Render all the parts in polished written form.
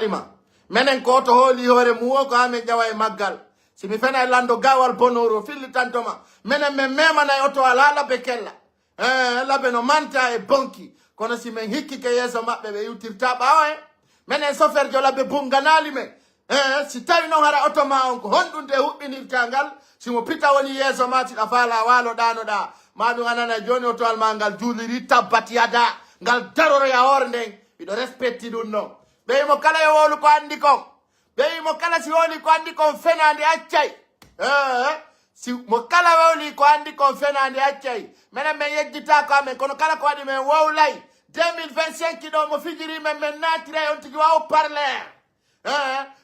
lima menen ko to holi hore muwo ko ame jawa e maggal si mi fena lando gawal bonoro filli tantoma menen men mema na oto ala be kella labe no manta e bonki kono si men hikki ke yeso mabbe be yutirta bawe menen sofer jola be bunganali me si tawi no hara oto ma on ko hondunde hubbinirta ngal si mo pita woni yeso mati da fala walo dano da madu anana joni oto al mangal juliri tabbat yada ngal daroro ya horde bido respecti dun no be mo kala yo wolu ko andi ko be mo kala si woli ko andi ko fenandi accay si mo kala woli ko andi ko fenandi accay mena men yejjita ko amen kono kala ko wadi men wowlay 2025 do mo fijiri men natire on tigi waw parler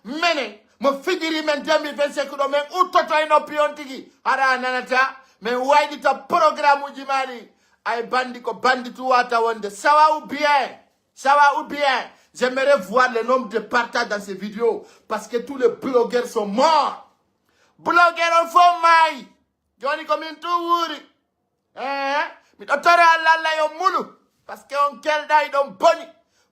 mene mo fijiri men 2025 do men uttoto en opinion tigi ara nanata men waydita programme uji mari ay bandi ko bandi tu wata wonde sawa ou bien j'aimerais voir le nombre de partages dans ces vidéos parce que tous les blogueurs sont morts. Blogueurs font maï. Johnny comme une touri. Mais d'autres Allah yo mulu parce que on quel day don boni.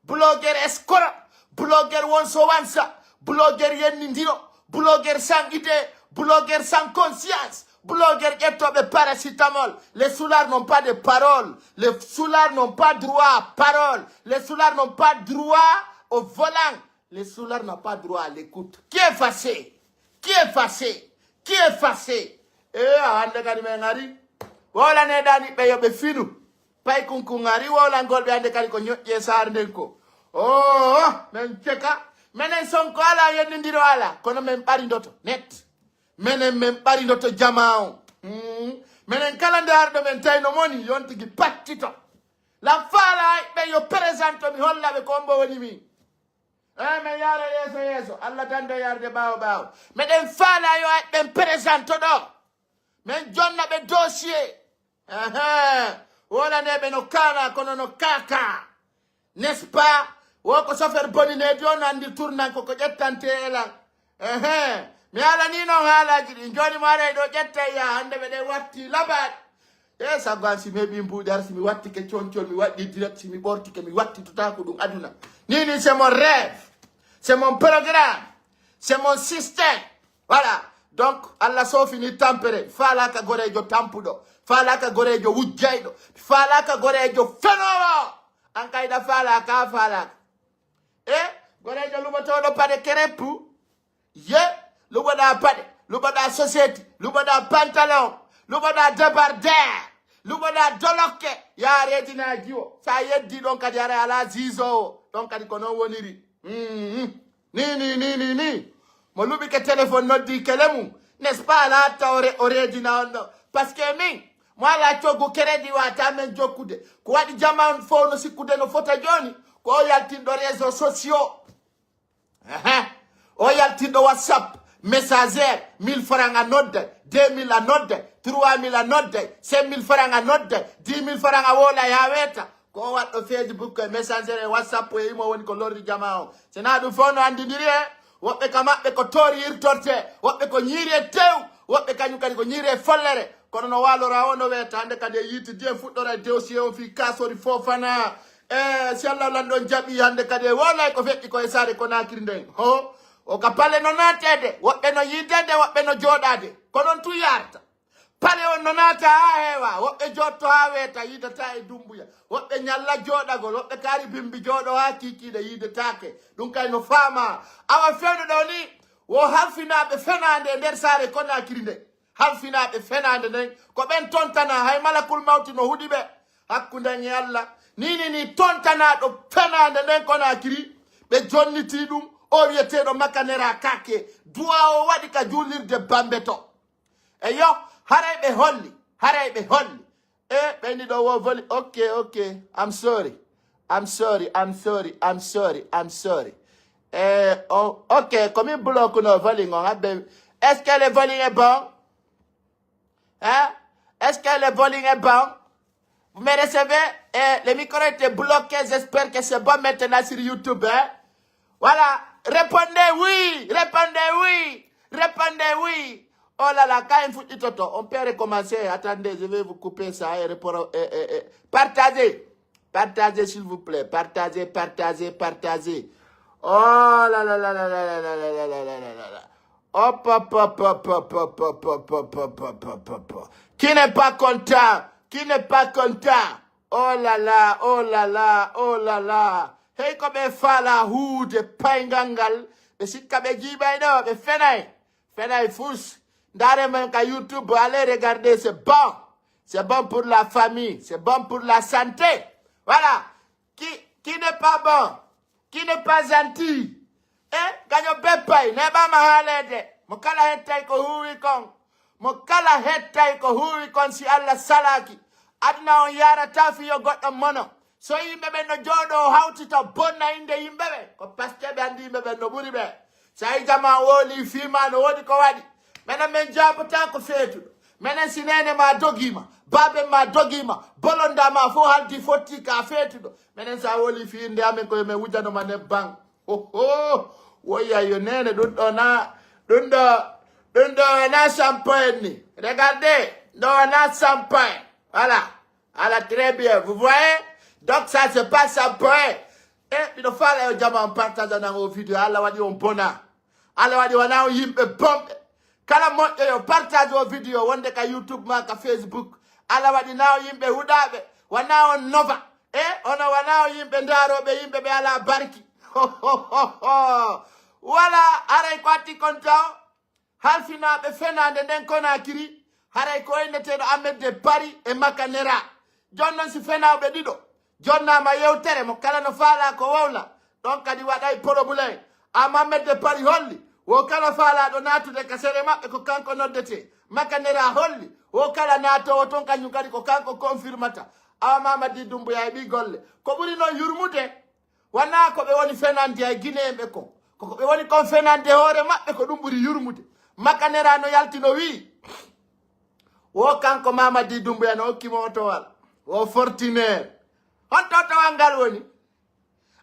Blogueur escora, blogueur wonso wansa, blogueur yenindiro, blogueur sans idée, blogueur sans conscience. Blogueurs et paracétamol. Les soulards n'ont pas de parole. Les soulards n'ont pas droit à parole. Les soulards n'ont pas droit au volant. Les soulards n'ont pas droit à l'écoute. Qui est fâché? Qui est fâché? Qui est fâché? Ande kadi mengari. Wala ne dani be yobe finu. Pay kunkungari wala ngol be ande kadi ko nyotje sar ndenko. Men cheka. Menen sonko ala yenindiro ala. Kono men pari ndoto. Net. Menen men pari ndoto jamao. Menen calendar do men tay no moni yonti gi pattito. La fala be yo presento mi holla be kombo woni mi. Men yara yeso Allah tando yarde bawo. Meden fala yo ben presento do. Men jonna be dossier. Wala ne be no kala kono no kaka. N'est-ce pas? Woko sofer bonine dion andi tournan ko jettante elan. Mi ala ni no hala jidi joni mare do jetta ya hande be de watti labat sagwan si mebi mbudar si mi watti ke chonchon mi waddi direct si mi borti ke mi watti tuta ko dum aduna ni c'est mon rêve, c'est mon programme, c'est mon système. Voilà, donc Allah so fini tampere fala ka gorejo tampudo fala ka gorejo wujjaydo fala ka gorejo fenowo an kayda fala ka fala gorejo lubato do pade kerepu Lubada pade, lubada société, lubada pantalon, lubada débardeur, lubada doloke, ya redina jiwo. Sa yeddi don kadi ara ala zizo, don kadi kono woniri. Ni. Mo lubi ke téléphone noddi kelemu, n'est-ce pas la tawre oredina ondo. Parce que min, moi la chogo keredi wata men jokude. Ko wadi jaman fo no sikude no fota joni, ko yaltindo réseaux sociaux. O yaltindo WhatsApp. Messager, 1000 francs à note, 2000 à note, 3000 à note, 5000 francs à note, 10 000 francs à wola ya weta. Ko wat o Facebook, Messenger, WhatsApp, e imo woni ko lorri jamao. Sena du fono andindiri wobbe kamabbe ko tori irtorte, wobbe ko nyiri tew, wobbe kanyu kadi ko nyiri follere. Kono no walora wono weta hande kadi yiti die fuddora dossier on fi kasori fofana. Si Allah landon jabi hande kadi wona ko fekki ko e sare ko nakiri nden. O ka pale no natede, wobbe no yidede, wobbe no jodade. Konon tu yarta. Pale on no nata hewa, wobbe jotto ha weta yidata e dumbuya. Wobbe nyalla jodagol, wobbe kari bimbi jodo ha kikide yidetake. Dum kay no fama. Awa fendo do ni, wo halfinaɓe fenande nder sare kona kirinde. Halfinaɓe fenande nden ko ben tontana hay malakul mawti no hudibe. Hakkunde ngi Allah. Ni tontana do fenande nden kona kiri. Be jonniti dum. O wiyeteɗo makanera kake duwa o waɗi ka julirde bambeto yo haray ɓe holli ɓeni ɗo wo voli okay I'm sorry ok komi bloque no voling on habe est-ce que le voling est bon est-ce que le voling est bon? Vous me recevez? Le micro était bloqué, j'espère que c'est bon maintenant sur YouTube. Voilà. Répondez oui. Oh là là, quand il faut toto, on peut recommencer. Attendez, je vais vous couper ça et répondre. Partagez s'il vous plaît. Partagez. Oh là là là là là là là là là là là là là. Hop, hop, hop, hop, hop, hop, hop, hop, hop, hop, hop, hop, hop, hop. Qui n'est pas content? Qui n'est pas content? Oh là là, oh là là, oh là là. Hey, comme fala hu de paingangal. Mais si kabe jiba no, mais fenay fous. Ndare men ka YouTube, allez regarder, c'est bon. C'est bon pour la famille, c'est bon pour la santé. Voilà. Qui n'est pas bon? Qui n'est pas gentil? Ganyo bepay, neba mahalede. Mokala hetay ko huwi kon. Mokala hetay ko huwi kon si Allah salaki. Adna on yara tafi yo goto mono. So yimɓeɓe no jooɗo hawtita bonna inde yimɓeɓe ko pasteɓe andi yimɓeɓe no ɓuri ɓe so yi jama wooli fima no woodi ko waɗi minen min jabota ko feetuɗo minen si nene ma dogima baɓe ma dogima bolondama fof haldi fotti ka feetuɗo minen sa wooli fi inde amin koye min wujanoma nebban oho woya yo nene ɗum ɗo na champagne ni regardez ɗo na champagne voilà très bien vous voyez. Donc ça se passe après. Il faut faire un partage dans vos vidéos. Allah va dire on bona. Allah va dire on a un yimbe bombe. Kala mo partage vos vidéos. On de ka YouTube ma ka Facebook. Allah va dire na yimbe hudabe. Wana on nova. On a wana yimbe ndaro be yimbe be ala barki. Voilà. Aray kwati konta. Halfina be fena de den kona kiri. Aray ko endete do amed de Paris et Makanera. John non si fena be dido. Jonna ma yewtere mo kala no faala ko wawla donc kadi waɗay problème amamed de Paris holli wo kala faala ɗo natude kasere maɓɓe ko kanko noddete Makanera holli wo kala natowo ton kañum kadi ko kanko confirmata awa Mamadi Doumbouya e ɓi golle ko ɓuri noon yurmude wona ko ɓe woni fenande e guinéen ko koko ɓe woni kon fenande hoore maɓɓe ko ɗum ɓuri yurmude Makanera no yaltino wi wo kanko Mamadi Doumbouya no hokkimo otowal wo fortinaire on toto angal woni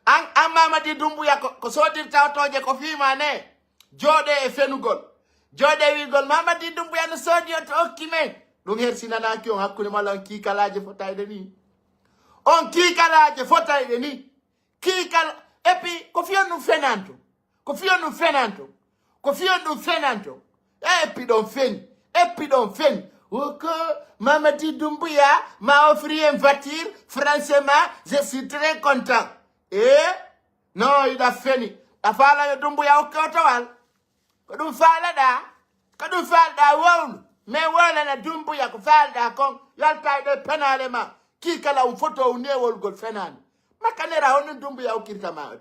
an Mamadi Doumbouya ko sodirta otoje ko fima ne jode e fenugol jode wigol Mamadi Doumbouya no sodi oto hokki men ɗum hersinanaki on hakkude malla on kiikalaje fotayde ni on kiikalaje fotayde ni kiikal et puis ko fiyon ɗum fenanto ko fiyon ɗum fenanto ko fiyon ɗum fenanto et puis ɗon feni que Mamadi Doumbouya m'a offert une voiture, franchement, je suis très content. Non, il a fini. La fala de Doumbouya au Kotowal. Quand on fala da, wow. Mais voilà na Doumbouya, ko fala da, kon, yalta de penalema. Qui kala une photo ou ne wol gol fenan. Makanera on Doumbouya au kirtama.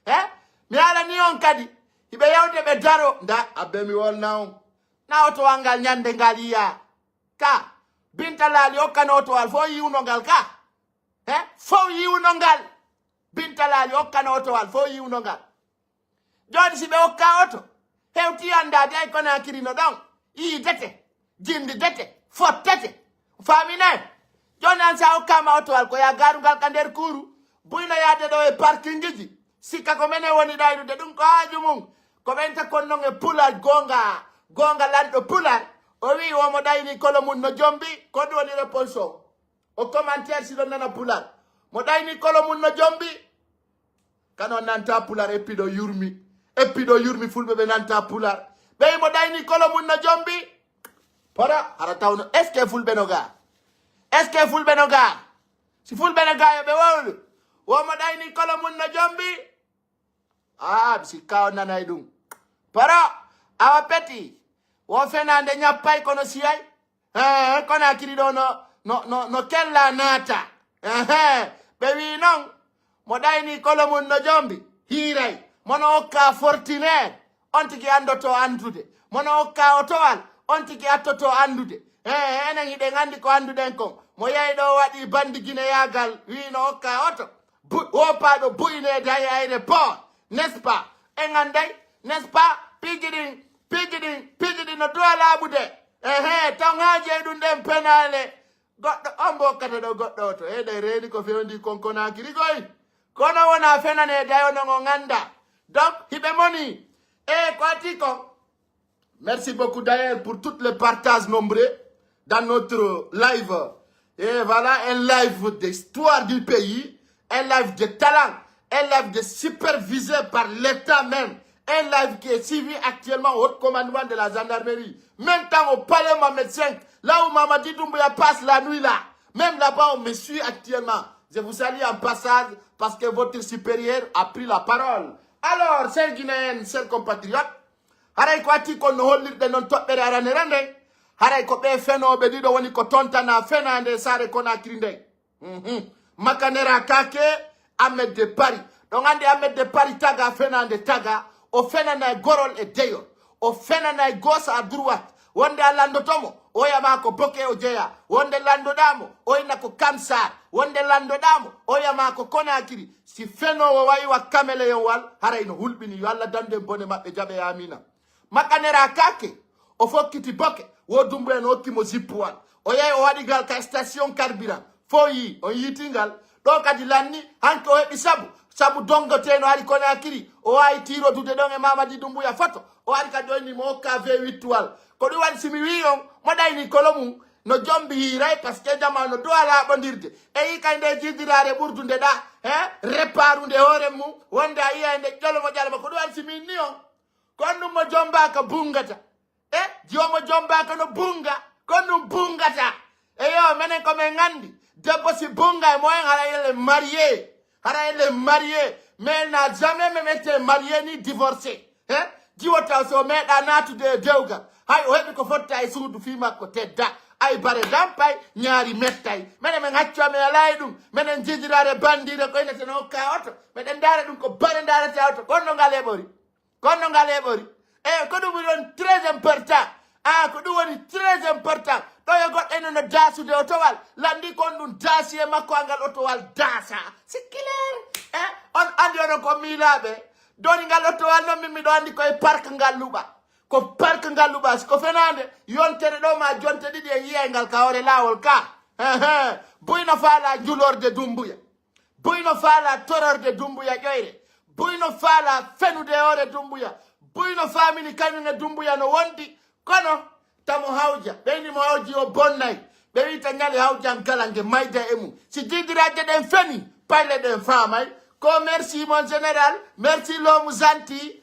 Mais ala ni on kadi. Ibe yawde be daro, da, abemi wol now. Na oto wangal nyande ngaliya ka Binta Lali okkano oto wal fo yiwno ngal ka fo yiwno ngal Binta Lali okkano oto wal fo yiwno ngal joni si ɓe okka oto hewti andade ay kona kirino ɗon yi dete jindi dete fottete famine joni an sa okkama oto wal ko ya garugal ka nder kuru buyno yaade ɗo e parking ji sikka ko mene woni ɗayrude ɗum ko haaju mum ko ɓenta konnon e pulal gonga lanɗo pular o wi womo ɗayni kolo mum no jombi ko ɗum woni réponse o commentaire si ɗon nana pular mo ɗayni kolo mum no jombi kano nanta pular eppiɗo yurmi fulɓe ɓe nanta pular ɓeyi mo ɗayni kolo mum no jombi pora hara tawno est ce que fulɓe no ga si fulɓe no ga yoɓe wowlu womo ɗayni kolo mum no jombi si kawo nanay ɗum pora awa peti wo fenande ñappay kono siyay kono akiri ɗo no kella naata ɓe wi noon mo ɗayni kolo mum no jombi hiiray mono hokka fortinaire on tigi andoto andude mono hokka otowal on tigi attoto andude enen hiɗen andi ko anduɗen kon mo yahi ɗo waɗi bandi guinéyagal wi no hokka oto wopaɗo buyinede hay aéroport n'est ce pas en anday n'est ce pas pijiɗin no dowa laaɓude taw haaji e ɗum ɗen penale goɗɗo on bokkata ɗo goɗɗo oto ɗe reeni ko fewndi konkonakiri koy kono wona fenane dayo non o ganda donc hiɓe moni ko ati kon merci beaucoup d'ailleurs pour tous les partages nombreux dans notre live et voilà un live d'histoire du pays un live de talent un live supervisé par l'État même, un live qui est suivi actuellement au haut commandement de la gendarmerie. Même temps au palais Mohamed V, là où Mamadi Doumbouya passe la nuit là, même là-bas on me suit actuellement. Je vous salue en passage parce que votre supérieur a pris la parole. Alors, chers Guinéens, chers compatriotes, haray ko atti ko no hollirde non toɓɓere arane rande, haray ko ɓe fenoɓe ɗiɗo woni ko tontana fenande sare Conakry nde. Makanera kake Ahmed de Paris. Donc ande Ahmed de Paris taga fenande taga, o fenana gorol e deyol, o fenana gauche à droite. Wonde a landotomo, o yama ko boke o jeya. Wonde landoɗamo, o ina ko Kamsar. Wonde landoɗamo, o yama ko Conakry. Si fenowo wayi wa kamele yon wal, haray no hulɓini yo Allah dande bone maɓɓe jaɓe amina. Makanera kake, o fokkiti boke, wo dumbu en hokkimo zippuwal. O yehi o waɗi gal ka station carburant. Fo yi, on yitingal. Ɗo kadi lanni, hanke o heɓi sabu dongoteno ari Conakry. O wawi tirodude ɗon e Mamadi Doumbouya photo. O ari kadi o inni mo hokka V8 wal. Ko ɗum waɗi simi wi on, moɗayni kolo mum, no jombi hiray par ce que jamanu do ala ɓondirde. E yi kay nde jidirare ɓurdude ɗa, réparude hoore mum, wonde a yiya nde ƴolomo ƴalama. Ko ɗum waɗi simi ni on, kon ɗum mo jombaka bungata. Jomo jombaka no bunga, kon ɗum bungata. Eyo, menen komin gandi, debbo si bunga e moyen hara elle marié. Hara elle marié, mais n'a jamais même été marié ni divorcé. Jiwota so meɗa natude dewgal. Hay o heɓi ko fotta e suudu fi makko tedda. Ay par exemple ay ñaari mettay. Menen men hacco men alay ɗum. Menen jidirare bandire ko inete no ka oto. Meɗen daara ɗum ko bare darate auto. Konno ngal heɓori. Konno ngal heɓori. Ko ɗum woni très important. Ko ɗum woni très important. Ɗo yo goɗɗo ene no daasude otowal. Landi kon ɗum daasi e makko angal otowal daasa. C'est clair. On andi onon ko miilaɓe. Doni ngal otowal noon min miɗo andi koye parc ngal luɓa. Ko parc ngal luɓa siko fenande yontere ɗo ma jonte ɗiɗi e yiyay ngal ka hoore laawol ka. Buyno faala julorde Doumbouya. Buyno faala tororde Doumbouya ƴoyre. Buyno faala fenude hoore Doumbouya. Buyno famini kañum e Doumbouya no wondi. Kono tamo hawja ɓeyni mo hawji o bonnay. Ɓe wita ñali hawjan galange mayda e mum. Si jidiraje ɗen feni payle ɗen famay. Ko merci mon général, merci l'homme gentil.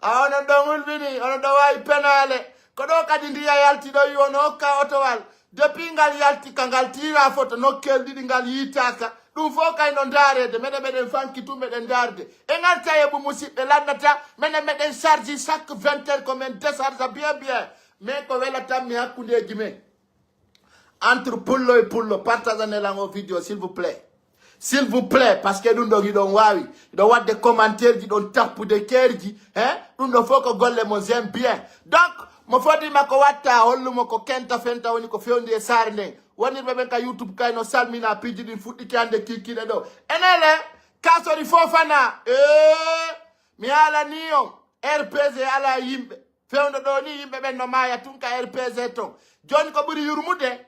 Onon ɗo hulɓini, onon ɗo wawi penale. Ko ɗo kadi ndiya yalti ɗo yi ono hokka otowal. Depuis ngal yalti ka ngal tira photo nokkel ɗiɗi ngal yitaka. Ɗum fof kay no darede, meɗen fanki tum meɗen darde. E ngal tayeɓu musidɓe lannata, meɗen charge chaque 20 heures ko men décharge bien. Mais ko welatanmi hakkudeji men. Entre pullo e pullo, partageanelan o vidéo s'il vous plaît. S'il vous plaît, parce que nous devons wawi, nous avons des commentaires qui ont tapé des kerji, nous ne faut que golle mo j'aime bien. Donc, mo fodi mako watta hollu mako kenta fenta woni ko fewndi e sarne. Woni be ka YouTube kay no salmina piji din futti kande kikide do. Enele kasori fofana mi ala niyo RPG ala yimbe. Fewndo do ni yimbe ben no maya tun ka RPG ton. Joni ko buri yurmude.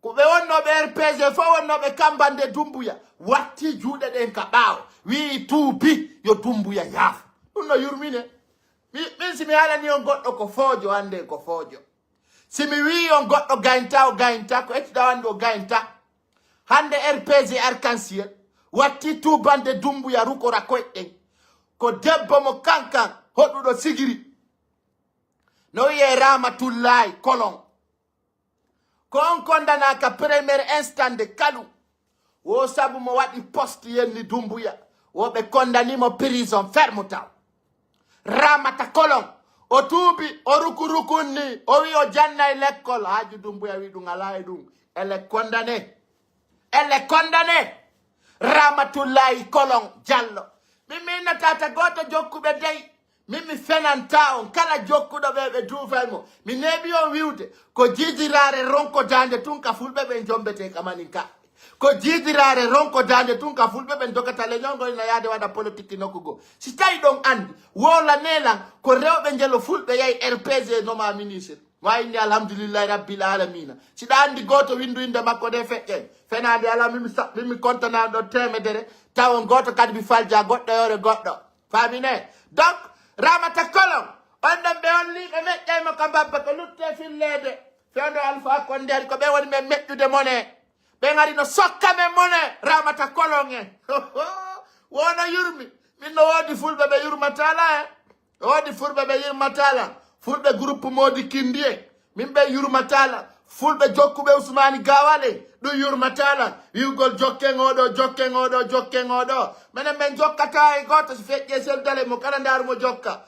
Ko be wonnoɓe RPG fo wonnoɓe kambande Doumbouya watti juuɗe ɗen ka ɓaawo wi tuubi yo Doumbouya yaafa ɗum no yurmine min simi halani on goɗɗo ko foojo hande ko foojo simi wi on goɗɗo gaynta o gaynta ko ecciɗa wande o gaynta hande RPG arc-en-ciel watti tuubande Doumbouya rukora koyɗen ko debbo mo kankan hoɗuɗo sigiri no wiye Ramatullahi Kolon ko on kondanaka premier instant de kalu wo sabu mo waɗi poste yenni Doumbouya woɓe kondanimo prison ferme taw Ramata Kolon o tuubi o rukunni o wi o jannay l'école haaju Doumbouya wi ɗum ala e ɗum elle est condamnée Ramatullahi Kolon Diallo min natata goto jokkuɓe dey min mi fenanta on kala jokkuɗo ɓe duufay mo mi neeɓi on wiwde ko jiidirare ronko dande tun ka fulɓe ɓen jombete kamanin ka ko jiidirare ronko dande tun ka fulɓe ɓen dogata leñolngol ina yaade waɗa politique nokkugo si tawi ɗon andi wola nelan ko rewɓe jelo fulɓe yahi RPG noma ministre wayinde alhamdulillahi rabbil alamina siɗa andi goto windu inde makko de feƴƴen fenade ala mimi contanaɗo temedere tawon goto kadi mi falja goɗɗo yore goɗɗo famine donc Ramata Kolon on ɗon ɓe on liɓe meƴƴaymo ko mbabba ko lutte fillede fewndo Alpha Condé ari ko ɓe woni men meƴƴude mone ɓe gari no sokka men mone Ramata Kolon en wona yurmi min no wodi fulbe be yurmatala wodi fulbe be yurmatala fulbe groupe modi kindie min be yurmatala fulbe jokkube Usmani Gawale du yurmatala yugol jokke ngodo menen men jokkata e goto so fejje sel dale mo kala ndar mo jokka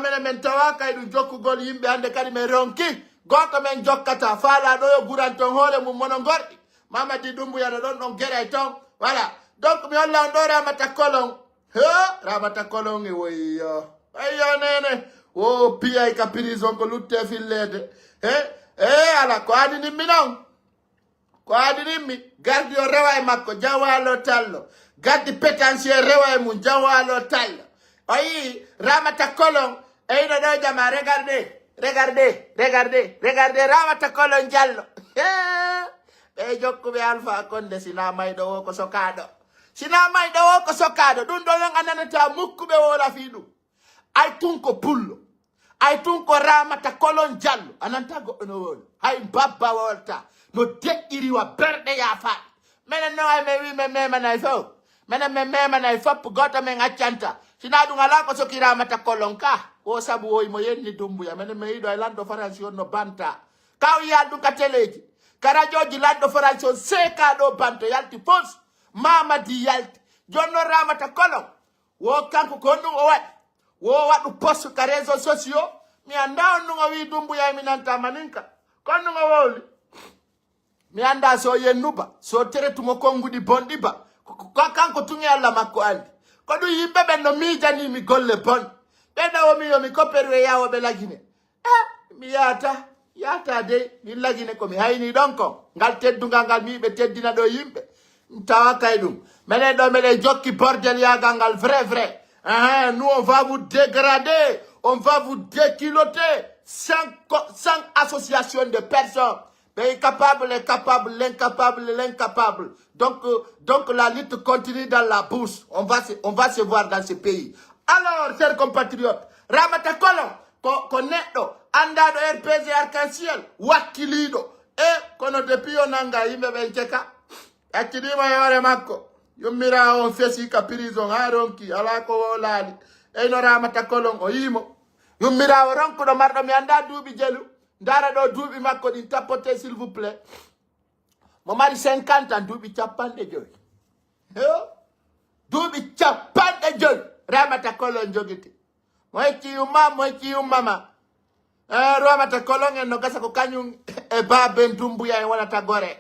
menen men tawaka du jokkugol yimbe hande kadi men ronki goto men jokkata faala do yo guranton hore mum mono gordi Mamadi Doumbouya don gere ton voilà donc mi holla on do Ramata Kolon Ramata Kolon e woyo ayo nene o piya ka prison ko lutte fillede ala ko adini mi non ko adini mi gardi o rewa e makko jawalo tallo gardi pétantier rewa e mun jawalo tallo ayi Ramata Kolon e no do jama regardez Ramata Kolon jallo e jokkube Alpha Condé sina maydo wo ko sokado dun do non ananata mukkube wola fidu ay tunko pullo ay tunko Ramata Kolon jallo ananta go no wol hay babba wolta no dekkiri wa berde ya fa menen no ay me wi me mema nay fo menen me mema nay fop goto men accanta sina du ngala ko soki Ramata Kolon ka o sabu woy mo yenni Doumbouya menen me ido ay lando France no banta kaw yaldu ka teleji karajoji lando France seka do banto yalti pos Mamadi yalti jonno Ramata Kolon wo kanko ko nu o wat wo wadu postu ka réseaux sociaux mi anda on nga wi Doumbouya mi nanta maninka kon nga woli mi anda so yennuba so teretu mo kongudi bondiba ko kanko tungi alla makko andi ko du yimbe ben no mi jani mi golle bon be dawo mi yo mi koperwe yawo be lagine mi yata de mi lagine ko mi hayni donko ngal teddunga ngal mi be teddina do yimbe tawa kaydum mele do mele jokki bordel ya gangal vrai nous on va vous dégrader, on va vous déculotter sans association de personnes. Les capables, l'incapable. Donc la lutte continue dans la bourse. On va se voir dans ce pays. Alors, chers compatriotes, Ramata Kolon, Konetto, Andado RPG Arc-en-Ciel, Wakilido, et kono depuis onanga yimbe bencheka. Akidima yore mako. Yumira on fesi ka prison haronki alako lali eno Ramata Kolon o yimo yumira o ronko do mardo mi anda duubi jelu ndara do duubi makko din tapote s'il vous plaît mo mari 50 ans duubi capande joy duubi capande joy Ramata Kolon jogiti moy ci mama Ramata Kolon en no gasa ko kanyum e ba ben Doumbouya en wala tagore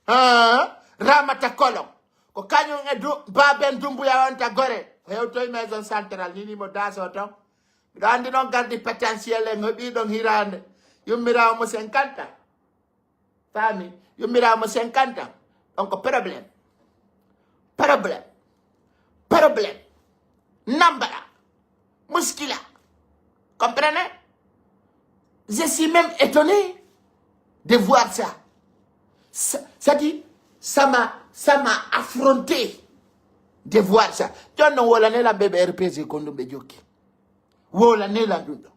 Ramata Kolon ko kanyo ba ben Doumbouya wonta gore hewtoy maison centrale ni mo daso ton do andi non gardi potentiel e ngobi don hirande yummira mo 50 fami yummira mo 50 donc problème nambara muskila comprenez je suis même étonné de voir ça dit ça m'a affronté de voir ça. John wala nela bébé RPG kondo bejoki. Wala nela dundo.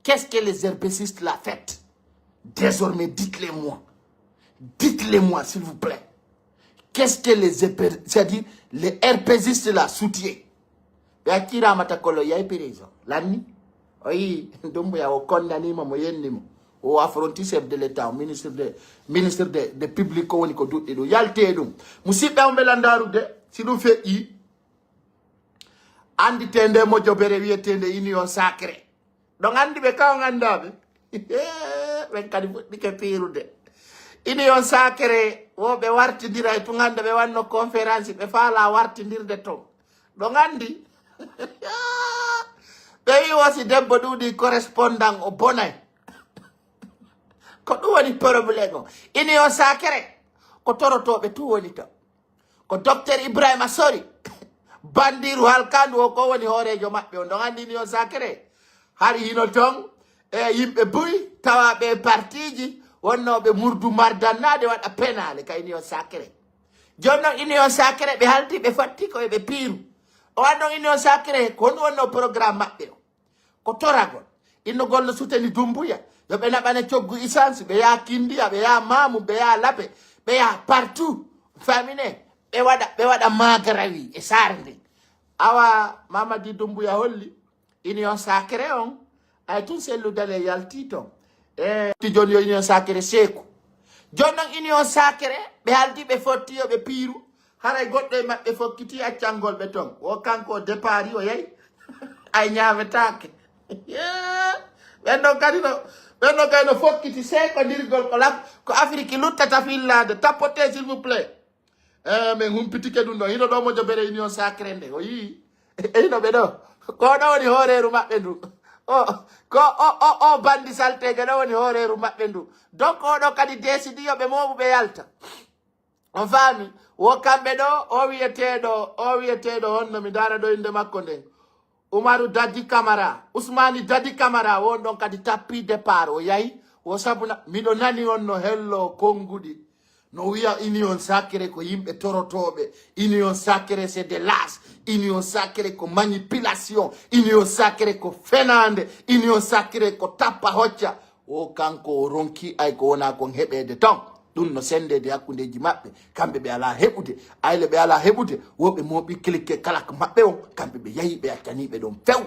Qu'est-ce que les RPCistes l'ont fait? Désormais, dites-le-moi. Dites-le-moi, s'il vous plaît. Qu'est-ce que les RPCistes la soutiennent? Yaki Ramata Kolon ya raison. L'année, oui, Doumbouya o condamné mo yennimo. O affronti chef de l'État, ministre de public ko woni ko dudde do yalte dum musibbe on belandaru de si dum fe'i andi tende mo jobere wietende union sacré donc andi be kaw gandabe ben kadi fuddi ke pirude union sacré wo be wartidira e to ganda be wanno conférence be faala wartidirde to donc andi be wi wasi debbo dudi correspondant o bonay ko ɗum woni probléme o union sacré ko torotoɓe tu woni to ko docteur Ibrahima Sori bandiru halkandu o ko woni hoorejo maɓɓe on ɗon andi union sacré har hino ton e yimɓe buy tawaɓe partiji wonnoɓe murdu mardannade waɗa penale ka union sacré joni noon union sacré ɓe halti ɓe fatti ko ɓe piiru o wannon union sacré ko honɗum wonno programme maɓɓe o ko toragol innogol no suteni Doumbouya yo ɓe naɓane coggu essence ɓe yaha Kindia ɓe yaha Mamou ɓe yaha Laɓe ɓe yaha partout famine ɓe waɗa magarawi e saare nden awa Mamadi Doumbouya holli union sacré on ay tun selludale yalti ton ti joni yo union sacré seeku joni noon union sacré ɓe haldi ɓe fottiyo ɓe piiru haray goɗɗo e maɓɓe fokkiti accangol ɓe ton o kanko départ o yayi ay ñametake ɓenɗon kadi no fokkiti seekondirgol ko Afrique luttata fillade tapote s'il vous plaît min humpitike ɗum ɗon hino ɗo mo jobere union sacré nde o yii hino ɓe ɗo ko ɗo woni hooreru maɓɓe ndu o bandi saltege ɗo woni hooreru maɓɓe ndu donc oɗo kadi décidi yoɓe moɓuɓe yalta on faami wo kamɓe ɗo o wiyeteɗo honno mi dara ɗo inde makko nden Umaru Dadi Camara Ousmani Dadi Camara won ɗon kadi tappi départ o yayi o sabuna miɗo nani on no hello konguɗi no wiya union sacré ko yimɓe torotoɓe union sacré c'est de las union sacré ko manipulation union sacré ko fenande union sacré ko tappa hocca o kanko o ronki ay ko wona kon heɓede ton ɗum no sendede hakkudeji maɓɓe kamɓe ɓe ala heɓude ayle ɓe ala heɓude woɓe moɓi clique kala ko maɓɓe on kamɓe ɓe yahi ɓe accaniɓe ɗon few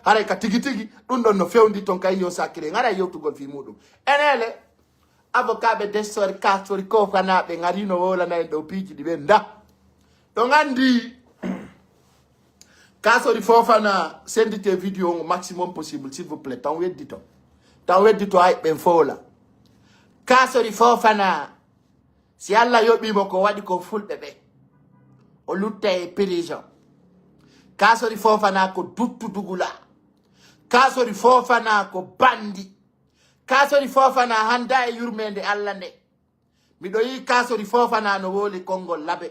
haray ka tigi tigi ɗum ɗon no fewndi ton ka union sacré gara yewtugol fi muɗum enele avocat ɓe dessori kastori kofanaɓe garino wolana en ɗo piiji ɗi ɓe nda ɗo gandi kasori Fofana sendite vidéo au maximum possible s'il vous plaît tan weddi to hay ɓen fowla kasori Fofana si Allah yoɓimo ko waɗi ko fulɓe ɓe o lutta e prison kasori Fofana ko duttudugula kasori Fofana ko bandi kasori Fofana handa e yurmede Allah nde miɗo yi kasori Fofana no woli konngol labe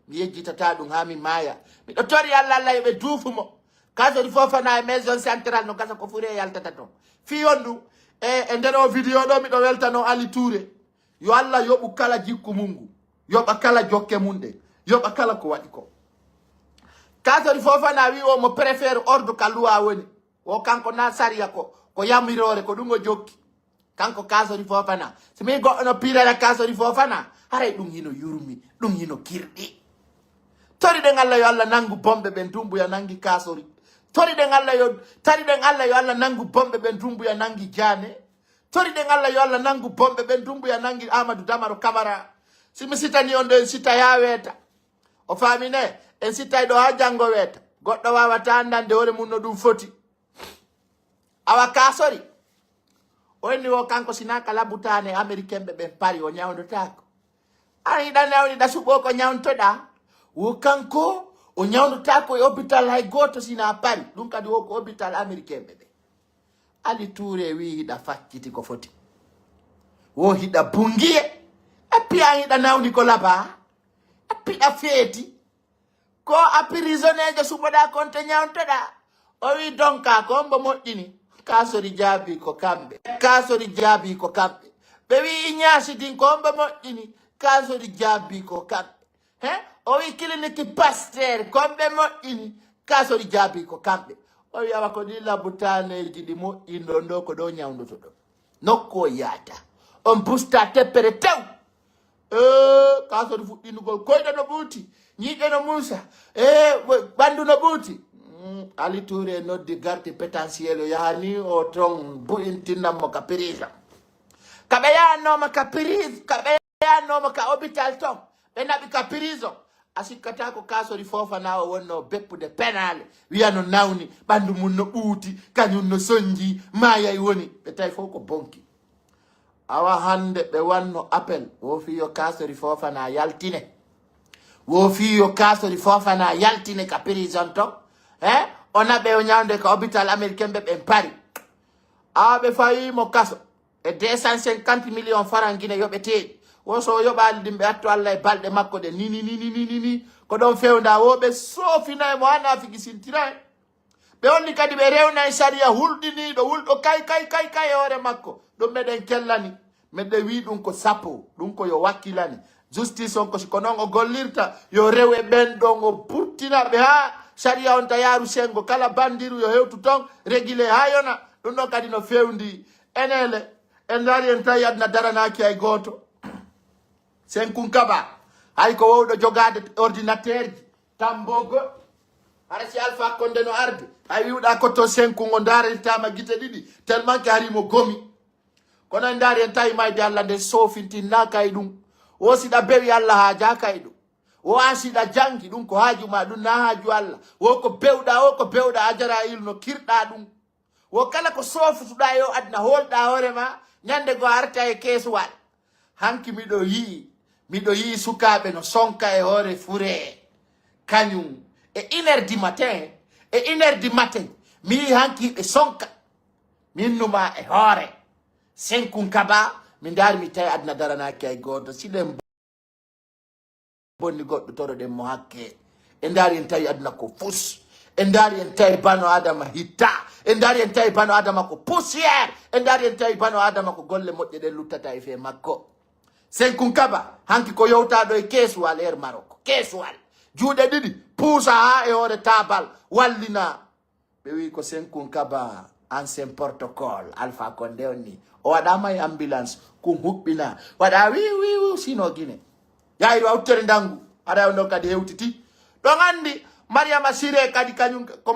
mi yejjitata ɗum ha mi maya miɗo tori Allah yoɓe duufumo kasori Fofana e maison central no gasa ko fure yaltata ton fi on ɗum e nder o vidéo ɗo miɗo weltano Ali Touré yo Allah yoɓu kala jikku mungu yoɓa kala jokke mum ɗe yoɓa kala ko waɗi ko kasori Fofana wi o mo préfére ordre ka luwa woni o kanko na sariya ko yamirore ko ɗum o jokki kanko kasori Fofana so mi goɗɗo no pirara kasori Fofana haray ɗum hino yurmi ɗum hino kirɗi toriɗen Allah yo Allah nangu bombe ɓen Doumbouya nangi kasori toriɗen Allah yo Allah nangu bombe ɓen Doumbouya nangi Diané toriɗen Allah yo Allah nangu bombe ɓen Doumbouya nangi Amadou Damaro Camara simi sitani on ɗo en sitta ya weeta o faamine en sittay ɗo ha janggo weeta goɗɗo wawata andande hoore mum no ɗum foti awa kasori o inni o kanko sina kala butane américain ɓe pari o ñawnotako an yiɗa nawniɗa suɓo ko ñawntoɗa wo kanko o ñawnotako e hôpital hay goto sina pari ɗum kadi wo ko hôpital américain ɓe Ali Touré wi hiɗa facciti ko foti wo hiɗa bungiye eppi an hiɗa nawni ko laba eppiɗa feeti ko a prisonnejo suɓoɗa konte ñawntoɗa o wi donka ko mbo moƴƴini kasori jaabi ko kamɓe ɓe wi ñasidin ko mbo moƴƴini kasori jaabi ko kamɓe o wi clinique Pasteur komɓe moƴƴini kasori jaabi ko kamɓe o wi awa ko ɗi labutaneji ɗi moƴƴinɗon ɗo ko ɗo ñawdoto ɗo nokku o yaata on busta teppere tew kasori fuɗɗinugol koyɗo no ɓuuti ñiiƴe no muusa ɓanndu no ɓuuti Ali Touré noddi garde pétentiel o yahani o ton bo'intinnanmo ka prison kaɓe yahanoma ka hôpital ton ɓe naɓi ka prison a sikkata ko kasori Fofana o wonno beppude penale wiya no nawni ɓanndu mum no ɓuuti kañum no soñji mayay woni ɓe tawi fof ko bonki awa hande ɓe wanno appel wo fiyo kasori Fofana yaltine ka prison ton o naɓe o ñawde ka hôpital américain ɓe ɓen pari awa ɓe fawimo kaso e 250 millions francs guine yoɓeteɗi woso yoɓali ɗin ɓe atto Allah e balɗe makko ɗe ni ko ɗon fewda woɓe sofina mo hana figi sintira ɓe onni kadi ɓe rewna e saria hulɗiniɗo wulɗo kay e hoore makko ɗum meɗen kellani meɗen wi ɗum ko sappo ɗum ko yo wakkilani justice on ko noon o gollirta yo rew e ɓen ɗon o burtinaɓe ha saria on ta yaaru sengo kala bandiru yo hewtu ton régulé ha yona ɗum ɗon kadi no fewndi enele en dari en tawi adna daranaki hay goto sen kunkaba hay ko wowɗo jogade ordinateur ji tambogo ara si Alpha Condé no arde hay wiwɗa kotto 5 ngo dareltama gite ɗiɗi tellement que harimo gomi kono en daari en tawi mayde Allah nde sofintinna kay ɗum o siɗa bewi Allah ha jakay ɗum o asiɗa jangi ɗum ko haaju ma ɗum na haaju Allah o ko bewɗa a jara ilno kirɗa ɗum wo kala ko sofutuɗa yo adna holɗa hoorema ñande go arta e keesuwal hanki miɗo yii sukaɓe no sonka e hoore fure kañum e 1h du matin e 1h du matin mi yi hanki ɓe sonka minnuma e hoore senkun kaba mi ndaari mi tawi adna daranaki ay goto siɗen bonni goɗɗo toroɗen mo hakke e ndaari en tawi adna ko fus e ndaari en tawi bano adama hitta e ndaari en tawi bano adama ko poussiére e ndaari en tawi bano adama ko golle moƴƴe ɗen luttata e fe makko senkun kaba hanki ko yowtaɗo e keesuwal er Maroko keesuwal juuɗe ɗiɗi puusa ha e hoore tabal wallina ɓe wi ko senkun kaba ancien protocole Alpha Condé on ni o waɗama e ambulance kum huɓɓina waɗa wi sino guine yayri wawtere ndangu aɗa ɗon kadi hewtiti ɗon andi Mariama Siré kadi kañum ko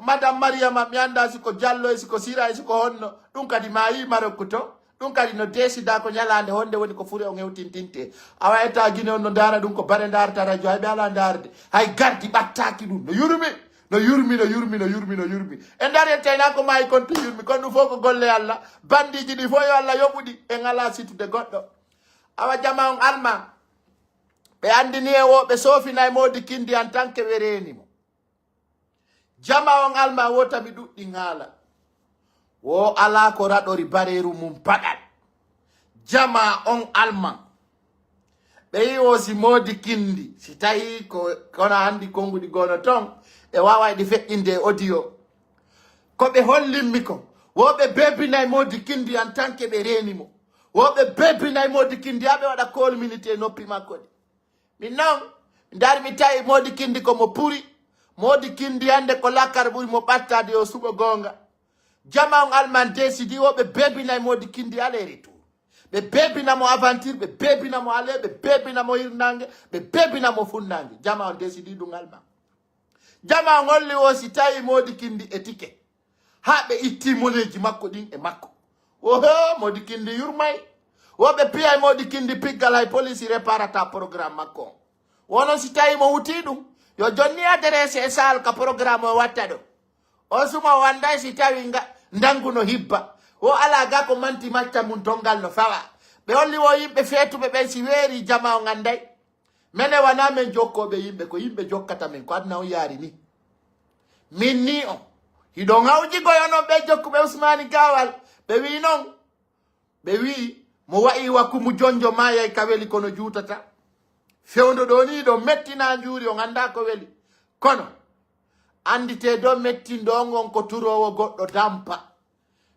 madame Mariama mi anda siko Diallo e siko Sira e siko honno ɗum kadi ma yi Maroko to ɗum kadi no desida ko ñalande honde woni ko furi on hewtintinte a wayata guine on no dara ɗum ko bare darta radio hay ɓe ala darde hay gardi ɓattaki ɗum no yurmi en dari en tayna ko mayi kon to yurmi kon ɗum fof ko golle Allah bandiji ɗi fof yo Allah yoɓuɗi en ala situde goɗɗo awa jama on alma ɓe andini e wo ɓe sofina e Mody Kindi en tant que ɓe renimo jama on alma wotami ɗuɗɗi haala wo ala ko raɗori bareru mum paɗal jama on alma ɓe yi o si Mody Kindi si tawi kono andi konguɗi gono ton e wawa ɗi feƴƴinde audio ko ɓe hollinmi ko woɓe bebinay Mody Kindi en tant que ɓe renimo woɓe bebinay Mody Kindi ha ɓe waɗa colmunité noppi makko ɗi min noon mi dari mi tawi Mody Kindi komo puri Mody Kindi hande ko lakkar ɓuri mo ɓattade yo suɓo gonga jama on alman décidi woɓe bebinay Mody Kindi ale retour ɓe bebinamo aventure ɓe bebinamo ale ɓe bebinamo hirnangue ɓe bebinamo funnangue jama on décidi ɗum alma jama on holli o si tawi Mody Kindi e tike ha ɓe itti moneji makko ɗin e makko oho Mody Kindi yurmay woɓe piyay Mody Kindi piggal hay police réparata programme makko wonon si tawi mo wuti ɗum yo jonni adresse e sal ka programme o watta ɗo o suma wanday si tawi ndanguno hibba o ala ga ko manti macca mum tongal no fawa ɓe holli wo yimɓe feetuɓe ɓen si weeri jama o ganday mene wana men jokkoɓe yimɓe ko yimɓe jokkata men ko adna on yaari ni min ni on hiɗon hawji goyonon ɓe jokkuɓe Ousmani Gawal ɓe wi noon ɓe wi mo wayi wakkumu jonjo mayay ka weli kono juutata fewndo ɗo ni ɗo mettina juuri o ganda ko weli kono andite do mettindo on ko turowo goɗɗo dampa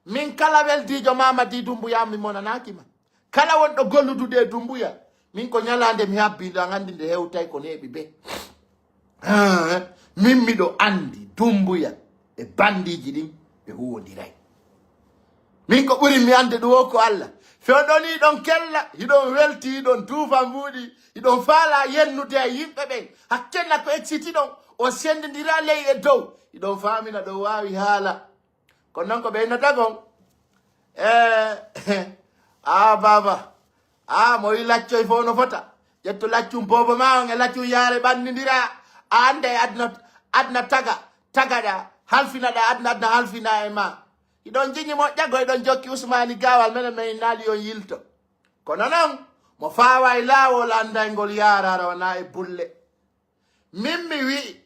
min kala weldijo Mamadi Doumbouya mi monanakima kala wonɗo golludude e Doumbouya min ko ñalande mi habbiɗo an andi nde hewtay ko neeɓi ɓe min miɗo andi Doumbouya e bandiji ɗin ɓe huwodiray min ko ɓuri mi ande ɗum o ko Allah fewɗoni ɗon kella hiɗon welti hiɗon duufa mbuuɗi hiɗon faala yennude e yimɓe ɓen hakkenna ko exciti ɗon o sendidira ley e dow hiɗon famina ɗo wawi haala kono noon ko ɓeynata gon baba mo wi laccoy fof no fota ƴetto laccum bobo ma on e laccum yaare ɓannidira a anda e adna tagaɗa halfinaɗa adna halfina e ma iɗon jiñi moƴƴago eɗon jokki Ousmani Gawal mene min naali on yilto kono noon mo fawa e laawol andaygol yarara wona e bulle min mi wi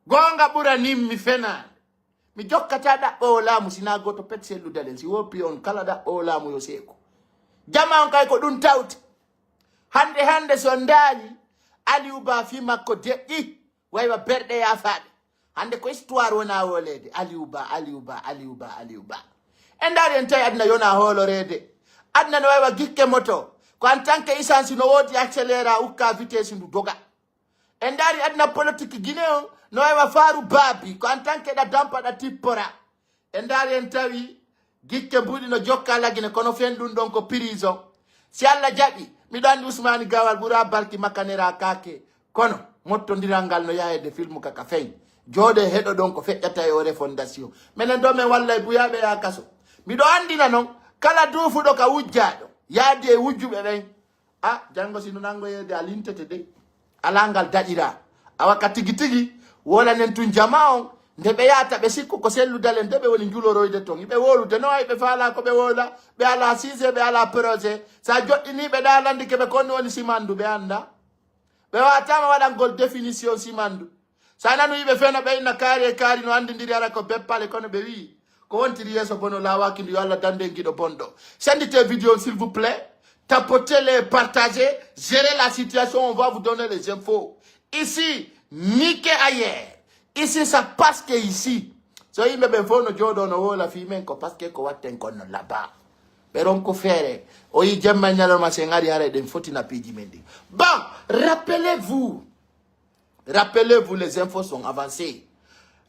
gonga ɓura nimmi fenade mi jokkata ɗaɓɓowo laamu sina goto pet selludalen si woppi on kala ɗaɓɓowo laamu yo seeko jama on kay ko ɗum tawti hande so ndaali Aliou Ba fi makko deƴƴi waywa berɗe yafaɗe hande ko histoire wona wolede Aliou Ba en dari en tawi adna yona hoolorede adna no waywa gikke moto ko en tant que essence no woodi accéléré ukka vitesse ndu doga en dari adna politique guine on no waywa faaru baabi ko en tant que ɗa dampaɗa tippora en dari en tawi gikke mbuɗi no jokka lagine kono fen ɗum ɗon ko prison si Allah jaɓi mi andi Ousmane Gawal bura barki makanera kake kono motto ndirangal no yaede film kaka feñ jode hedo don ko feƴƴata e ore fondation menen do men wallay buyabe ya kaso mi do andina non kala dufudo ka wujjado yaadi e wujjube ben jango sino nango yede alintete de alangal dajira awaka tigi tigi wola nen tun jamao nde be yata be sikko ko selludalen de be woni juloroyde ton be wolude no ay be faala ko be wola be ala sise be ala projet sa joddini be dalandi ke be konni woni simandu be anda be watama wadangol définition simandu sa nanu yibe fena be ina kari no andindiri ara ko beppale kono be wi ko wontiri yeso bono lawaki ndi walla dande gido bondo sendite vidéo s'il vous plaît tapotez les partagez gérez la situation on va vous donner les infos ici nique ailleurs ici ça passe que ici so yimbe be fono jodo no wola fi men ko parce que ko watten kono là-bas beron ko fere o yi jemma nyalo ma sengari hare den foti na piji mendi bon rappelez-vous les infos sont avancées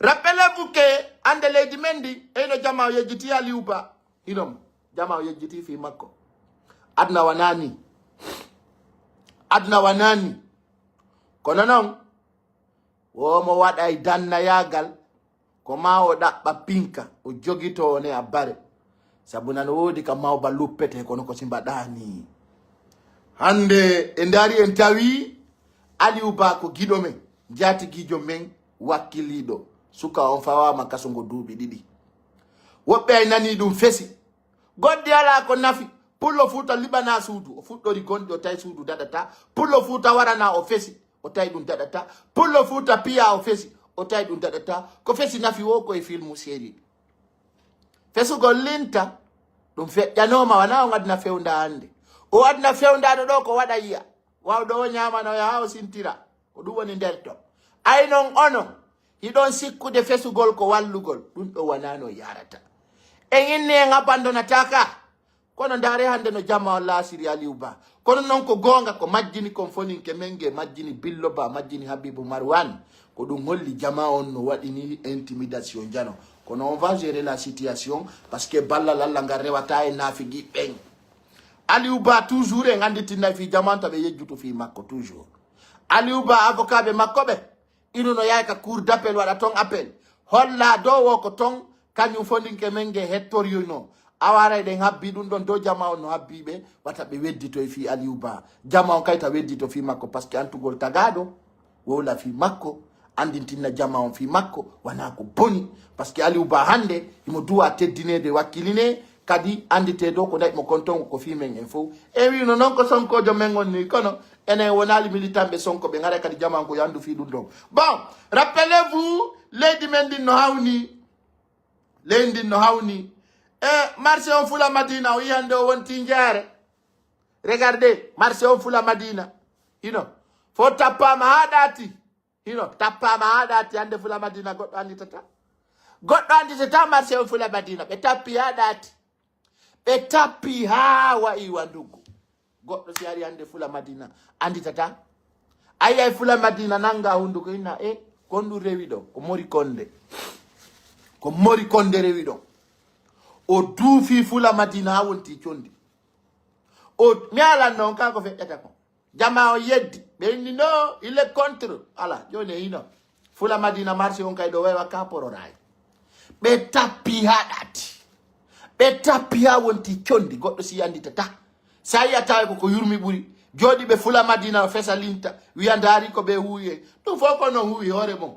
rappelez-vous que ande lady mendi eno jama yejiti aliuba inom jama yejiti fi makko adna wanani kono non wo mo wada danna yagal ko ma o dabba pinka o jogito ne abare sabuna no wodi ka mawba luppete kono ko simbadani hande e ndari en tawi aliuba ko gido men jati gijo men wakilido suka on fawama kasongo duubi didi wobbe ay nani dum fesi goddi ala ko nafi pullo futa libana suudu o fuddori gondi o tay suudu dadata pullo futa warana o fesi o tay dum dadata pullo futa piya o fesi o tay dum dadata ko fesi nafi wo ko e filmu série fesu gollinta dum feƴƴanoma wana o adna fewnda hande o adna fewnda do ko wada yiya wawdo nyama no ya o sintira ko dum woni der to ay non onon hidon sikkude fesugol ko wallugol dum do wanano yarata en inne ngabandona taka kono ndare hande no jama Allah siri aliuba kono non ko gonga ko majjini kon fonin ke menge majjini billoba majjini habibu marwan ko dum holli jama on no wadini intimidation jano kono on va gérer la situation parce que balla lalla ngarewata e nafigi ben aliuba toujours en anditina fi jamanta be yejjuto fi makko toujours aliuba avocat be makko be ino no yaka cour d'appel wala ton appel holla do wo ko ton kanyu fonin ke menge hettorio no awara den habbi dum don do jama on no habbibe wata be weddito fi aliuba jama on kayta weddito fi makko parce que antugol tagado wola fi makko andintina jama on fi makko wana ko boni parce que aliuba hande imo duwa teddine de wakiline kadi andite do ko day mo konton ko fi men info e wi no non ko sonko jo mengon ni kono ene wonali militambe sonko be ngare kadi jama ko yandu fi dum do bon rappelez-vous lady mendi no hawni marché on fula madina o yande o wonti njare regardez marché on fula madina fo tappama hadati tappama hadati ande fula madina goddo anditata marché on fula madina be tappi hadati be tappi ha wa iwandugo goddo si ari ande fula madina anditata ay fula madina nanga hunduko ina kondu rewido ko mori konde rewido o duufi fula madina wonti condi o miala non ka ko feƴƴata ko jama o yeddi be ni no il est contre ala joni hino fula madina marché on kay do wewa ka pororay be tappi hadati be tappi ha wonti condi goddo si anditata sa yata ko yurmi buri jodi be fula madina fesa linta wiya ndari ko be huye dum foko no huyi hore mom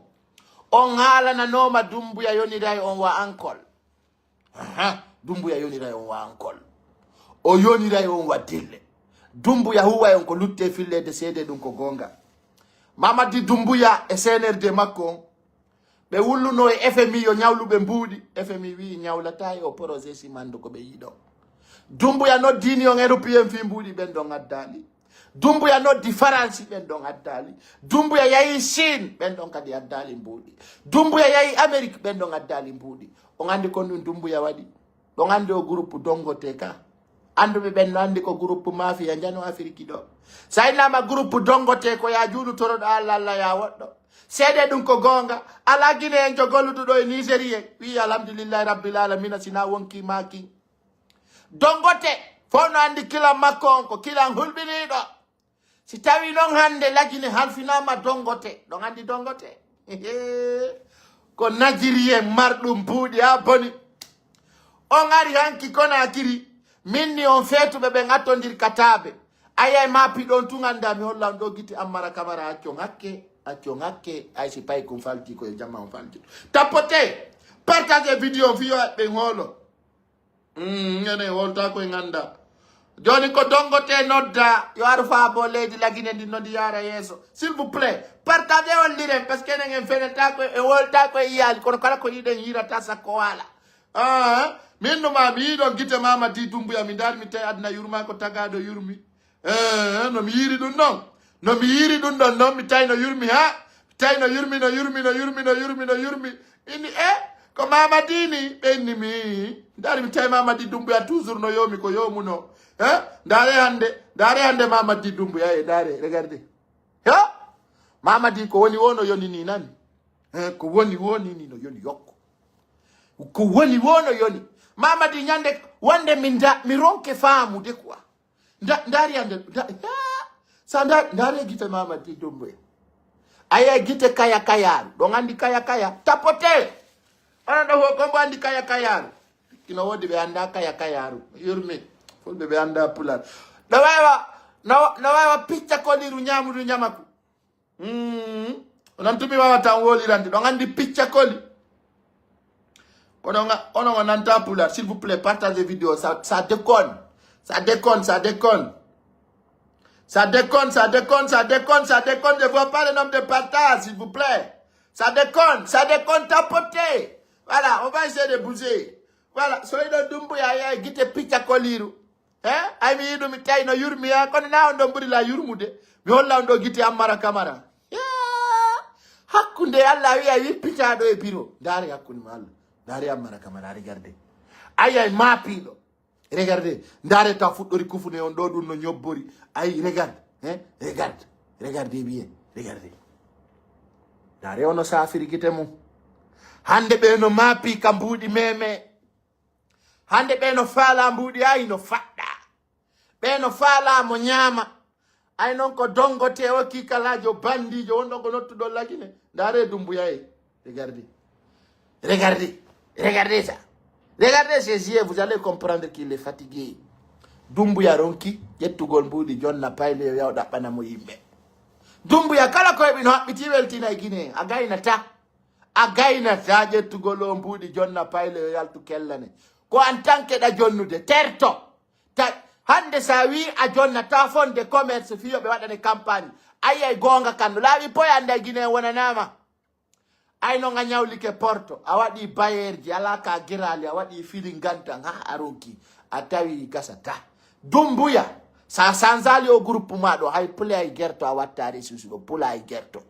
on halana noma dumbuya yoniray on wa ankol dumbuya yoniray on wa ankol o yoniray on wa dille dumbuya huwa on ko lutte fille de cede dum ko gonga mamadi dumbuya e CNRD makko be wulluno e FMI yo nyawlube mbudi FMI wi nyawlata o projet simando ko be yido dumbuya no dini on européen fi mbudi ben don addali dumbuya no difference ben don addali dumbuya yayi Chine ben don kadi addali mbudi dumbuya yayi Amerique ben don addali mbudi on andi ko dum dumbuya wadi don andi o groupe Dongoteka anduɓe ɓen no andi ko groupe mafia jano Afrique ɗo saynama groupe Dongote ko ya juuɗu toroɗo Allah ya woɗɗo seede ɗum ko gonga ala guine en jogolluɗo e Nigérie wi alhamdulillahi rabbil alamina sina wonki maki Dongote fono andi kila makko ko kila hulbiniɗo si tawi non hande lagine halfinama dongote ɗon andi dongote ko Nigérien marɗum buuɗi ha boni on ari hanki Conakry minni on feetuɓe ɓe gattodir kataɓe ayay mapi ɗon tun anda mi hollam ɗo guiti Ammara Camara accon hakke ay si pay kum falti koye jamma on falti tapote partage vidéo on fiyo ɓe hoolo ene wonta koye ganda joni ko dongote nodda yo aru faabo leydi lagine ndi nodi yara yeeso s'il vous plaît partage on liren par ce que enen en feneta ko e wolta ko yiyali kono kala ko yiɗen yirata sakko wala min numa mi yiɗon guite Mamady Doumbouya mi dari mi tawi aduna yurma ko tagaɗo yurmi nomi yiri ɗum ɗon nomi yiri ɗum ɗon noon mi tawi no yurmi ha mi tawi no yurmi ini ko Mamady ni ɓennimi dari mi tawi Mamady Doumbouya toujours no yomi ko yomuno dare hande Mamady Doumbouya dare regardez Mamady ko woni wono yoni ni nani ko woni ni no yoni yokko ko woni wono yoni Mamady nyande wonde mi ronke faamude quoi ndari hande sa ndari guite Mamady Doumbouya aya guite kayaru ɗon andi kaya tapote ana ɗo ko mbo andi kayaru kino wodi ɓe anda kayaru yurmi fulɓe ɓe anda pular no waywa picca koliru ñamudu ñamaku onon tumi wawa tan wolirande ɗon andi picca koli onon o nanta pular s'il vous plaît partagez vidéo ça déconne je vois pas le nombre de partages s'il vous plaît ça déconne tapotez voilà on va essayer de bouger voilà soyɗo Doumbouya ya guite picca koliru ay mi yiɗu mi tawi no yurmi ya kono na on ɗo ɓurila yurmude mi holla on ɗo guite Ammara Camara hakkunde Allah wiya yippitaɗo e bureau daari hakkunde mo Allah daari Ammara Camara regardez ayay maapiɗo regardez daare taw fuɗɗori kufune on ɗo ɗum no ñobbori ay regardez bien regardez daare ono safiri guite mum hande ɓe no maapi ka mbuuɗi meme hande ɓe no faala mbuuɗi ay no faɗɗa ɓe no faala mo ñaama ay noon ko dongote o kikalajo bandijo wonɗon ko nottuɗo lagine daare Doumbouya regardez ça regardez ses yeux vous allez comprendre qu'il est fatigué Doumbouya ronki ƴettugol mbuuɗi jonna payle yo yaw ɗaɓɓanamo yimɓe Doumbouya kala ko heɓi no haɓɓiti weltina e Guinée a gaynata ƴettugol o mbuuɗi jonna payle yo yaltu kellane ko en tant que ɗa jonnude terto hande sa wi a jonnata fonde commerce fiyoɓe waɗane campagne ayay gonga kanno laaɓi poye ande e Guinée wonanama ay no nga ñawlike porto a waɗi bayerji ala ka girali a waɗi fili gantan ha a ronki a tawi gasata Doumbouya sa sanzali o groupe maɗo hay pula e gerto a wattari susuɗo pula e gerto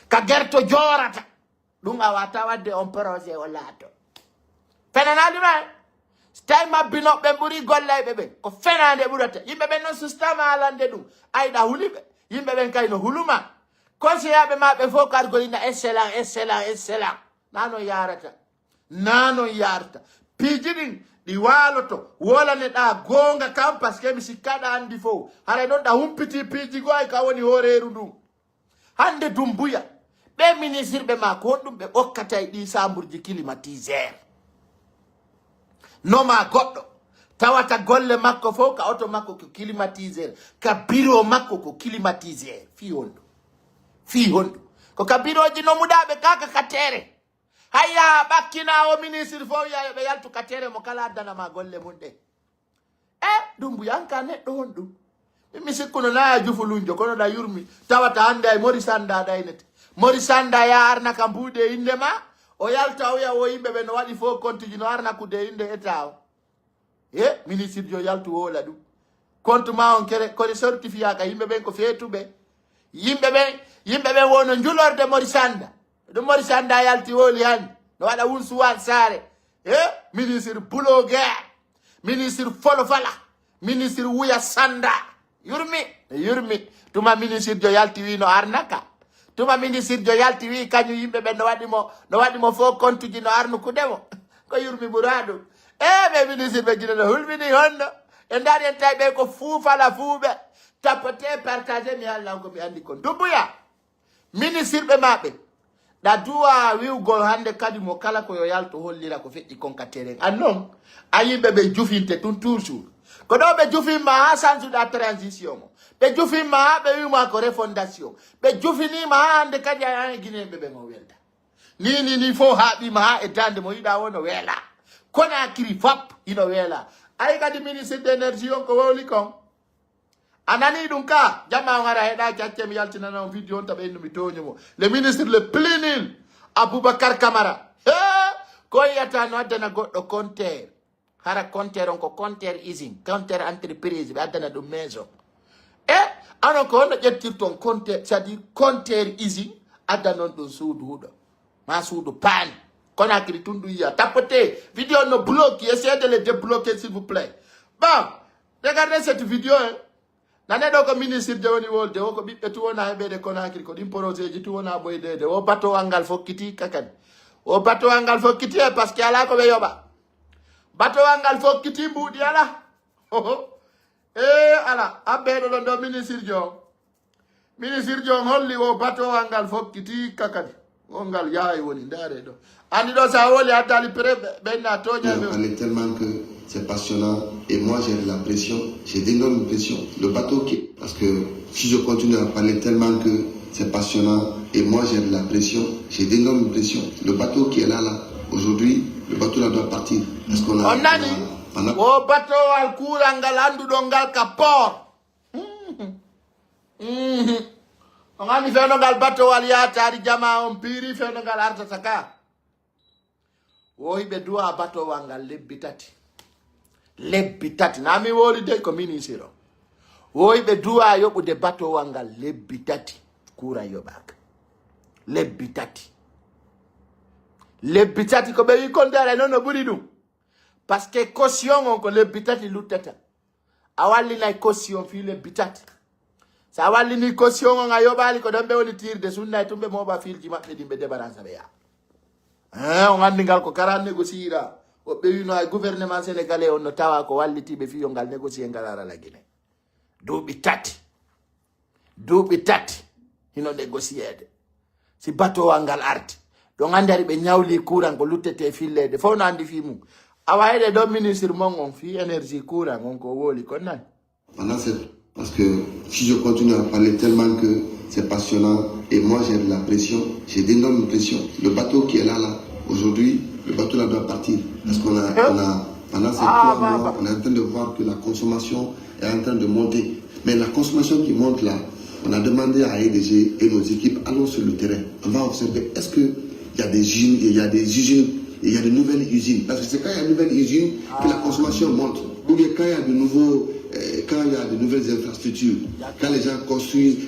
ka gerto jorata ɗum a wata wadde on projet o laato fenanaɗuma tawi mabbinoɓe ɓuuri gollayɓe ɓen ko fenade ɓurata yimɓe ɓen noon sustama alande ɗum ayɗa huliɓe yimɓe ɓen kay no huluma conseillable maɓe fof ko argolina excellent nanon yarata piiji ɗin ɗi waloto wolaneɗa gonga kam par ce que mi sikkaɗa andi fof haray noon ɗa humpiti piiji go ay ka woni horeru ndun hande Doumbouya ɓe ministre ɓe ma ko honɗum ɓe ɓokkata e ɗi sambourji climatisére noma goɗɗo tawata golle makko fof ka auto makko ko climatisére ka bureau makko ko climatisére fi honɗum ko ka bureauji nomuɗaɓe kaka katere hayya ɓakkina o ministre fof wiya ɓe yaltu katere mo kala addanama golle mum ɗe Doumbouya an ka neɗɗo honɗum mi sikkuno naya jufulunjo kono ɗa yurmi tawata hande ay Mori Sanda ɗaynete Mori Sanda ya arna ka mbuuɗe inde ma o yalta o wiya o yimɓe ɓe no waɗi fof compte ji no arna kude inde état o ministre jo yaltu wola ɗum compte ma on kone certificat ka yimɓe ɓen ko feetuɓe yimɓe ɓen wono julorde Mori Sanda ɗum Mori Sanda yalti woli hande no waɗa wunsuwan saare ministre Buloguer ministre Folofala ministre Wuya Sanda yurmi tuma ministre jo yalti wi no arnaka tuma ministre jo yalti wi kañum yimɓe ɓen no waɗimo fof compte ji no arnukudemo ko yurmi ɓura ɗum ɓe ministre ɓe jino no hulmini honno e ndari en tayɓe ko fuufala fuuɓe tapote partage mi Allah ko mi andi kon dubuya ministre maɓe da duwa wiwgol hande kadi mo kala ko yo yalto hollira ko feƴƴi konka terrain annon ayiɓe ɓe jufinte tun toujours ko ɗo ɓe jufimma ha sansuɗa transition o ɓe jufimma ha ɓe wima ko refondation ɓe jufinima ha hande kadi a guineɓe ɓe mo welda ni fo haɓima ha e dande mo yiɗa wono weela kona kiri fop ino weela ay kadi ministre d' énergie on ko wowli kon anani ɗum ka jamma on ara heɗa cacce mi yaltinana on vidéo on taɓa innumi toñumo le ministre le plus nul Aboubacar Camara ko yiyata no addana goɗɗo compteur hara compteur on ko compteur usine compteur entreprise ɓe addana ɗum maison anon ko honno ƴettirton compteur c'est à dire compteur usine addanon ɗum suudu huɗo ma suudu paani kono kiri tun ɗum yiya tapote vidéo no bloqué essayez de le débloquer s'il vous plaît bon regardez cette vidéo nane ɗo ko ministre de woni wolde o ko ɓiɓɓe tu wona heɓede Conakry ko ɗin projet ji tu wona ɓoydede o batowal ngal fokkiti kakadi o batowal ngal fokkiti e par ce que ala ko ɓe yoɓa batowal ngal fokkiti mbuuɗi ala ala abbeɗo ɗon ɗo ministre jo holli o batowal ngal fokkiti kakadi on ngal yahay woni ndaare ɗo andi ɗo sa woli addali pré ɓenna toñami tellement que c'est passionnant et moi j'ai de la pression, j'ai d'énormes pressions. Le bateau qui... Parce que si je continue à parler tellement que c'est passionnant et moi j'ai de la pression, j'ai d'énormes pressions. Le bateau qui est là, aujourd'hui, le bateau là doit partir. Parce qu'on a... O bateau al kurangal anduɗongal ka port. On ani fenogal bateau al yatari jama on piri fenogal artata ka. O hiɓe duwa bateau wangal lebbi tati nami woli de ko ministre woy ɓe duwa yoɓude batowal ngal lebbi tati kura yoɓaka lebbi tati ko ɓe wi kondere noon no ɓuri ɗum par ce que caution on ko lebbi tati luttata a wallinay caution fi lebbi tati sa wallini caution on a yoɓali ko ɗon ɓe woni tirde sunnay tumɓe moɓa filji maɓɓe ɗin ɓe débarassa ɓe yaa on andi ngal ko karan négociera o ɓewino ay gouvernement sénégalais on no tawa ko wallitiɓe fiyo ngal négocié ngal ara la Guinée duuɓi tati hino négociéde si batowal ngal arti ɗon andi ari ɓe ñawli courant ko luttete fillede fof no andi fi mum awa heɗe ɗon ministre mon on fi énergie courant on ko woli kon nani parce que si je continue à parler tellement que c'est passionnant et moi j'ai de la pression, j'ai d'énormes pressions. Le bateau qui est là, aujourd'hui, le bateau là doit partir. Parce qu'on a pendant ces 3 mois, on est en train de voir que la consommation est en train de monter. Mais la consommation qui monte là, on a demandé à EDG et nos équipes, allons sur le terrain. On va observer, est-ce qu'il y a des usines, il y a de nouvelles usines. Parce que c'est quand il y a de nouvelles usines que la consommation monte. Ou bien quand il y a de nouvelles infrastructures, quand les gens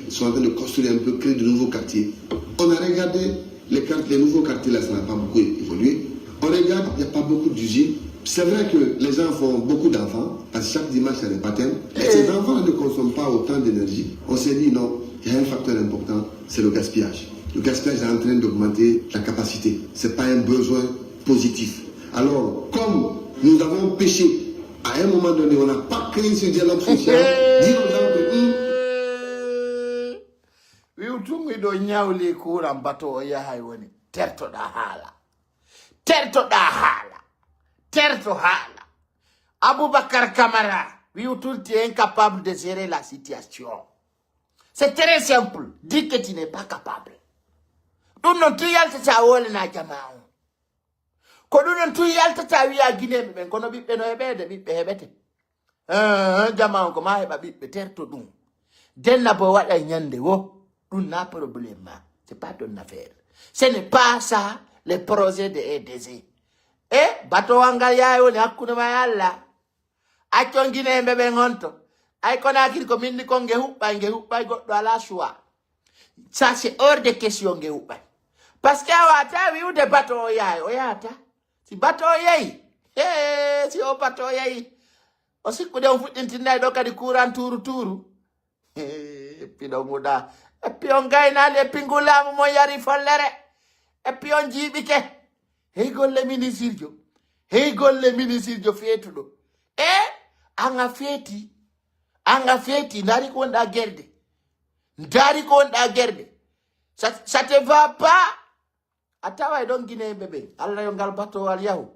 sont en train de construire un peu, créer de nouveaux quartiers. On a regardé les nouveaux quartiers là, ça n'a pas beaucoup évolué. On regarde, il n'y a pas beaucoup d'usines. C'est vrai que les gens font beaucoup d'enfants, parce que chaque dimanche il y a des baptêmes. Et ces enfants ne consomment pas autant d'énergie. On s'est dit non, il y a un facteur important, c'est le gaspillage. Le gaspillage est en train d'augmenter la capacité. Ce n'est pas un besoin positif. Alors, comme nous avons péché, à un moment donné, on n'a pas créé ce dialogue social, dire aux gens que... terto hala Aboubacar Camara tu es incapable de gérer la situation. C'est très simple, dis que tu n'es pas capable. Nous non tu yalta wole na jama'u ko ɗum tu yaltata wiya guineɓe ɓen kono ɓiɓɓe no ɓiɓɓe heɓete jama'u ko ma heɓa ɓiɓɓe terto ɗum denna bo waɗa ñande wo ɗum na probléme ma, c'est pas ton affaire. Ce n'est pas ça le projet de EDG. Batowal ngal yahay woni hakkude ma Allah accon guineɓe ɓen honto ay Conakry ko minni kon nge huɓɓay goɗɗo ala choix. Ça c'est hors de question nge huɓɓay parce que a wata wiwde bato o yahay o yahata si bato o yehi si o bato o yehi o sikkude on fuɗɗintinnayi ɗo kadi courant tuuru piɗo muɗa e pi on gaynali e pi ngulamu mon yari follere e pi on jiiɓike hey golle ministre jo feetuɗo anga feti ndari ko nda gerde ça te va pas atawa don guiné bébé alla yo ngal bato wal yahu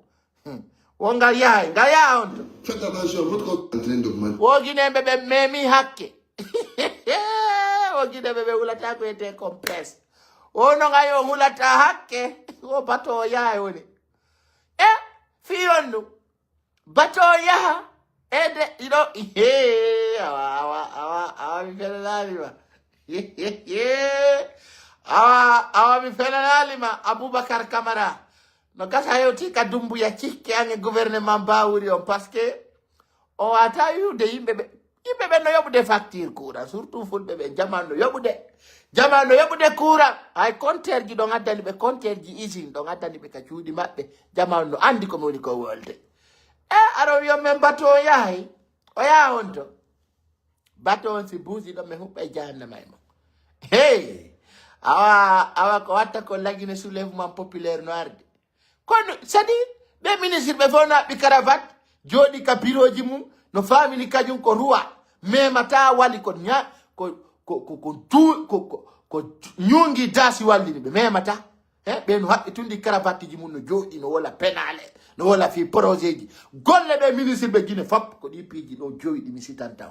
wongal yahay ngal yahondo Faites attention, votre compte est en train d'augmenter. wo guiné bébé memi hakke wo guiné bébé ulata ko ete compresse wono ngayo hulata hakke wo bato yahay woni fiyondu bato yaha ede ido awa mi felalima awa mi felalima Aboubacar Camara no gata yewti ka dumbu ya cikke ange gouvernement bawuri on parce que o ata yude yimɓeɓe no yoɓude facture courant surtout fulɓe ɓe jamano yoɓude courant hay compteur ji ɗo gaddani ɓe compteur ji usine ɗo gaddani ɓe ka cuuɗi maɓɓe jamanu no andi komi woni ko wolde aɗo wiyomen bato o yahay o yaha on to bato on si buusi ɗo mi huɓɓa e jahannama e mo hey awa ko watta ko lagine soulèvement populaire no arde kono sadi ɓe ministre ɓe fof no haɓɓi cravate jooɗi ka bureau ji mum no famini kañum ko ruwa memata wali ko ñungi daasi wallini ɓe memata ɓe no haɓɓi tundi cravate ji mum no jooɗi no wola penale no wola fi projet ji golle ɓe ministre ɓe guine fop ko ɗi piiji ɗo joyiɗi mi sitantaw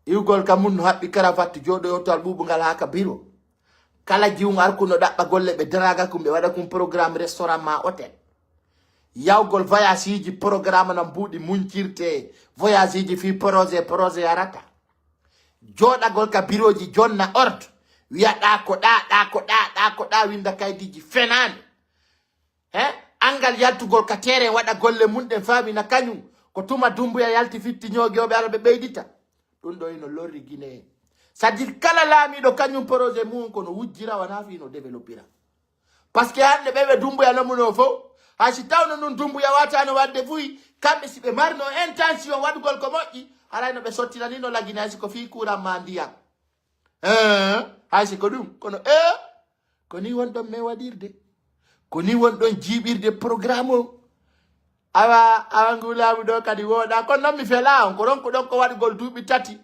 iwgol kam mum no haɓɓi cravate jooɗo to ɓuɓugal ha ka bureau kala jiwum arkuno ɗaɓɓa golle ɓe daraga kum ɓe waɗa kum programme restaurant ma hôtel yawgol voyage ji programme no mbuɗi muñcirte voyage ji fi projet arata joɗagol ka bureau ji jonna ordre wiya ɗa winda kaydiji fenani angal yaltugol ka terrain waɗa golle mum ɗen famina kañum ko tuma dumbuya yalti fitti ñogueoɓe ara ɓe ɓeydita ɗum ɗo ino lorri Guinée c'est à dire kala laamiɗo kañum projet mum kono wujjira wona fi no développira parce que hande ɓeɓe dumbuya nomuno fof hay si tawno nun dumbuya watano wadde fuyi kamɓe si ɓe marno intention waɗugol ko moƴƴi arayno ɓe sottiranino lagine hay siko fi courant ma ndiyam hay siko ɗum kono koni wonɗon me waɗirde koni wonɗon jiiɓirde programme o awa ngulamu ɗo kadi woɗa kono noon mi fela on ko ronko ɗon ko waɗugol duuɓi tati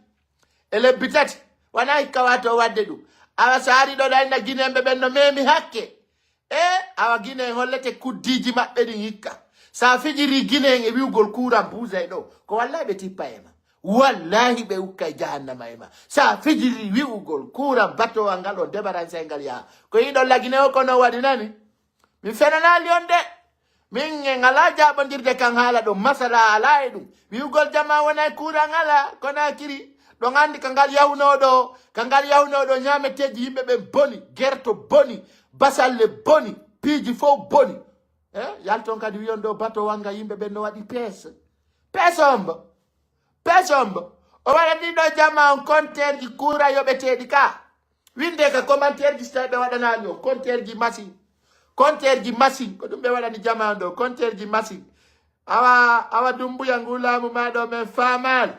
e lebbi tati wona hikka wato wadde ɗum awa so ari ɗo ɗayna guinéɓe ɓen no memi hakke awa Guinée hollete kuddiji maɓɓe ɗin hikka sa fijiri Guinée e wiwgol courant buusay ɗo ko wallahi ɓe tippa ema wallahi ɓe ukka e jahannama ema sa fijiri wiwgol courant batowal ngal o débarrancé ngal yaha ko yiɗon la Guinée o kono waɗi nani min fenanali on de min e ngala jaɓodirde kan haala ɗum masala ala e ɗum wiwgol jama wona e courant ala kona kiri ɗon andi ka ngal yawnoɗo ñameteji yimɓe ɓen boni gerto boni basalle boni piiji fof boni yalton kadi wiyon ɗo bato wanga yimɓe ɓen no waɗi peesombo o waɗani ɗo jama on compteur ji courant yoɓeteɗi ka winde ka commentaire ji so tawi ɓe waɗanani on compteur ji machine ko ɗum ɓe waɗani jama on ɗo compteur ji machine awa dumbuya ngulamu ma ɗo men famali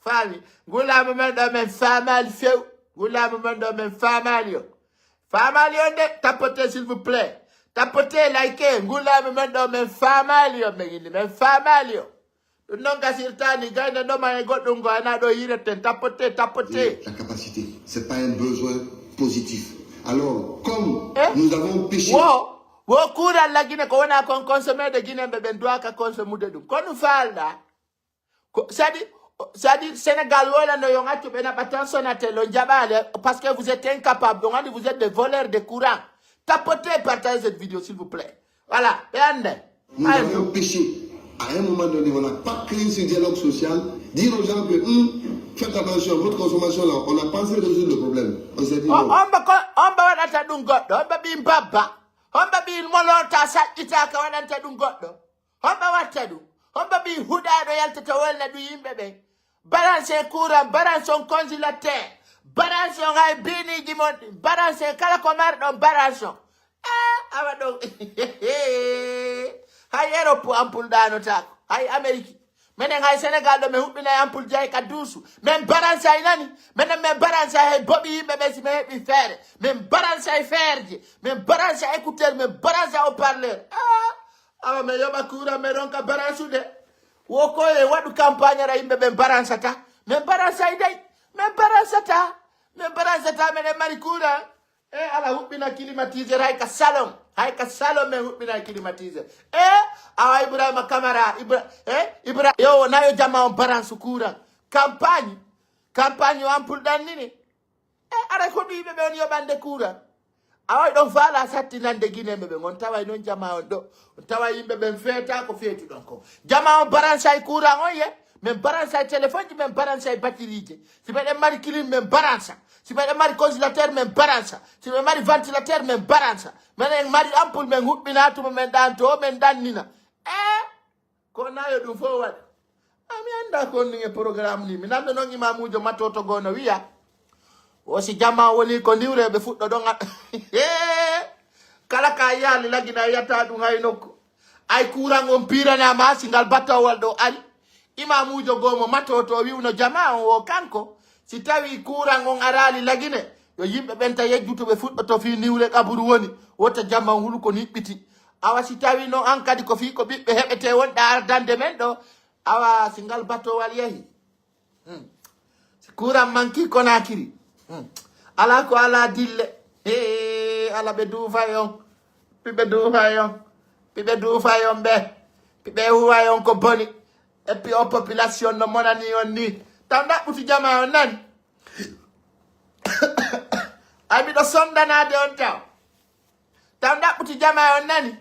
fami ngulamu men ɗo men famali few ngulamu men ɗo men famali on de tapote s'il vous plaît tapote like ngulamu men ɗo men famali on men famali on ɗum noon gasirtani gayna ɗoma e goɗɗum ngo ana ɗo yireten tapote la capacité c'est pas un besoin positif alors comme nous avons péché wo kuural la Guinée ko wona kon consommé de Guinée ɓe doaka consommude ɗum ko ɗum falɗa c'est-à-dire Sénégal wolano yo accu ɓe naɓa tan Sonatel o jaɓale parce que vous êtes incapable donc andi vous êtes des voleurs de courant tapotez partagez cette vidéo s'il vous plaît voilà ɓe ande nous avons péché à un moment donné on n'a pas créé ce dialogue social dire aux gens que faites attention votre consommation là on a pensé résoudre le problème on s'est dit non. on ba waɗata ɗum goɗɗo on ba ɓi babba on ba ɓi molota saƴƴitaka waɗanta ɗum goɗɗo on ba watta ɗum on ba ɓi huɗaɗo yaltata wolna ɗum yimɓe ɓen balance courant balance on congélateur balance on hay biniji mon balance kala ko marɗon balance on awa ɗon hay Europe ampulɗanotako hay Amérique menen hay Sénégal do me hubbina ampul jay ka duusu men balance ay nani menen men balance ay bobi yimɓe ɓe si me heɓi feere men balance ay feerje men balance ay écouteur men balance ay haut-parleur awa me yoɓa courant me ronka balance ude wo koye waɗu campagne ara yimɓe ɓen balance ta men balance ay day men balance ta menen mari courant ala hubbina climatiseur hay ka salon men hubbina climatiseur awa Ibrahima Camara Ibra yo nayo jama on balance courant campagne o ampul dan nini ara ko ɗi ɓe ɓen yoɓande courant away ɗon faala sattinande guineɓe ɓen on tawa noon jama on ɗo on tawa yimɓe ɓen feeta ko feetu ɗon ko jama on balance ay courant on ye min balance ay téléphone ji min balance ay batterie ji si ɓeɗen mari clim min balance si ɓeɗen mari congélateur min balance si ɓe mari ventilateur min balance minen mari ampoule min huɓɓina tuma min ɗan to min ɗannina ko nayo ɗum fof waɗa mi anda kon ni programme ni mi namdo noon imamujo matoto gono wiya o si jamma woni ko niwreɓe fuɗɗo ɗon kala ka yaali lagina yata ɗum hay nokku ay courant on piranama si ngal battowal ɗo ari imamujo gomo matoto wiwno jama on o kanko si tawi courant on arali lagine yo yimɓe ɓenta yejjutoɓe fuɗɗoto fi niwre kaburu woni wotta jamma hulu ko niɓɓiti awa si tawi noon an kadi ko fi ko ɓiɓɓe heɓete wonɗa ardande men ɗo awa si ngal battowal yehi si courant manki Konakiri ala ko ala dille ala ɓe duufay on ɓiɓe duufay on ɓe huway on ko boni et puis o population no monani on ni taw ɗaɓɓuti jama on nani ay miɗo sondanade on taw ɗaɓɓuti jama on nani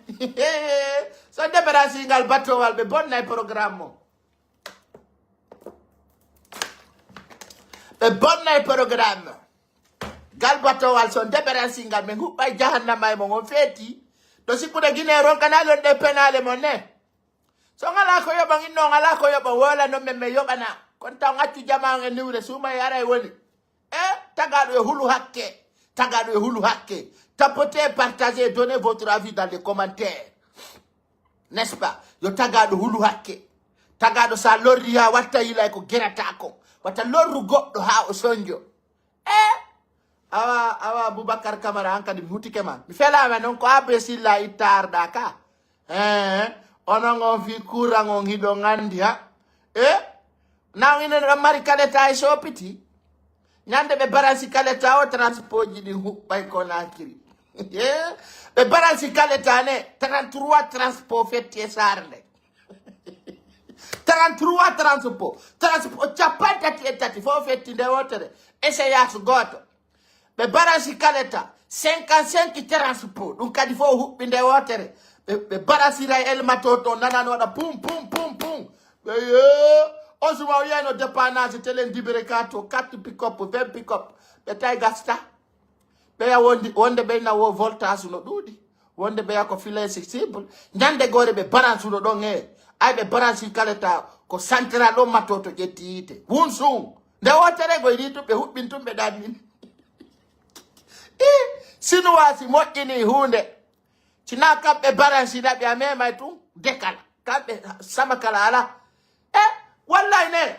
so débarasigal battowal ɓe bonnay programme o ɓe bonnay programme gal battowal son débarasigal min huɓɓay jahannama e mon on feeti to sikkude guine ronkanali on ɗe penale mon ne so ngala ko yoɓan inno ngala ko yoɓan wola noon men mi yoɓana kon taw accu jama on e niwre suma e aray woni tagaɗo e hulu hakke tapotez, partagez, donnez votre avis dans les commentaires. N'est-ce pas? Yo tagaɗo hulu hakke. Tagaɗo sa lorri ha watta yila ko gerata ko. Watta lorru goɗɗo ha o sonjo. Awa Boubacar Camara hankadi mi hutike ma. Mi felama non ko abesilla itta arɗa ka. Onon on fi courant on hiɗo gandi ha. Naw inen ɗon mari kaleta e sopiti. Nyande ɓe baransi kaleta o transport ji ɗi huɓɓay Konakiri. ɓe baransi kaleta ne 33 transport fetti e saare nde 33 transport capantati e tati fof fetti nde wotere essayage goto ɓe baransi kaleta 55 transport ɗum kadi fof huɓɓi nde wotere ɓe baransira e elmato to nanano waɗa pum ɓe on suma o yiyano dépannage telen dibere ka to 4 pick-up 20 pick-up ɓe tawi gasta ɓeya wonde ɓeyna wo voltage no ɗuuɗi wonde ɓeya ko filet sensible ñande gore ɓe balance uɗo ɗon ay ɓe balance kaleta ko central ɗon matoto ƴetti yite wun sun nde wotere goye ri tum ɓe huɓɓin tum ɓe ɗannin sinuwasi moƴƴini hunde sina kamɓe balance ɗaɓe a memay tum dekala kamɓe sama kala ala wallay ne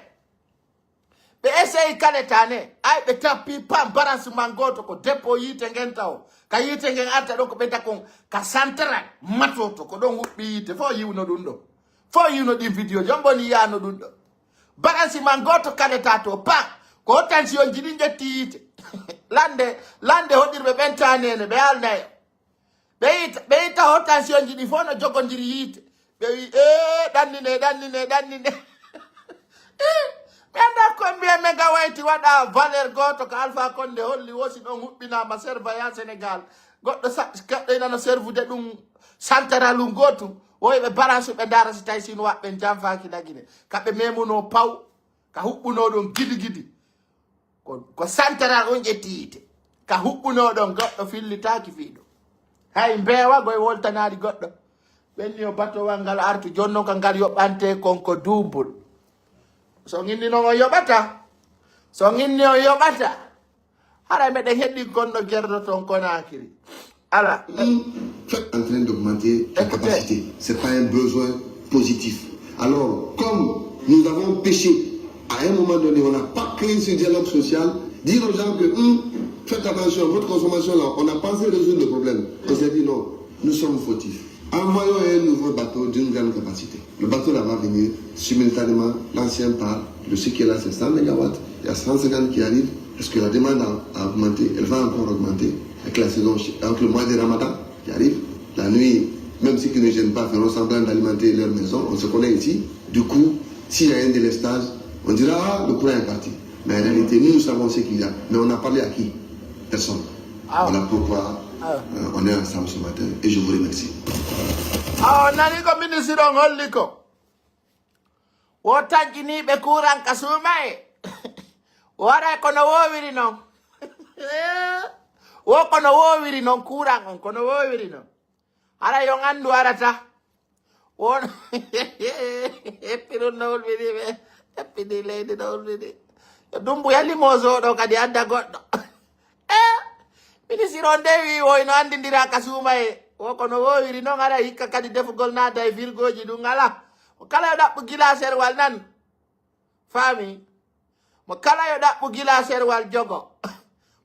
ɓe essayi kaleta ne ay ɓe tappi pam balance man goto ko deppo yite ngen taw ka yite ngen arta ɗon ko ɓe dakon ka central matoto ko ɗon huɓɓi yite fo yiwno ɗum ɗo fo yiwno ɗin vidéo jom boni yano ɗum ɗo balance man goto kaleta to pam ko hottension ji ɗi jetti yite lande hoɗirɓe ɓentanene ɓe alnayo ɓe yitta hottension ji ɗi fo no jogodiri yite ɓe wi ɗannine mi anda ko mbiya mega wayti waɗa valeur goto ko Alpha Condé holli wosi ɗon huɓɓinama servaya Sénégal goɗɗo kaɗɗoynano servude ɗum central um gotum woyɓe balance ɓe dara si tawi sino waɓɓen janfaki lagine kaɓe memuno paw ka huɓɓuno ɗon gidi ko central on ƴetti yite ka huɓɓuno ɗon goɗɗo fillitaki fiiɗo hay mbewa goye woltanari goɗɗo ɓenni o batowal ngal artu joni noon ka ngal yoɓante konko dumbol so ginni noon o yoɓata so ginni o yoɓata hara meɗen heɗɗi gonɗo guerɗo toon Konakiri ala en train d'augmenter ta capacité c'est pas un besoin positif alors comme Nous avons péché. À un moment donné, on n'a pas créé ce dialogue social. Dire aux gens que faites attention, votre consommation là, on a pensé résoudre le problème. On s'est dit non, nous sommes fautifs. Envoyons un nouveau bateau d'une grande capacité. Le bateau là va venir simultanément, l'ancien part, le ce qui est là c'est 100 MW, il y a 150 qui arrivent, parce que la demande a augmenté, elle va encore augmenter avec la saison, avec le mois de Ramadan qui arrive. La nuit, même ceux qui ne gênent pas feront semblant d'alimenter leur maison, on se connaît ici. Du coup, s'il y a un délestage, on dira ah, le courant est parti. Mais en réalité, nous savons ce qu'il y a. Mais on a parlé à qui? Personne. Voilà pourquoi on est ensemble ce matin et je vous remercie. Nani ko ministre on holli ko wo tagginiɓe kuran ka suumaye wara kono wowiri noon wo kono wowiri noon kuran on kono wowiri noon hara yo andu arata won eppiɗum no wolwiɗiɓe eppidi leydi no wolwiɗi dumbu yallimoso ɗo kadi adda goɗɗo ministre on ndewi woyno andidira ka suumaye wo kono wowiri noon ara hikka kadi defugol naata e firgoji ɗum ala mo kala yo ɗaɓɓu gila serwal nan faami mo kala yo ɗaɓɓu gila serwal jogo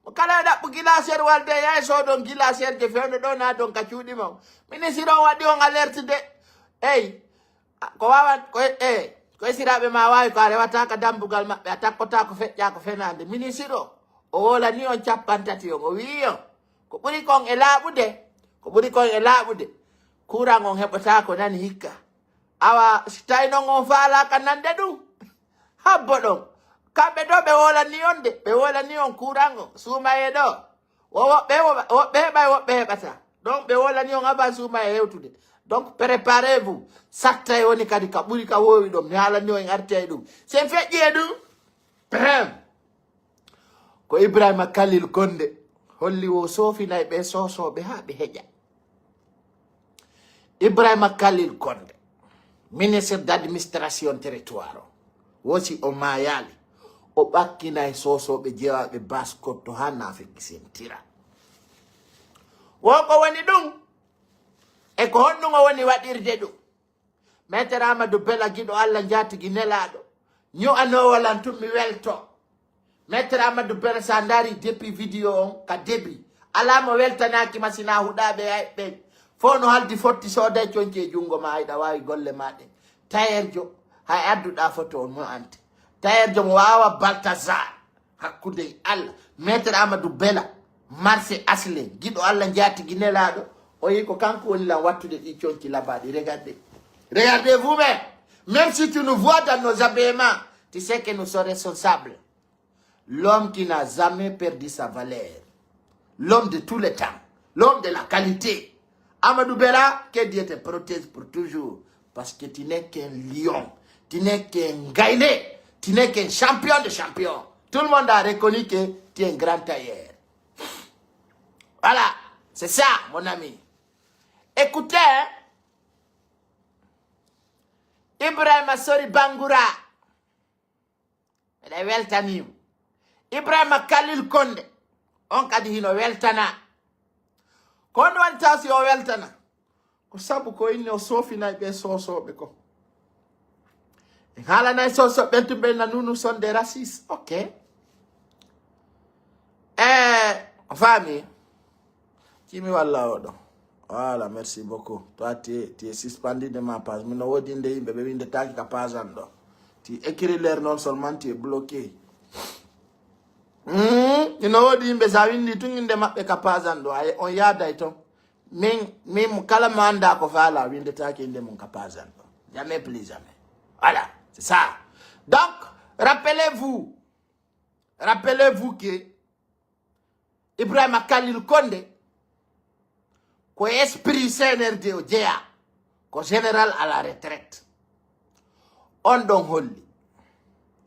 mo kala yo ɗaɓɓu gila serwal de yay soɗon gila serje fewno ɗo na don ka cuuɗi mon ministre on waɗi on alerte de eyi ko wawan koye siraɓe ma wawi ko a rewata ka dambugal maɓɓe a takkota ko feƴƴa ko fenade ministre o wolani on capantati on o wi on ko ɓuri kon e laaɓude ko ɓuri kon e laaɓude courant on heɓata ko nani hikka awa si tawi noon on faalaka nande ɗum habbo ɗon kamɓe ɗo ɓe wolani on de ɓe wolani on courant on suumaye ɗo woɓɓe heɓa woɓɓe heɓata donc ɓe wolani on aban suumaye hewtude donc préparez vous satta e woni kadi ka ɓuri ka wowi ɗum mi haalani o en arti e ɗum sen feƴƴi e ɗum ko Ibrahima Khalil Condé holli wo sofinay ɓe sosoɓe ha ɓe heƴa Ibrahima Khalil Condé ministre d'administration territoire wosi o mayali o ɓakkinay sosoɓe jeewaɓe baskotto ha nafeki sentira woko woni ɗum e ko honɗum o woni waɗirde ɗum maître Amadou Bella giɗo Allah jatigui nelaɗo ño'anowalan tum mi welto maître Amadou Bella sa dari depuis vidéo on ka débri alamo weltanaki masina huɗaɓe ayɓɓen fo no haldi fotti soda conci e jungo ma ayɗa wawi golle maɗe tayerjo hay adduɗa photo on mo ante tayerjo mo wawa Balthazar hakkude Allah maître Amadou Bella marché asle giɗo Allah jatigui nelaɗo o yi ko kanko woni lan wattude ɗi conci labaɗi regardez vous-même même si tu nous vois dans nos habillements tu sais que nous sommes responsables. L'homme qui n'a jamais perdu sa valeur. L'homme de tous les temps. L'homme de la qualité. Amadou Bella, que Dieu te protège pour toujours. Parce que tu n'es qu'un lion. Tu n'es qu'un gainé. Tu n'es qu'un champion de champions. Tout le monde a reconnu que tu es un grand tailleur. Voilà. C'est ça, mon ami. Écoutez, Ibrahima Sori Bangoura. Elle est weltanim. Ibrahima Khalil Condé on kadi hino weltana ko on woni tawsi o weltana ko sabu ko inni o sofinay ɓe sosoɓe ko en haalanay sosoɓe ɓentuɓe nanu nous sommes des racistes ok o faami kimi walla oɗo voilà merci beaucoup toi tu es suspendu de ma page mino wodi nde yimɓe ɓe windetaki ka page an ɗo tu écris leur non seulement tu es bloqué ino wodi yimɓe sa windi tun inde maɓɓe ka pasan ɗo on yaaday ton min kala mo anda ko faala windetaki inde mum ka pasan ɗo jamais plus jamais voilà c'est ça donc rappelez-vous que Ibrahima Khalil Condé ko esprit CNRD o jeeya ko général à la retraite on ɗon holli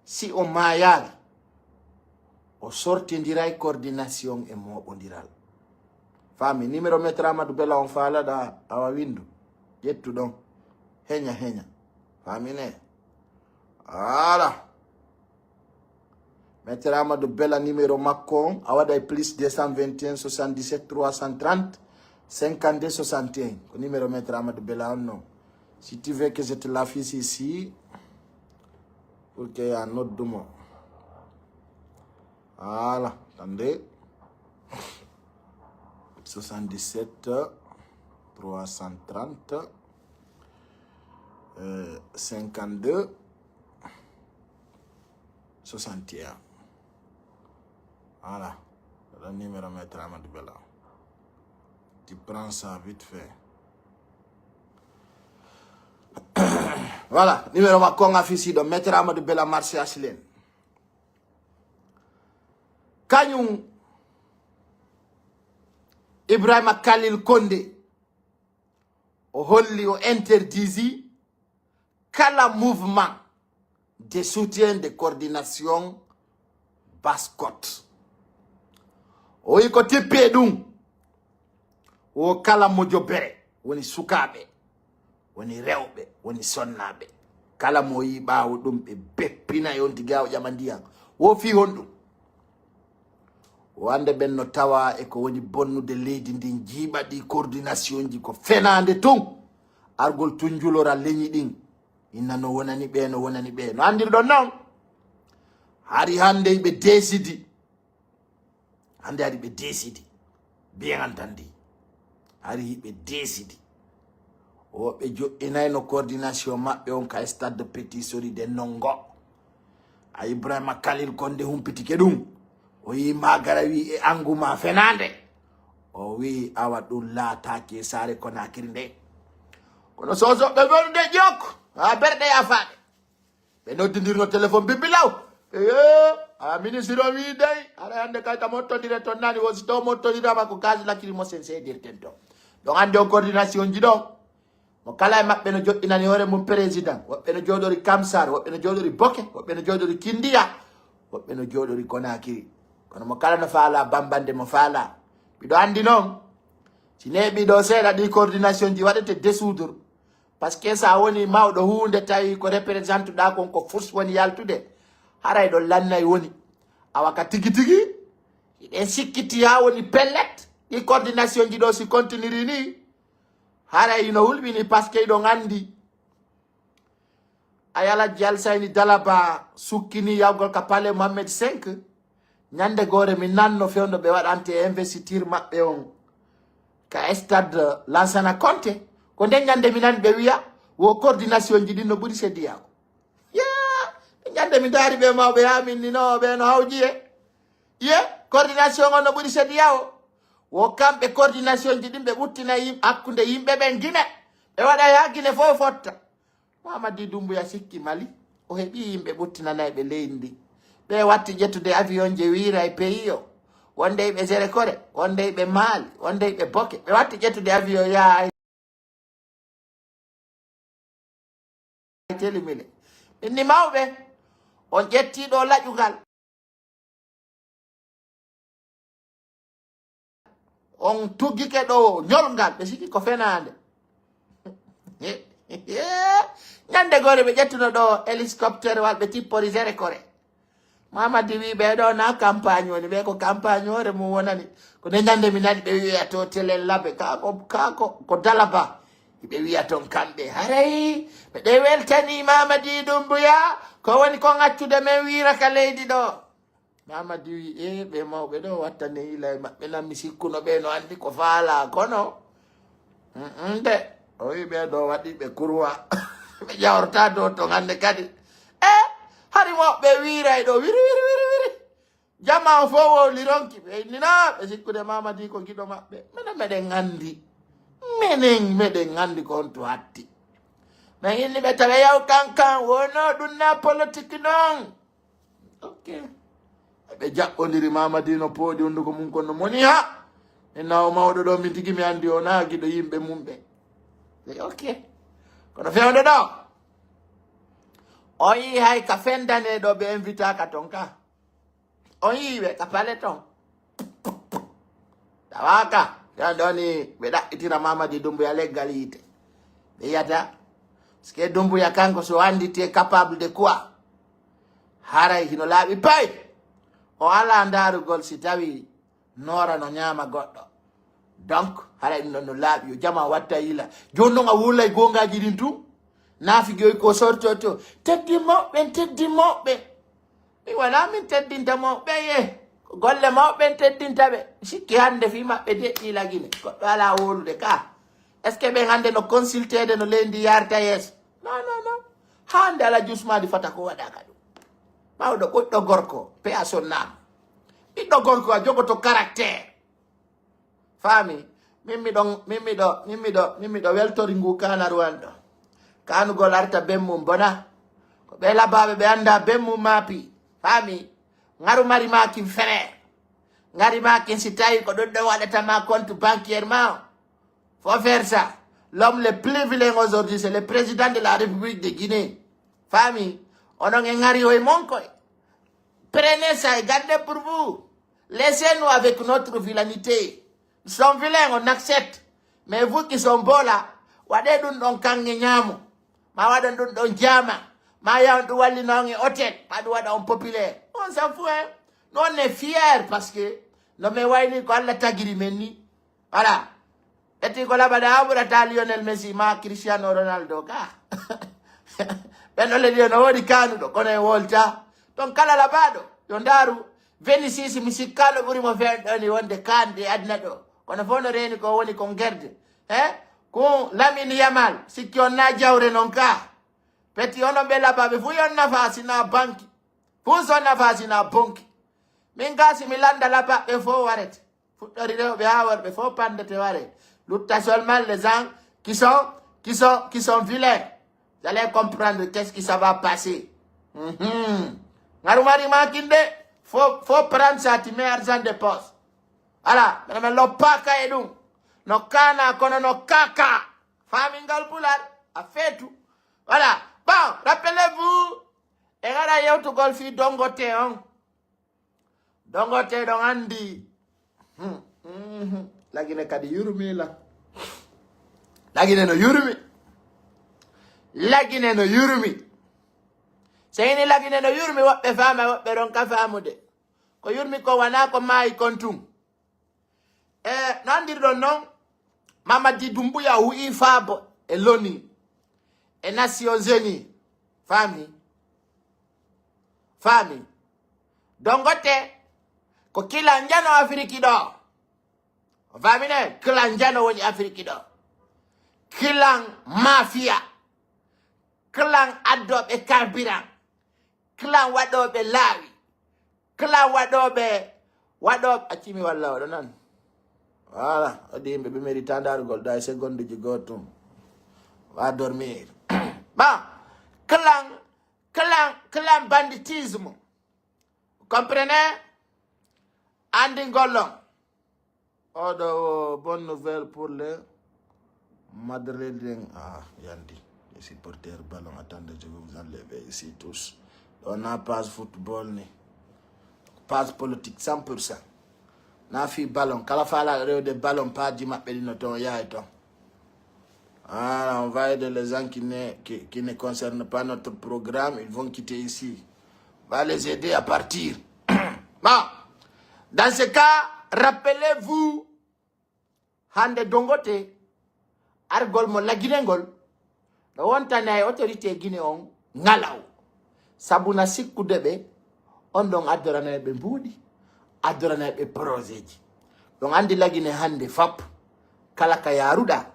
si o mayari o sortidiray coordination e moɓodiral fami numéro maître Amadou Bella on faalaɗa awa windu ƴettu ɗon heña famine voilà maître Amadou Bella numéro makko on a waɗay plus 221 77 330 52 61 ko numéro maître Amadou Bella on non si tu veux que je te l'affiche ici pour que ya noddumo. Voilà, attendez. 77 330 52 61. Voilà, le numéro Maître Amadou Bella. Tu prends ça vite fait. Voilà, numéro ma konga fisi do Maître Amadou Bella marché HLM. Kanyum Ibrahima Khalil Condé o holli o interdisi kala mouvement de soutien de coordination Basse-Côte. O yiko tippe ɗum o kala mojo bere woni sukaɓe woni rewɓe woni sonnaɓe kala mo yi ɓawo ɗum ɓe beppina yon tiga o ƴama ndiyam wo fi hon ɗum wande ben no tawa e ko woni bonnude leydi ndin jiiɓa ɗi coordination ji ko fenande tun argol tunjulora leñi ɗin inna no wonani ɓe no wonani ɓe no andirɗon noon hari hande ɓe décidi hande hari ɓe décidi biyan tandi hari ɓe décidi o ɓe jo'inayno coordination maɓɓe on ka stade de Petit Sori de Nongo a Ibrahima Khalil Condé humpitike ɗum o yi magara wi e engouement fenande o wi awa ɗum laatake sare Conakry nde kono sosoɓe gonde jokko ha berɗe yafaɗe ɓe noddidirno téléphone bibbilaw a ministre o wi dey ara hande kay ka mottodire ton nani wosi to mottodirama ko gaz lacrymogène seedirten to donc hande on coordination ji ɗon mo kala e maɓɓe no joɗɗinani hoore mum président woɓɓe no jooɗori Kamsar woɓɓe no jooɗori Boke woɓɓe no jooɗori Kindiya woɓɓe no jooɗori Conakry kono mo kala no faala bambande mo faala ɓiɗo andi noon si neeɓi ɗo seeɗa ɗi coordination ji waɗete désoudre par ce que sa woni mawɗo hunde tawi ko représente ɗa kon ko furs woni yaltude haray ɗo lannay woni awaka tigi tigi iɗen sikkiti ha woni pellet ɗi coordination ji ɗo si continue ni haray no hulɓini par ce que ɗon andi ayala Jalsayni Dalaba sukkini yawgol ka palais Mohammed 5 ñande gore mi nanno fewno ɓe waɗante investiture maɓɓe on ka stade Lansana Conté ko nden ñande mi nani ɓe wiya wo coordination ji ɗin no ɓuuri seddiyago ya ñande mi daari ɓe mawɓe yamin no ɓe no hawji ye coordination on no ɓuuri seddiyawo wo kamɓe coordination ji ɗin ɓe ɓuttina hakkude yimɓe ɓen guine ɓe waɗa ya guine fof fotta Mamadi Doumbouya sikki Mali o heɓi yimɓe ɓuttinanayɓe leydi ndi ɓe watti ƴettude avion je wiira e pays o wonde ɓe Sérékore wonde ɓe Mali wonde ɓe Boke ɓe watti ƴettude avion ya telimile inni mawɓe on ƴettiɗo laƴugal on tuggike ɗo ñolgal ɓe sikki ko fenande ñande gore ɓe ƴettuno ɗo hélicoptère wal ɓe tippori Sérékore Mamadi wi ɓeɗo na campagne woni ɓe ko campagne hore mum wonani ko nde ñande mi nani ɓe wiya to télé labe kako ko Dalaba ɓe wiya ton kamɓe haray ɓeɗe weltani Mamadi Doumbouya ko woni ko accude men wiira ka leydi ɗo Mamadi wi ɓe mawɓe ɗo wattane ila maɓɓe nan mi sikkuno ɓe no andi ko faala kono nde o wi ɓeɗo waɗi ɓe kurwa ɓe ƴawrata dow ton hande kadi hari moɓɓe wiiray ɗo wiri jama o fo wowli ronki ɓe innino ɓe sikkude Mamadi ko giɗo maɓɓe meɗen andi ko on to hatti min inni ɓe tawa yaw kankan wono ɗum na politique noon ok ɓe jaɓɓodiri Mamadi no pooɗi honduko mum kono moni ha inna o mawɗo ɗo min tigi mi andi o na giɗo yimɓe mum ɓe ok kono fewde ɗo on yi hay ka fendane ɗo ɓe invita ka ton ka on yiɓe ka pale ton tawaka yan ɗoni ɓe ɗaɓɓitira Mamadi Doumbouya leggal yite ɓe yiyata parce que Doumbouya kanko so andite capable de quoi haray hino laaɓi pay o ala ndarugol si tawi noora no ñaama goɗɗo donc haray ɗum ɗon no laaɓi yo jama watta yila joni noon a wulay gongaji ɗin tum naafigoy ko sortoto teddi mawɓe mi wala min teddinta mawɓe ye golle mawɓe teddinta ɓe sikki hande fi maɓɓe deƴƴi lagine goɗɗo ala wolude ka est ce que ɓen hande no consultede no leydi yarta yeeso non hande ala jusmadi fata ko waɗaka ɗum mawɗo ɓoɗɗo gorko pe a sonnama ɓiɗɗo gorko a jogoto caractére faami min miɗo weltori ngu kanaru an ɗo kanugol arta bemmum bona ko ɓe labaɓe ɓe anda bemmum maapi faami ngaru mari makin frère ngari makin si tawi ko ɗum ɗo waɗatama compte bancaire ma faut faire ça l'homme le plus vilain aujourd'hui c'est le président de la République de Guinée faami onon e ngari hoye monkoy prenez ça et gardez pour vous laissez-nous avec notre vilanité nous sommes vilains on accepte mais vous qui sont beaux là waɗe ɗum ɗon kange ñaamo ma waɗan ɗum ɗon jama ma yawan ɗum walli nonge hôtel ma ɗum waɗa on populaire on s'en fout hein nous on est fier parce que no me wayni ko Allah tagiri men ni voilà eti ko laɓaɗa ha ɓurata Lionel Messi ma Cristiano Ronaldo ka ɓen ole ɗi no woɗi kanuɗo kono e wolta ton kala laɓaɗo yo ndaru 26 mi sikkalo ɓuurimo fewɗoni wonde kande adna ɗo kono fof no reeni ko woni ko gerde ko Lamine Yamal sikki on na jawre non ka peti onon ɓe laɓaɓe fu yon nafa sina banki fu son nafa sina bonki min gasi mi landa laɓaɓe fof warete fuɗɗori rewɓe ha worɓe fof pandete ware lutta seulement les gens qui sont vilains vous allez comprendre qu'est-ce qui ça va passer ngarumari makinde faut prendre ça tu mets argent de poste voilà mais lo paka e ɗum no kana kono no kaka famingal pular a fetu voilà bon rappelez-vous e gara yewtugol fi Dongote on Dongote ɗon andi lagine kadi yurmi la lagine no yurmi seyni lagine no yurmi woɓɓe fama woɓɓe ɗon ka famude ko yurmi ko wana ko maayi kon tum no andirɗon noon Mamadi Doumbouya huyi faabo e l'ONU e Nations Unies fami Dongote ko kila njano Afrique ɗo famine kila njano woni Afrique ɗo kilan mafia kilan addoɓe carburant kilan waɗoɓe laawi kilan waɗoɓe accimi walla oɗo nan voilà odi yimɓe ɓe mérita darugol ɗo e seconde ji gotum va dormir bon kilan banditisme comprenez andi gollon oɗo bonne nouvelle pour les Madrilènes. Yandi, les supporters ballon. Attendez, je vais vous enlever ici tous. On a pas football, ni pas politique 100%. Na fi ballon. Kala fala de ballon pas dit ma pelino ton ya et ton. On va aider les gens qui ne concernent pas notre programme. Ils vont quitter ici. On va les aider à partir. Bon, dans ce cas, rappelez-vous, Hande Dongote. Argol mo laginengol do wontana e autorité Guinée on ngalaw sabuna sikkude ɓe on ɗon addorana ɓe mbuuɗi addorana ɓe projet ji ɗon andi lagine hande fap kala ka yaruɗa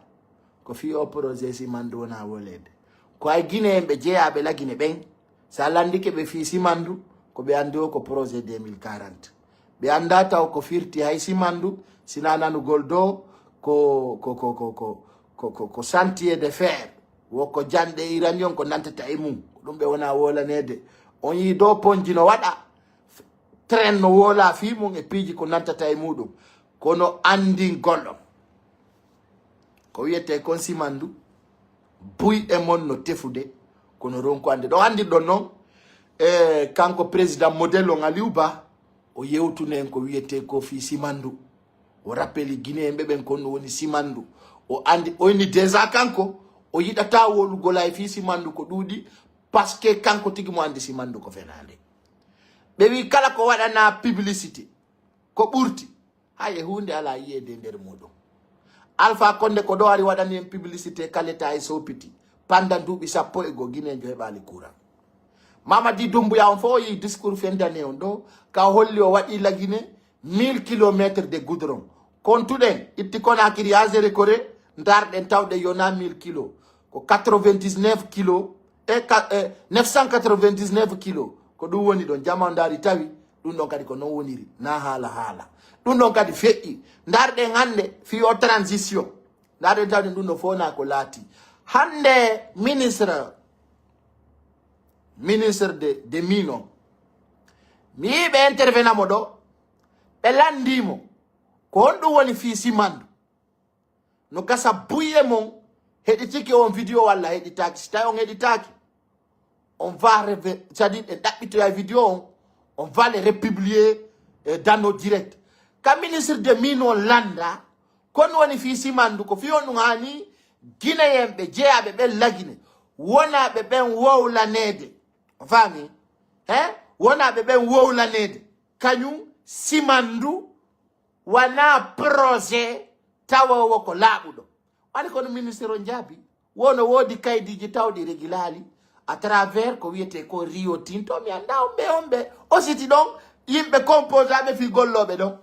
ko fi o projet simandu wona wolede ko ay Guinée en ɓe jeeyaɓe lagine ɓen sa landike ɓe fi simandu ko ɓe andi o ko projet 2040 ɓe anda taw ko firti hay simandu sina nanugol dow ko chantier de fer woko jande iranion ko nantata e mum ɗum ɓe wona wolanede on yi dow ponji no waɗa train no wola fi mum e piiji ko nantata e muɗum kono andi gollon ko wiyete kon simandu buy e mon no tefude kono ronko ande ɗo andirɗon noon kanko président modèle on Aliou Ba o yewtunen ko wiyete ko fi simandu o rappeli Guinée en ɓeɓen kon no woni simandu o andi oyni déjà kanko o yiɗata wolugol ay fi simandu ko ɗuuɗi parce que kanko tigi mo andi simandu ko fenande ɓe wi kala ko waɗana publicité ko ɓurti haye hunde ala yiyede nder muɗum Alpha Condé ko ɗo ari waɗani en publicité kaleta e sopiti pendant duuɓi sappo e go guinejo heɓali courant. Mamadi Doumbouya on fo yi discours fendane on ɗo ka holli o waɗi lagine 1000 km de goudron kontuɗen itti Conakry Azere Kore darɗen tawɗe yona 1000 kilo ko 99 kilo e 999 kilo ko ɗum woni ɗon jama dari tawi ɗum ɗon kadi ko non woniri na haala ɗum ɗon kadi feƴƴi darɗen hande fi o transition darɗen tawɗen ɗum ɗo fona ko laati hande ministre de mino mi yi ɓe intervenamo ɗo ɓe landimo ko on ɗum woni fi simandu no gasa buye mon heɗitiki on vidéo walla heɗitaki si tawi on heɗitaki on va c'est-à-dire ɗe ɗaɓɓitoya vidéo on va les republier dans nos directs ka ministre de mino landa kon woni fi simandu ko fi on ɗum hani guinéen ɓe jeeyaɓe ɓen lagine wonaɓe ɓen wowlanede fami wonaɓe ɓen wowlanede kañum simandu wana projet tawowo ko laaɓuɗo wani kono ministre o jaabi wono woodi kaydiji tawɗi régulali à travers ko wiyete ko Rio Tinto mi anda on ɓe o siti ɗon yimɓe composaɓe fi golloɓe ɗon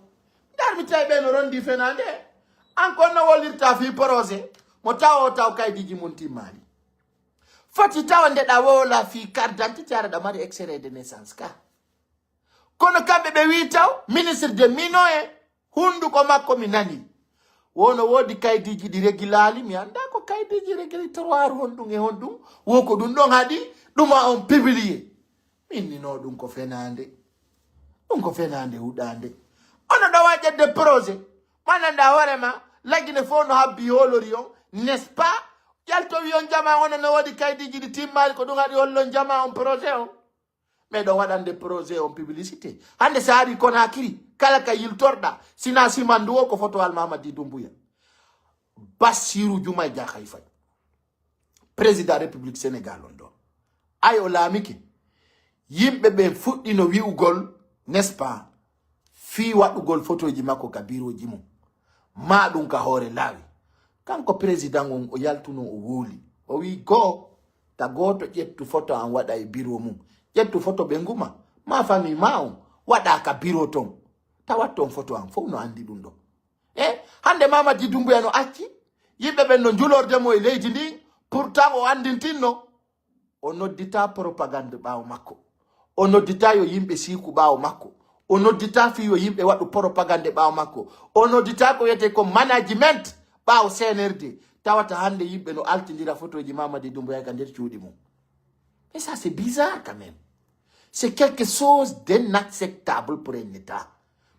ndar mi tawi ɓeno rondi fenande encore no wollirta fi projet mo taw kaydiji mum timmani foti tawa ndeɗa wola fi carte d'identité aɗa mari extrait de naissance ka kono kamɓe ɓe wi taw ministre de mino e hunduko makko mi nani wono woodi kaydiji ɗi régulali mi anda ko kaydiji régulatoire honɗum e honɗum woko ɗum ɗon haɗi ɗuma on publié minnino ɗum ko fenande huɗande ono ɗowa ƴedde projet mananda hoorema lagine fo no habbi holori on n'est ce pas ƴalto wi on jama ono no waɗi kaydiji ɗi timmali ko ɗum haɗi hollon jama on projet on meɗon waɗande projet on publicité hande sa ari Conakry kala ka yiltorɗa sina simandu o ko photo al Mamadi Doumbouya Bassirou Diomaye Diakhar Faye président république Sénégal on ɗon ay o laamike yimɓe ɓen fuɗɗino wi'ugol n'est ce pas fi waɗugol photoji makko ka biroji mum ma ɗum ka hoore laawi kanko président on o yaltuno o wooli o wi goo ta goto ƴettu photo an waɗa e biro mum ƴettu photo ɓe nguma ma famille ma on waɗa ka biro ton tawat ton photo an fof no andi ɗum ɗon hande Mamadi Doumbouya no acci yimɓe ɓen no julordemo e leydi ndi pourtant o andintinno o noddita propagande ɓaawo makko o noddita yo yimɓe siiku ɓaawo makko o noddita fi yo yimɓe waɗu propagande ɓaawo makko o noddita ko wiyete ko management ɓaawo CNRD tawata hande yimɓe no altidira photoji Mamadi Doumbouya ka nder cuuɗi mum. Mais ça c'est bizarre quand même, c'est quelque chose d'inacceptable pour un État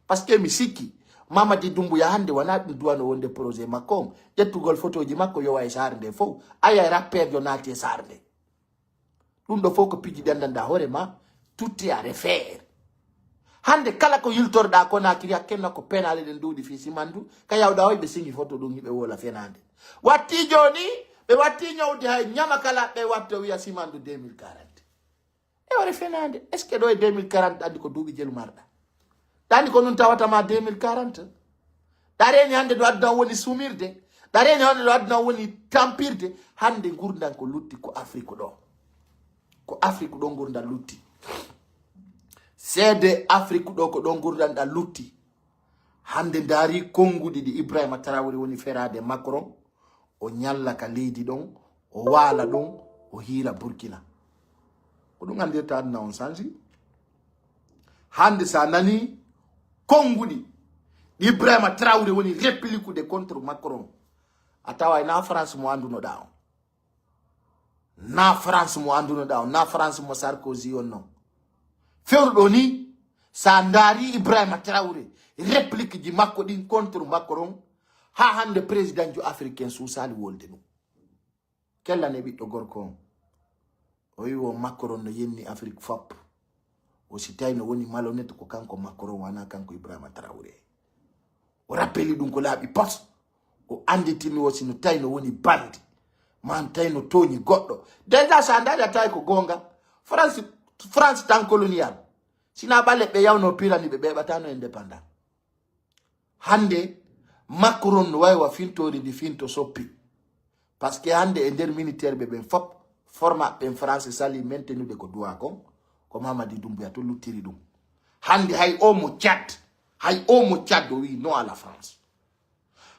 parce que mi sikki Mamadi Doumbouya hande wana ɗum duwano wonde projet makko on ƴettugol photoji makko yowa e saare nde fof aya rappeur yo naati e saare nde ɗum ɗo fof ko piji ɗendanda hoore ma tout est à refaire. Hande kala ko yiltorɗa Conakry hakkenno ko penale ɗen duuɗi fi simandu ka yawɗa hoy ɓe singi photo ɗum hiɓe wola fenade watti joni ɓe watti ñawdi hay ñama kala ɓe watto wiya simandu 2040 e wore fenade est ce que ɗo e 2040 andi ko duuɓi jelu marɗa ɗandi ko ɗum tawatama 2040 ɗareni hande ɗo aduna woni sumirde ɗareni hande ɗo aduna woni tampirde hande gurdan ko lutti ko Afrique ɗo gurdan lutti seede Afrique ɗo ko ɗon gurdan ɗa lutti hande daari konguɗi ɗi Ibrahima Traoré woni ferade Macron o ñalla ka leydi ɗon o waala ɗon o hiira Burkina ko ɗum andirta aduna on sanji hande sa nani konguɗi Ibrahima Traoré woni réplique contre Macron a tawa na France mo andunoɗa on na France mo andunoɗa on na France mo Sarkozy on non fewnuɗo ni sa ndaari Ibrahima Traoré réplique ji makko ɗin contre Macron ha hande président jo africain suusali wolde ɗum kellane ɓiɗɗo gorko on o wi o Macron no yenni Afrique fop o si tawi no woni malhonnête ko kanko Macron wana kanko Ibrahima Traoré o rappeli ɗum ko laaɓi pos o anditini o sino tawi no woni bandi man tawi no tooñi goɗɗo déjà sa ndaari a tawi ko gonga France tan colonial sina ɓalle ɓe yawno pirani ɓe ɓeɓatano indépendant hande Macron no wawi wa fintori ndi finto soppi parce que hande e der militaire be ben fop format ben France sali maintenu de ko doa ko Mamadi Doumbouya to lutiri dum hande hay o mo Tchad oui non à la France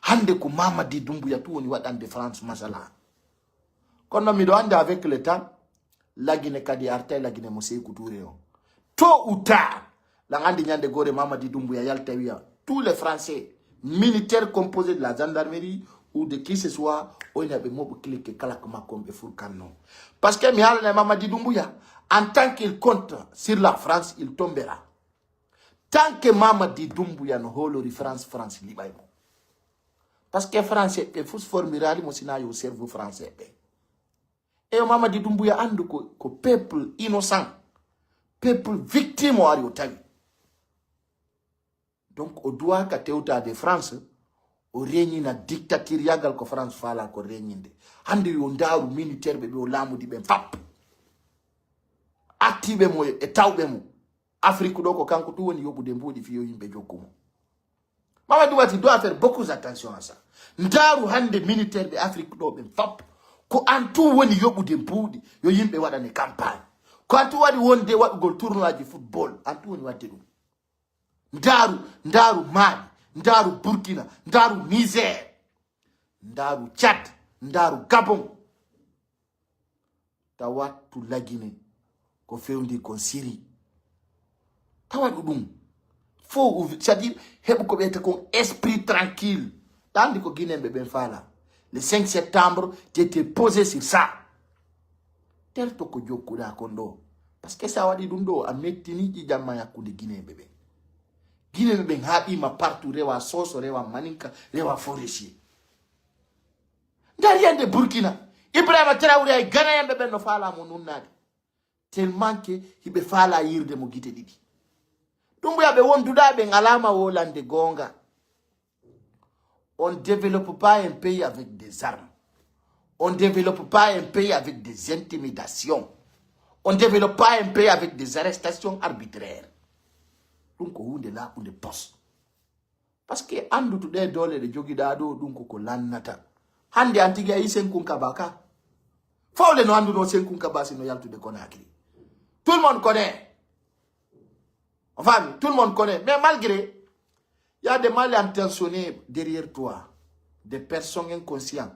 hande ko Mamadi Doumbouya to woni wadande France masala kono mi do hande avec le temps la Guinée kadi arte la Guinée mo Sékou Touré on tôt ou tard la ngandi nyande gore Mamadi Doumbouya yalta wiya tous les Français militaires composés de la gendarmerie ou de qui ce soit on a be mobo clique kala ko makombe furkanno parce que mi halana Mamadi Doumbouya en tant qu'il compte sur la France il tombera tant que Mamadi Doumbouya no holori France libaymo parce que français be fus formirali mo sina yo cerveau français be et Mamadi Doumbouya andu ko peuple innocent peuple victime o ari o tawi donc o doit ka tewta de France o régni na dictature yagal ko France fala ko regninde hande yo ndaru militaire be o lamudi be fap active mo e tawbe mo Afrique do ko kanko tu woni yobude mbodi fi yo yimbe jokkumo Mamadi Wati doit faire beaucoup attention à ça ndaru hande militaire be Afrique do be fap ko antu woni yobude mbodi yo yimbe wadane campagne ko antu wadi wonde wadugol tournoi de football antu woni wadde dum ndaru Mali ndaru Burkina ndaru Niger ndaru Tchad ndaru Gabon tawatu la Guinée ko fewndi ko Syrie tawadu dum faut c'est-à-dire hebu ko bete ko esprit tranquille tandi ko Guinée be ben fala le 5 septembre tu étais posé sur ça tel to ko jokkuda ko ndo parce que ça wadi dum do a mettini ji jamma yakude Guinée bebe Guinée be haɓima partout rewa soso rewa maninka rewa forestier ndar yande Burkina Ibrahima Traoré ay Gana yambe ben no fala mo nunnade tellement que hibe fala yirde mo gite didi Doumbouya be wonduda be ngalama wolande gonga on ne développe pas un pays avec des armes on ne développe pas un pays avec des intimidations on ne développe pas un pays avec des arrestations arbitraires donc hunde la hunde poste parce que andu to de dole de jogida do donc ko lannata hande antigi ay senkun kabaka fawle no andu no senkun kabasi no yaltude Conakry tout le monde connaît enfin tout le monde connaît mais malgré il y a des mal intentionnés derrière toi des personnes inconscientes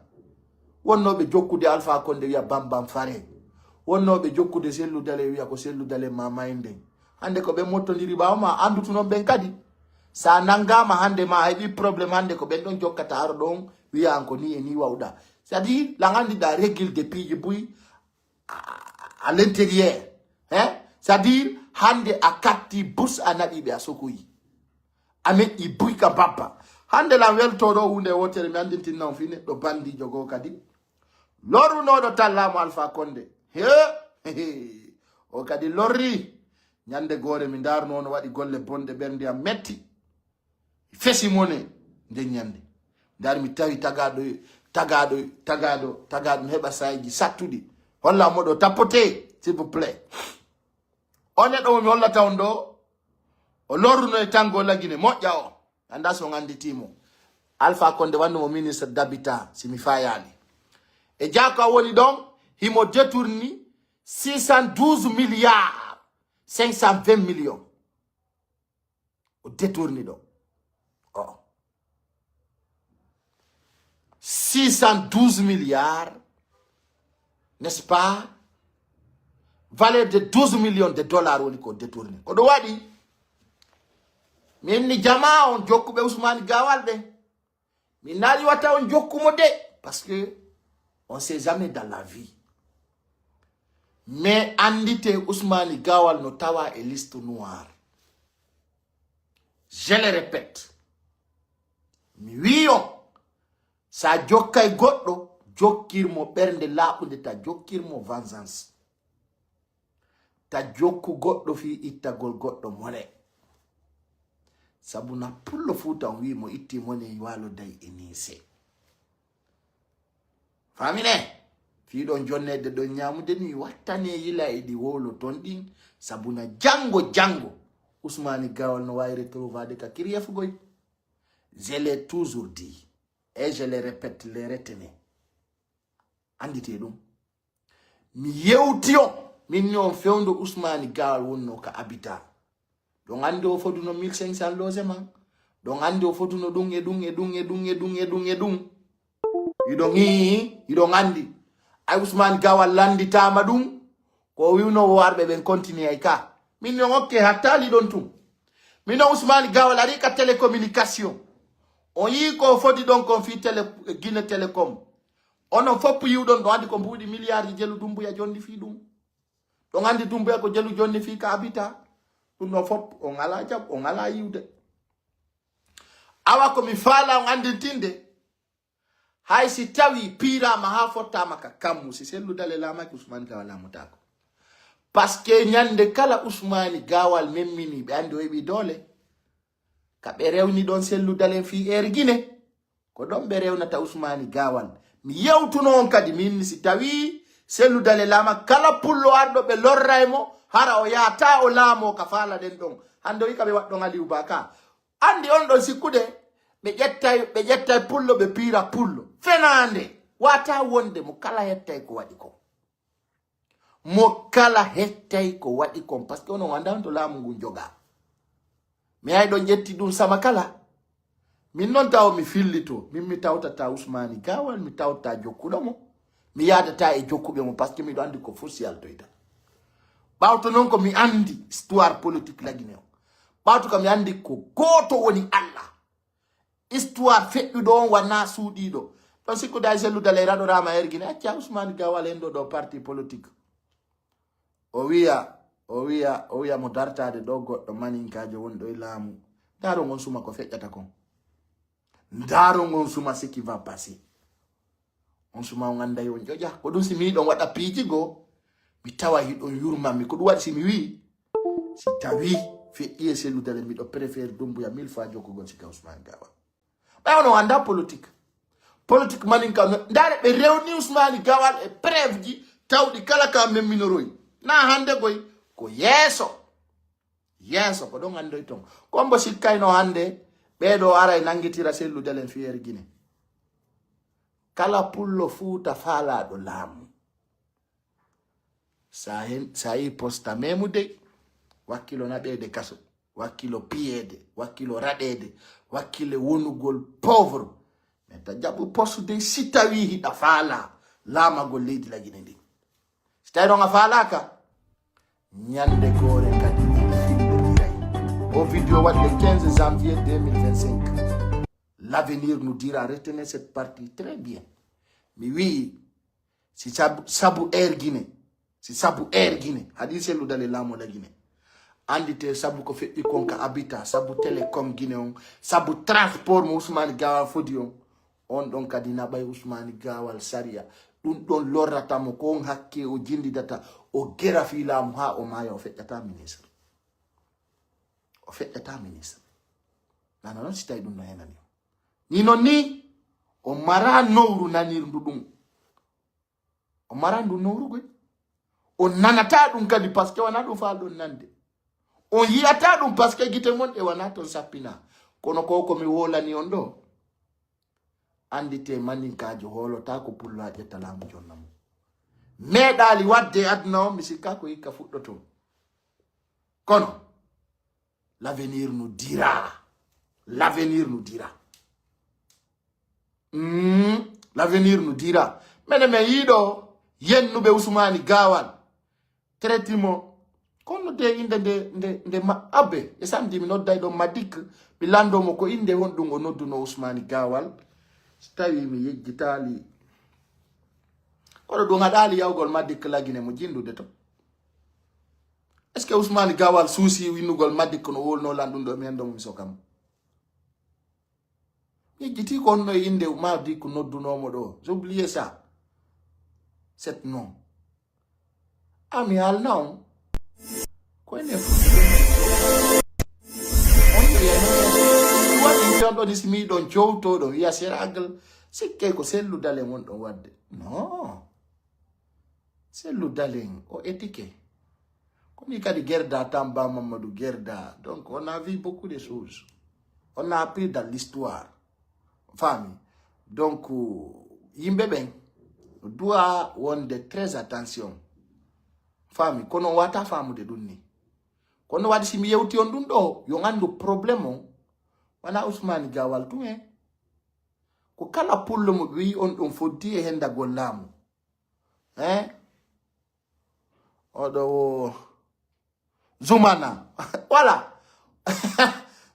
wonno be jokkude Alpha Condé wiya bam fare wonno be jokkude sellu dale wiya ko sellu dale mamainde hande ko be mottondiri bawma andutu non ben kadi sa nangama hande ma hebi problème hande ko ben don jokkata aro don wiya anko ni e ni wawda c'est-à-dire la ngandi da règle de pays bouy à l'intérieur hein c'est-à-dire hande akati bus anabi be asokoyi ame ibui ka papa hande la welto do hunde wotere mi andintin non fine do bandi jogo kadi loru no do talla mo Alpha Condé he o kadi lorri nyande gore mi ndar non wadi golle bonde bernde am metti fesi mone de nyande ndar mi tawi tagado heba sayji sattudi holla modo tapote s'il vous plaît on est do mi holla taw ndo o lorruno e tango la Guinée moƴƴa o anda so nganditimo Alpha Condé wanno mo ministre d'habitat simi fayani e jaka woni don himo détourni 612 milliards 520 millions o détourni do 612 milliards n'est-ce pas valeur de 12 millions de dollars woni ko détourni ko do wadi min ni jama on jokkube Ousmane Gawal de min nali wata on jokkumo de parce que on sait jamais dans la vie mais andite Ousmane Gawal no tawa e liste noire je le répète mi wiyo sa jokkay goddo jokkirmo bernde laɓude ta jokkirmo vengeance ta jokku goddo fi ittagol goddo mole sabuna pullo futa wi mo itti mone walo day enise famine fi don jonnede don nyamude ni wattane yila e di wolo ton din sabuna jango Ousmane Gawal no way retrouver ka kiriyef goy je l'ai toujours dit et je le répète, les retenez. andite ɗum mi yewti on min on fewndo Ousmane Gawal wonno ka habitat ɗon andi o foduno 1500 logement ɗon andi o foduno ɗum e ɗum e ɗum e ɗum e ɗum e ɗum e ɗum iɗon andi ay Ousmane Gawal landitama ɗum ko wiwno warɓe ɓen continue ay ka min non okke hattali ɗon tum min on Ousmane Gawal ari ka télécommunication on yi ko foti ɗon kon fi Guinée Télécom onon fopp yiwɗon ɗo andi ko mbuɗi milliard jelu Dumbuya jonni fi ɗum ɗon andi Dumbuya ko jelu jonni fi ka habitat ɗum ɗon fopp on ala jab on ala yiwde awa ko mi faala on andintinde hay si tawi pirama ha fottama ka kammu si selludale lamaki Ousmane Gawal lamutako parce que nyande kala Ousmane Gawal memmini ɓe andi o heɓi doole ka ɓe rewni ɗon selludalen fi Guinée ko ɗon ɓe rewnata Ousmane Gawal mi yewtuno on kadi min si tawi selludale lama kala pullo arɗo ɓe lorray mo hara o yata o laamo ka faala den ɗon hande o wi kaɓe waɗɗon Aliou Baka andi on ɗon sikkude ɓe ƴettay pullo ɓe piira pullo fenande wata wonde mo kala hettay ko waɗi ko mo kala hettay ko waɗi kon par ce que onon anda on to laamu ngun joga mi ay ɗon ƴetti ɗum sama kala min non taw mi fillito min mi tawtata Ousmane Gawal mi tawtata jokkuɗo mo mi yadata e jokkuɓe mo par ce que miɗo andi ko fursi altoyta ɓawto noon ko mi andi histoire politique la Guinée o ɓawto ko mi andi ko goto woni Allah histoire feƴƴuɗo on wana suuɗiɗo ɗon sikkuda e selludale raɗorama Guinée acca Ousmane Gawal en ɗo parti politique o wiya mo dartade ɗo goɗɗo maninkajo wonɗo e laamu ndaro ngon suma ko feƴƴata kon ndaro ngon suma ce qui va passer on suma on anday on ƴoƴa ko ɗum si mi ɗon waɗa piiji goo mi tawa hiɗon yurmanmi ko ɗum waɗi si mi wi si tawi feƴƴi e selludale miɗo préfére Dumbuya 1000 fois jokkugol sika Ousmane Gawal ɓayno anda politique maninka ndare ɓe rewni Ousmane Gawal e preuve ji tawɗi kala ka memminoroyi na hande goy ko yeeso ko ɗon andoy ton kombo sikkayno hande ɓeɗo ara e nangitira selludalen fi Guinée kala pullo fuuta faalaɗo laamu sa yi posta memude wakkilo naɓede kaso wakkilo piyede wakkilo raɗede wakkile wonugol pauvre mais ta jaɓu postude si tawi hiɗa faala laamagol leydi la Guinée ndi si tawi ɗon a faalaka nyande gore kadi au vidéo le 15 janvier 2025 l'avenir nous dira retenez cette partie très bien mi wi si sabu Guinée si sabu Guinée hadi selludale laamo la Guinée andite sabu ko feƴƴi kon ka habitat sabu télécom Guinée on sabu transport mo Ousmane Gawal fodi on ɗon kadi naɓay Ousmane Gawal saria ɗum ɗon lorratamo ko on hakke o jindidata o gera fi laamu ha o maya o feƴƴata ministre nana noon si tawi ɗum no henani ni non ni o mara nowru nanirndu ɗum o mara ndu nowrugoy o nanata ɗum kadi par ce que wana ɗum faalɗon nande on yiyata ɗum par ce que gite mon ɗe wana ton sappina kono ko komi wolani on ɗo andite maninkajo holota ko pullo ha ƴetta laamu jonna mum meeɗali wadde aduna o mi sikka ko hikka fuɗɗoto kono l'avenir nous dira l'avenir nous dira mene me yiɗo yennuɓe Ousmane Gawal traitimo kono de inde nde abbe e samedi mi nodday ɗo Madik mi landomo ko inde won ɗum o nodduno Ousmane Gawal so tawi mi yejjitali kono ɗum haɗali yawgol Madik la Guinée mo jindude to est ce que Ousmane Gawal suusi winnugol Madik no wolno landum ɗo mi hendomo mi sokam yejjiti ko honno e inde Madik noddunomo ɗo j'oublié ça cet nom ami halna on koyne on ɗo si mi ɗon cowto ɗon wiya seragal sikke ko selludale mon ɗon wadde non selludalen o éthique komi kadi Gerda Tamba Mamadou Gerda donc on a vu beaucoup de choses on a appris dans l'histoire famille donc yimɓe ɓen doit wonde très attention fami kono wata famude ɗum ni kono waɗi simi yewti on ɗum ɗo yo gandu probléme o wana Ousmane Gawal tun ko kala pullo mo wi on ɗum foddi e hendagol laamu oɗo Zoumana voilà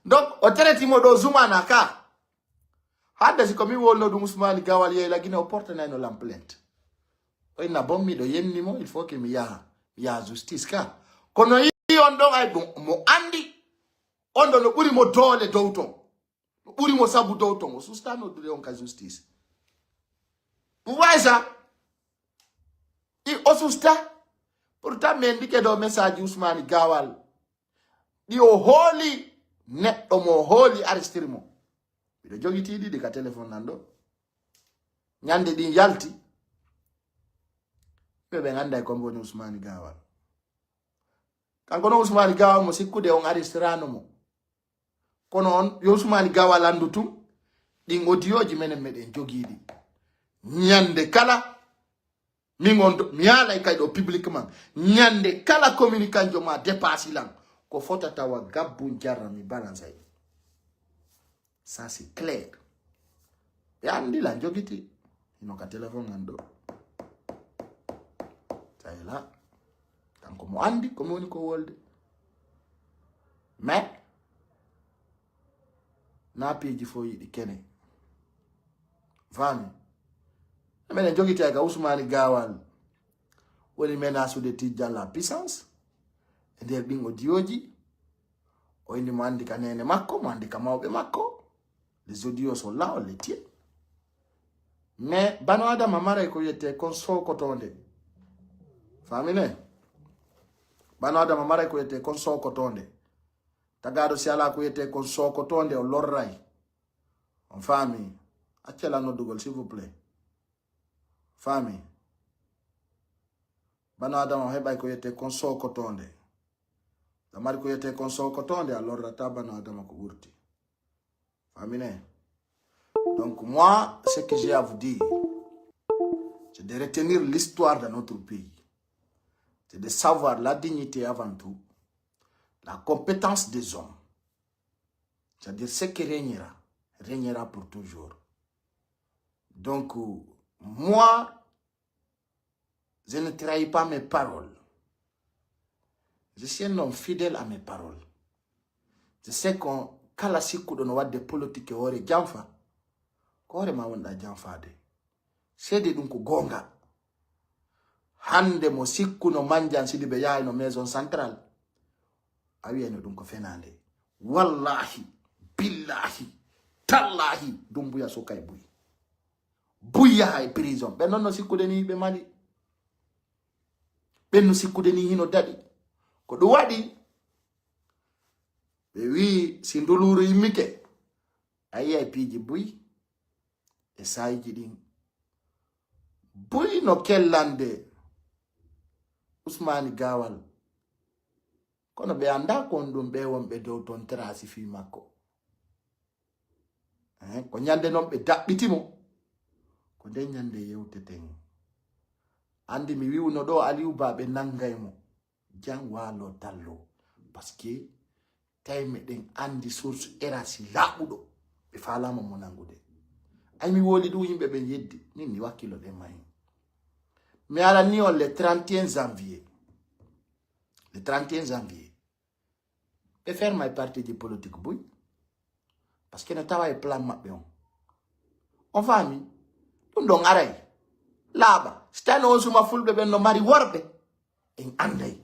donc o traitimo ɗo Zoumana ka hadde si komi wolno ɗum Ousmane Gawal yeyla guine o portanayno lam plainte oyna bon miɗo yennimo il faut que mi yaha justice ka kono yi on ɗon ay ɗum mo andi on ɗo no ɓuri mo doole dow ton no ɓuri mo sabu dow ton o sustano dure on ka justice waysa o susta pourtant min ndike ɗo message Ousmane Gawal ɗi o hooli neɗɗo mo hooli arrestiri mo miɗo jogiti ɗiɗi ka téléphone nan ɗo ñande ɗin yalti ɓe ganda ko woni Ousmane Gawal kanko no Ousmane Gawal mo sikkude on arrestirano mo kono on yo Ousmane Gawal andu tum ɗin audio menen meɗen jogiɗi ñande kala min on mi yaalay kay ɗo publiquement ñande kala communication ma dépasse lan ko fota tawa gabbu jarra mi balance ay ça c'est clair e andi la jogiti ino ka téléphone nan ɗo là kanko mo andi ko woni ko wolde mais na peji fo yiɗi kene fami menen jogiti ga Ousmane Gawal woni menace de Tidjane la puissance e nder ɗin audioji o indi mo andi ka nene makko mo andi ka mawɓe makko les audios sont là on les tient mais bano adama maray ko yette kon sokotonde famine bano adama maray ko yette kon sokotonde tagado si ala ko yette kon sokotonde o lorray on fami accela noddugol s'il vous plaît fami bano adama heɓay ko yette kon sokotonde damari ko yette kon sokotonde a lorrata bano adama ko ɓurti famine. Donc moi ce que j'ai à vous dire c'est de retenir l'histoire de notre pays, c'est de savoir la dignité avant tout, la compétence des hommes, c'est-à-dire ce qui régnera pour toujours. Donc moi je ne trahis pas mes paroles, je suis un homme fidèle à mes paroles. Je sais qu'on kala sikkuɗo no wadde politique e hoore janfa ko hoore ma wonɗa janfade seede ɗum ko gonga hande mo sikkuno manjan Sidibe yahay no maison centrale a wiyano ɗum ko fenande wallahi billahi tallahi ɗum buya sokay buy yahay prison ɓe noon no sikkude ni ɓe mali ɓen no sikkude ni hino daɗi ko ɗum waɗi ɓe wi si nduluru yimmike a yiyay piiji buy e sayiji ɗin buy no kellande Ousmane Gawal kono ɓe anda kon ɗum ɓe wonɓe dow ton trasi fi makko ko ñande noon ɓe daɓɓitimo ko nden ñande yewteten andi mi wiwno ɗo Aliou Ba ɓe nangay mo jan walo dallo parce que tay meɗen andi source erasi laɓuɗo ɓe falama mo nangude ay mi woli ɗum yimɓe ɓe yeddi min ni wakkilo ɗe mayi mi ala ni on le 31 janvier ɓe ferma e parti di politique buy parce que ne tawa e plan maɓɓe on fami ɗum ɗon aray laaɓa so tawno on suma fulɓe ɓen no mari worɓe en anday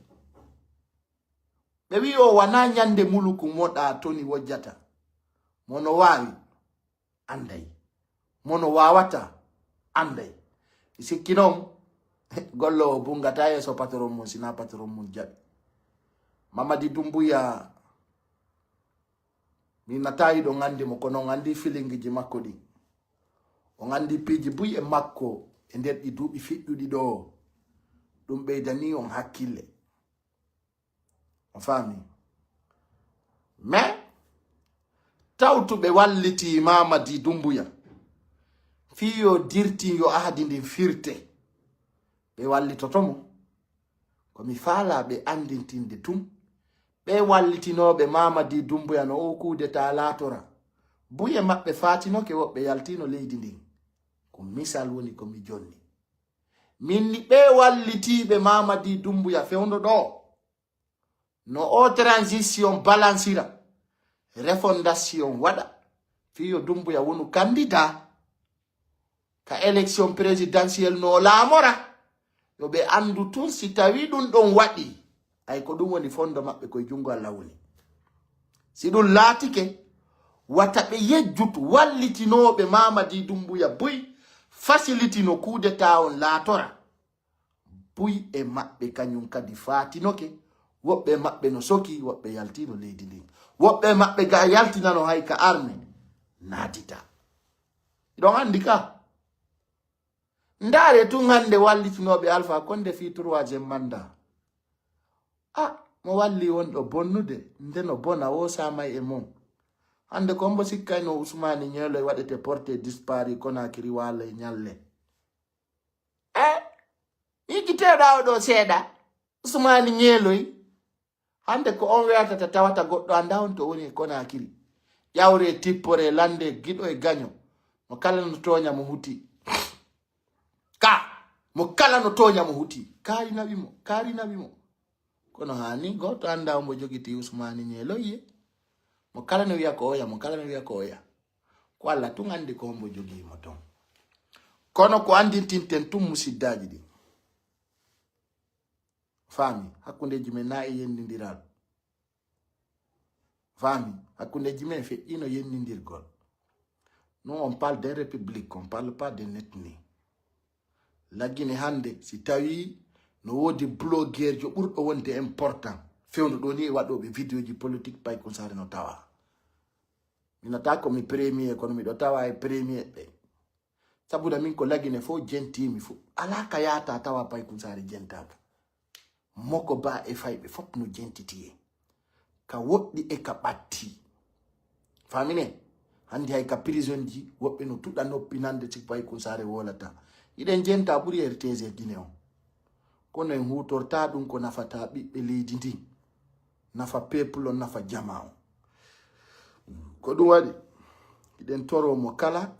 ɓe wi o wana ñande muluku moɗa toni wojjata mono wawi anday mono wawata anday sikki noon gollo bungata yeso patron mum sina patron mum jaɓi Mamadi Doumbouya mi natayi ɗo gandi mo kono on andi filingiji makko ɗi on andi piiji buy e makko e nder ɗi duuɓi fiɗɗuɗi ɗo ɗum ɓeydani on hakkille on fami mais tawtuɓe walliti Mamadi Doumbouya fi yo dirti yo ahdi ndin firte ɓe wallitotomo komi faala ɓe andintinde tum ɓe wallitinoɓe Mamadi Doumbouya no o kudeta laatora buye maɓɓe fatinoke woɓɓe yaltino leydi ndin ko misal woni komi jonni minni ɓe wallitiɓe Mamadi Doumbouya fewndo ɗo no o transition balansira refondation waɗa fiyo Doumbouya wonu candidat ka élection présidentielle no laamora yo ɓe andu tun si tawi ɗum ɗon waɗi ay ko ɗum woni fondo maɓɓe koye jungo Allah woni si ɗum laatike wata ɓe yejjutu wallitinoɓe Mamadi Doumbouya buy facilitino kudeta on laatora buy e maɓɓe kañum kadi fatinoke woɓɓe maɓɓe no soki woɓɓe yaltino leydi ndin woɓɓe maɓɓe ga yaltinano hay ka arme naatita ɗon andi ka ndaare tun hande wallitinoɓe Alpha Condé fi 3e mandat mo walli wonɗo bonnude ndeno bona o samay e mum hande kombo sikkayno Ousmane Ñeeloy waɗete porté disparu Conakry wala e ñalle yigiteɗa oɗo seeɗa Ousmane Ñeeloy hande ko on weyatata tawata goɗɗo anda on to woni e Conakry ƴawre tippore lande giɗo e gaño mo kala no toña mo huti mo kala no toña mo huti kaari nawi mo kono hani goto anda on mo jogiti Ousmane Ñeeloy mo kala no wiya ko oya ko Allah tun andi ko mo jogi mo ton kono ko andintinten tun musiddaji ɗi fami hakkundeji men na e yennidiral fami hakkundeji men feƴƴino yennidirgol nous on parle des républiques on parle pas de ethnie laggine hande si tawi no wodi blogueur jo ɓurɗo wonde important fewno ɗo ni waɗoɓe vidéo ji politique pay ko sare no tawa minata ko mi premier kono miɗo tawa e premier ɓe sabuda min ko laggine fo jentimi fo ala ka yata tawa pay ko sare jentaka moko ba e fayɓe fop no jentiti ka woɗɗi e ka ɓatti famine hande hay ka prison ji woɓɓe no tuɗa noppi nande si pay ko sare wolata iɗen jenta ɓuri RTG Guinée on kono en hutorta ɗum ko nafata ɓiɓɓe leydi ndi nafa peuple on nafa jama on ko ɗum waɗi iɗen toromo kala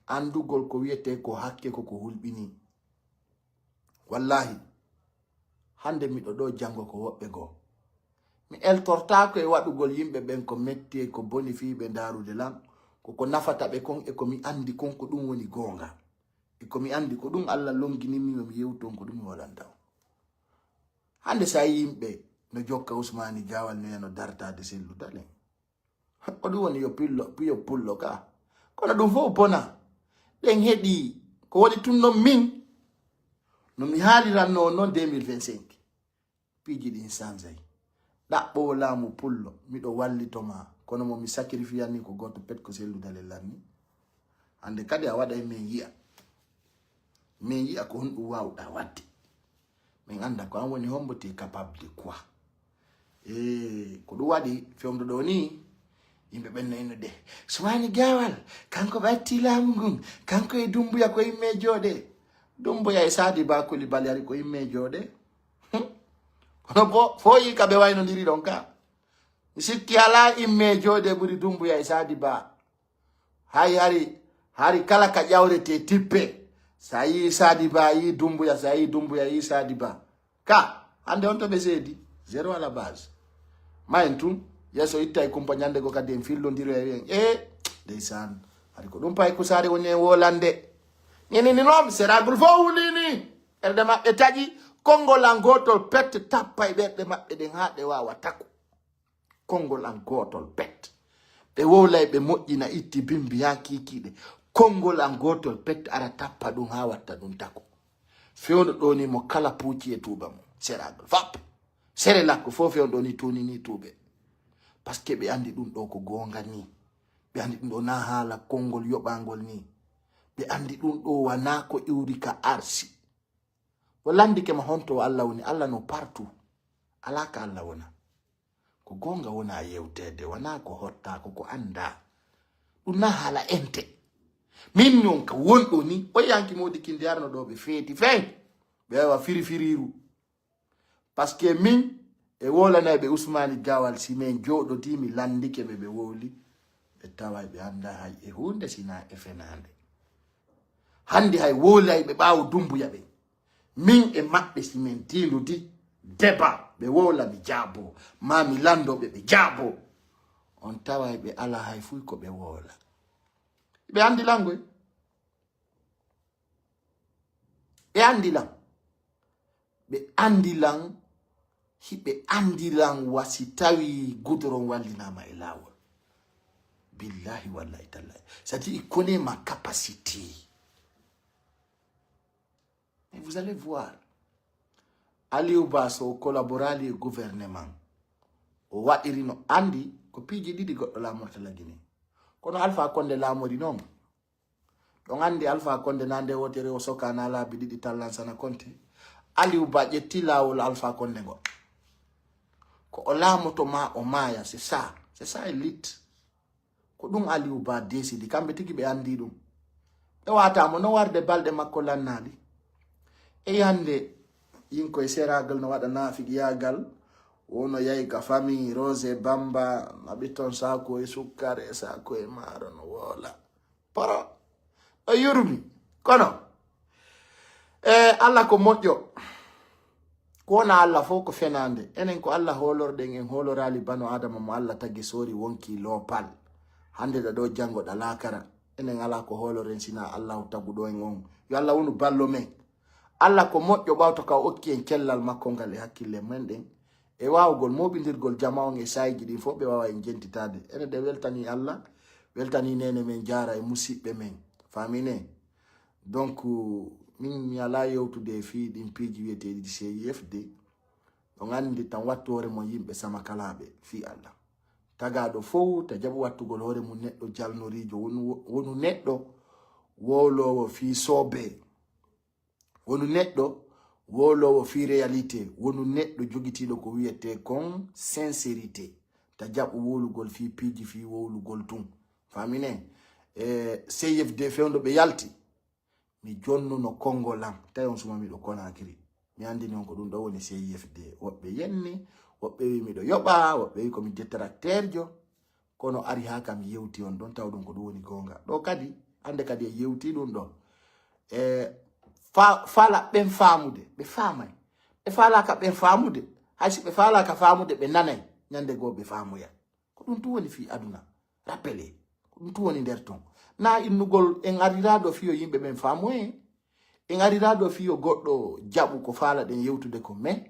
andugol ko wiyete ko hakke koko hulɓini wallahi hande miɗo ɗo jango ko woɓɓe goo mi eltortako e waɗugol yimɓe ɓen ko metti e ko boni fiɓe darude lam koko nafata ɓe kon e komi andi kon ko ɗum woni gonga e komi andi ko ɗum Allah longinimi mi yewton ko ɗum mi waɗanta hande sa yimɓe no jokka Ousmane Gawal no yano dartade selludalen ko ɗum woni yo pullo ka kono ɗum fof bona ɗen heɗi ko waɗi tun non min no mi haaliranno noon 2025 piiji ɗin sansay ɗaɓɓo laamu pullo miɗo wallitoma kono mo mi sacrifice ni ko goto pet ko selludale lanni hande kadi a waɗa min yi'a ko honɗum wawɗa wadde min anda ko an woni hombote capable de quoi ko ɗum waɗi fewndo ɗo ni yimɓe ɓenno innude Ousmane Gawal kanko ɓatti laamu ngun kanko e Doumbouya ko yimme jooɗe Doumbouya e Sadi Ba Coulibaly ari ko yimme jooɗe kono bo fo yi kaɓe waynodiri ɗon ka mi sikki ala imme jooɗe ɓuri Doumbouya e Sadi Ba hay hari kala ka ƴawrete tippe sa yi Sadi Ba yi Doumbouya sa yi Doumbouya yi Sadi Ba ka hande on to ɓe seedi zéro à la base ma en tun yeso itta e kumpa ñande go kadi en fillodiri en ndeysan hari ko ɗum pay ko sare woni en wolande ñenini noon seragol fo wulini ɓerɗe maɓɓe taƴi konngol an gotol pet tappa e ɓerɗe maɓɓe ɗen ha ɗe wawa tako konngol an gotol pet ɓe wowlay ɓe moƴƴina itti bimbi ha kikiɗe konngol an gotol pet ara tappa ɗum ha watta ɗum tako fewno ɗo ni mo kala puuci e tuuba mo seragol fap sere lakko fo fewno ɗo ni tunini tuuɓe par ce que ɓe andi ɗum ɗo ko gonga ni ɓe andi ɗum ɗo na haala konngol yoɓangol ni ɓe andi ɗum ɗo wana ko iwri ka arsi o landike ma honto Allah woni Allah no partout ala ka Allah wona ko gonga wona yewtede wana ko hotta ko anda ɗum na haala ente min non ka wonɗo ni o yanki modi kindi arno ɗo ɓe feeti feŋ wa firi parce que min e wolana be Ousmane Gawal si men joɗoti mi landike be woli be tawa be anda hay e hunde sina e fenande handi hay wolay be bawo dumbuya be min e mabbe si men tiludi deba be wola mi jabo ma mi lando be jabo on tawa be ala hay fuy ko be wola be andi langoy be andi lang be andi lang hibe andi lang wasi tawi goudron wallinama e lawol billahi wallahi tallahi c'est-à-dire il connaît ma capacité et vous allez voir Aliou Basso collaborali e gouvernement o waɗirino andi ko piiji ɗiɗi goɗɗo lamortala Guinée kono Alpha Condé lamori noon ɗon andi Alpha Condé nande wotere o sokana laabi ɗiɗi tallansana Conté Aliou Ba ƴetti lawol Alpha Condé ngo ko o lamoto ma o maya c'est ça élite ko ɗum Aliou Ba décidi kamɓe tigi ɓe andi ɗum ɓe watamo no warde balɗe makko lannali e hande yinko e seragal no waɗa nafigiyagal wono yayi ka famille Rose Bamba naɓiton sako e sukkare sako e maro no wola poro o yurmi kono Allah ko moƴƴo ko wona Allah fof ko fenande enen ko Allah holorɗen en holorali bano adama mo Allah taggi sori wonki lopal hande da do jango da lakara enen ala ko holoren sina Allah tagudo en on yo Allah wonu ballo men Allah ko moƴƴo ɓawto ka okki en kellal makko ngal e hakkille men ɗen e wawgol moɓidirgol jama on e sayji ɗin fof ɓe wawa en jentitade ene de weltani Allah weltani nene men jara e musidɓe men famine donc min mi ala yewtude fi ɗin piiji wiyeteɗi CIFD ɗon andi tan wattu hoore mon yimɓe sama kalaɓe fi Allah tagaɗo fof ta jaɓu wattugol hoore mum neɗɗo jalnorijo wonu neɗɗo wolowo fi sobe wonu neɗɗo wolowo fi réalité wonu neɗɗo jogitiɗo ko wiyete kon sincérité ta jaɓu wolugol fi piiji fi wolugol tun famine CIFD fewndo ɓe yalti mi jonnuno kongolam tawi on suma miɗo Conakry mi andini on ko ɗum ɗo woni CIFD woɓɓe yenni woɓɓe wi miɗo yoɓa woɓɓe wi komi détracteur jo kono ari ha kam yewti on ɗon taw ɗum ko ɗum woni gonga ɗo kadi hande kadi e yewti ɗum ɗo fala ɓen famude ɓe famay ɓe falaka ɓen famude haysi ɓe falaka famude ɓe nanay ñande goo ɓe famuya ko ɗum tu woni fi aduna rappelé ko ɗum tu woni nder ton na innugol en ariraɗo fiyo yimɓe ɓen famoye en ariraɗo fiyo goɗɗo jaɓu ko fala ɗen yewtude ko mais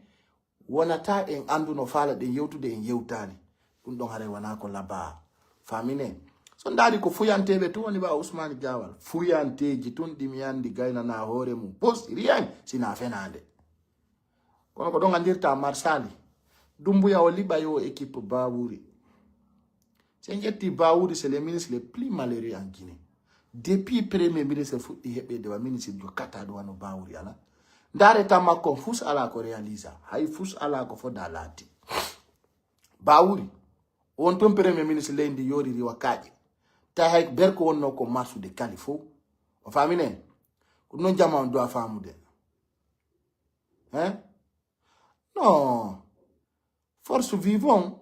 wonata en anduno fala ɗen yewtude en yewtani ɗum ɗon haray wona ko laba famine so ndaari ko fuyanteɓe to woni ba Ousmane Gawal fuyanteji tun ɗimi andi gaynana hoore mum pos rien sina fenade kono ko ɗon andirta Marsali Doumbouya o liɓa yo équipe Bawuri c'est jetti Bawuri c'est le ministre le plus malheureux en Guinée depuis premier ministre fuɗɗi heɓede wa ministre jo kataɗo wano Bawuri ala ndareta makko fus ala ko réalisa hay fus ala ko foda laati Bawuri on ton premier ministre leydi yoriri wakkaƴe ta hay berko wonno ko marsude kali fof o famine ko non jama on doit famude hein non force vivant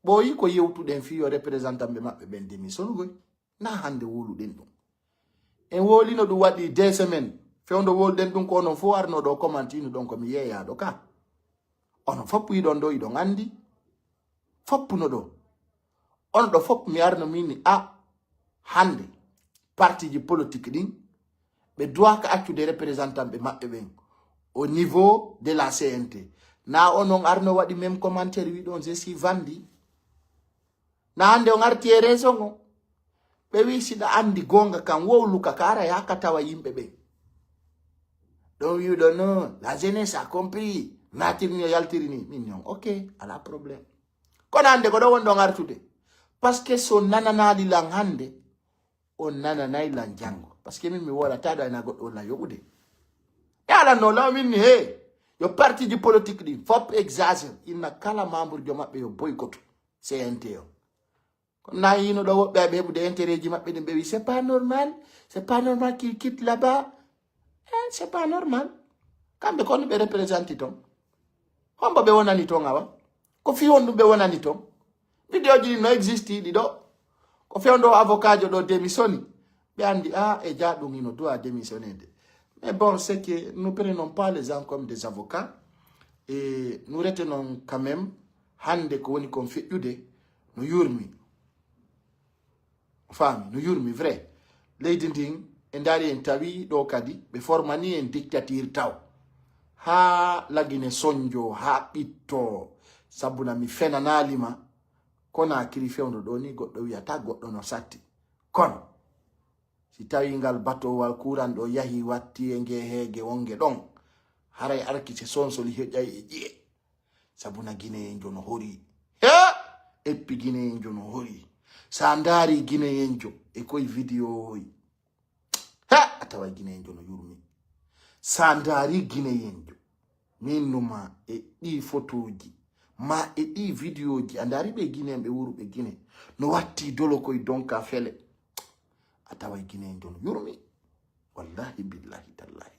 ɓooyi ko yewtuɗen fiyo représentant ɓe maɓɓe ɓen démissionnugoy na hande woluɗen ɗum en wolino ɗum waɗi 2 semaines fewndo wolɗen ɗum ko onon fof arno ɗo commentino ɗon komi yeeyaɗo ka onon foppu yiɗon ɗo iɗon andi foppuno ɗo on ɗo fopp mi arno mini hande parti ji politique ɗin ɓe doit ka accude représentant ɓe maɓɓe ɓen au niveau de la CNT na onon arno waɗi même commentaire wiɗon je suis vandi na hande on arti e raison o ɓe wi siɗa andi gonga kan wowluka ka ara yaka tawa yimɓe ɓe ɗon wiɗo non la jeunesse a compris natirni o yaltirini min non ok ala probléme kono hande ko ɗo woni ɗon artude parce que so nananali lan hande on nananayi lan jango parce que min mi wolataɗo ayna goɗɗo la yoɓude e alanno law min ni he yo parti ji politique ɗi fop exagère inna kala membre jo maɓɓe yo boycott CNT o kono na yino ɗo woɓɓe aɓe heɓude intérêt ji maɓɓe ɗin ɓe wi c'est pas normal qu'il quitte là-bas c'est pas normal kambe kono be representi ton homba be wonani ton awa ko fi wondu be wonani ton video ji no existi di do ko fewndo avocat jo do démissioni be andi e jaadum ino doit démissionner de. Mais bon, c'est que nous ne prenons pas les gens comme des avocats et nous retenons quand même hande ko woni kon feƴƴude no yurmi fami no yurmi vrai leydi ndin e ndaari en tawi ɗo kadi ɓe formani en dictature taw ha lagine sonjo ha ɓitto sabuna mi fenanalima kona kiri fewndo ɗo ni goɗɗo wiyata goɗɗo no satti kono si tawi ngal batowal kuran ɗo yahi watti e nge heege wonge ɗon haray arkite sonsoli heƴƴay e ƴi'e sabuna guineyenjo no hori eppi guineyenjo no hori sa ndaari guineyenjo e koye vidéo oyi a tawa guineyenjo no yurmi sa ndaari guineyenjo min numa e ɗi photoji ma e ɗi vidéo ji a ndaari ɓe guinéen ɓe wuruɓe guine no watti dolo koye donka fele a tawa guineyenjo no yurmi wallahi billahi tallahi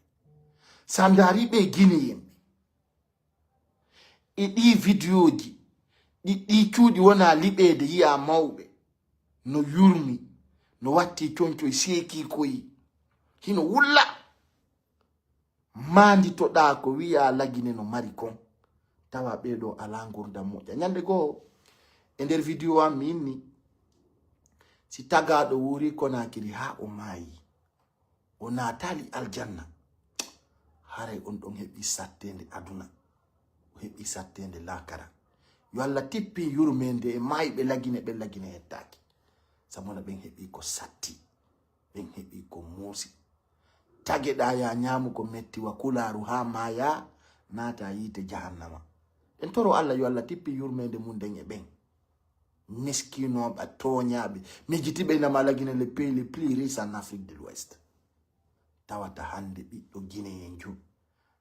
sa ndaari ɓe guinéen e ɗi vidéo ji ɗi cuuɗi wona liɓede yiya mawɓe no yurmi no watti concoy seeki koyi hino wulla manditoɗa ko wiya lagine no mari kon tawa ɓeɗo ala gurdam moƴƴa ñande goo e nder vidéo am mi inni si tagaɗo wuri Konakiri ha o maayi o natali aljanna haray on ɗon heɓi sattede aduna o heɓi sattede lakara yo Allah tippi yurmende e maayi ɓe lagine hettaki samona ɓen heɓi ko satti ɓen heɓi ko muusi tageɗa ya ñaamu ko metti wa kularu ha maya nata yiite jahannama en toro Allah yo Allah tippi yurmende mum den e ɓen miskinoɓe toñaɓe mijitiɓe nama lagine le pays les plus riches en Afrique de l'Ouest tawata hande ɓiɗɗo guinéenjo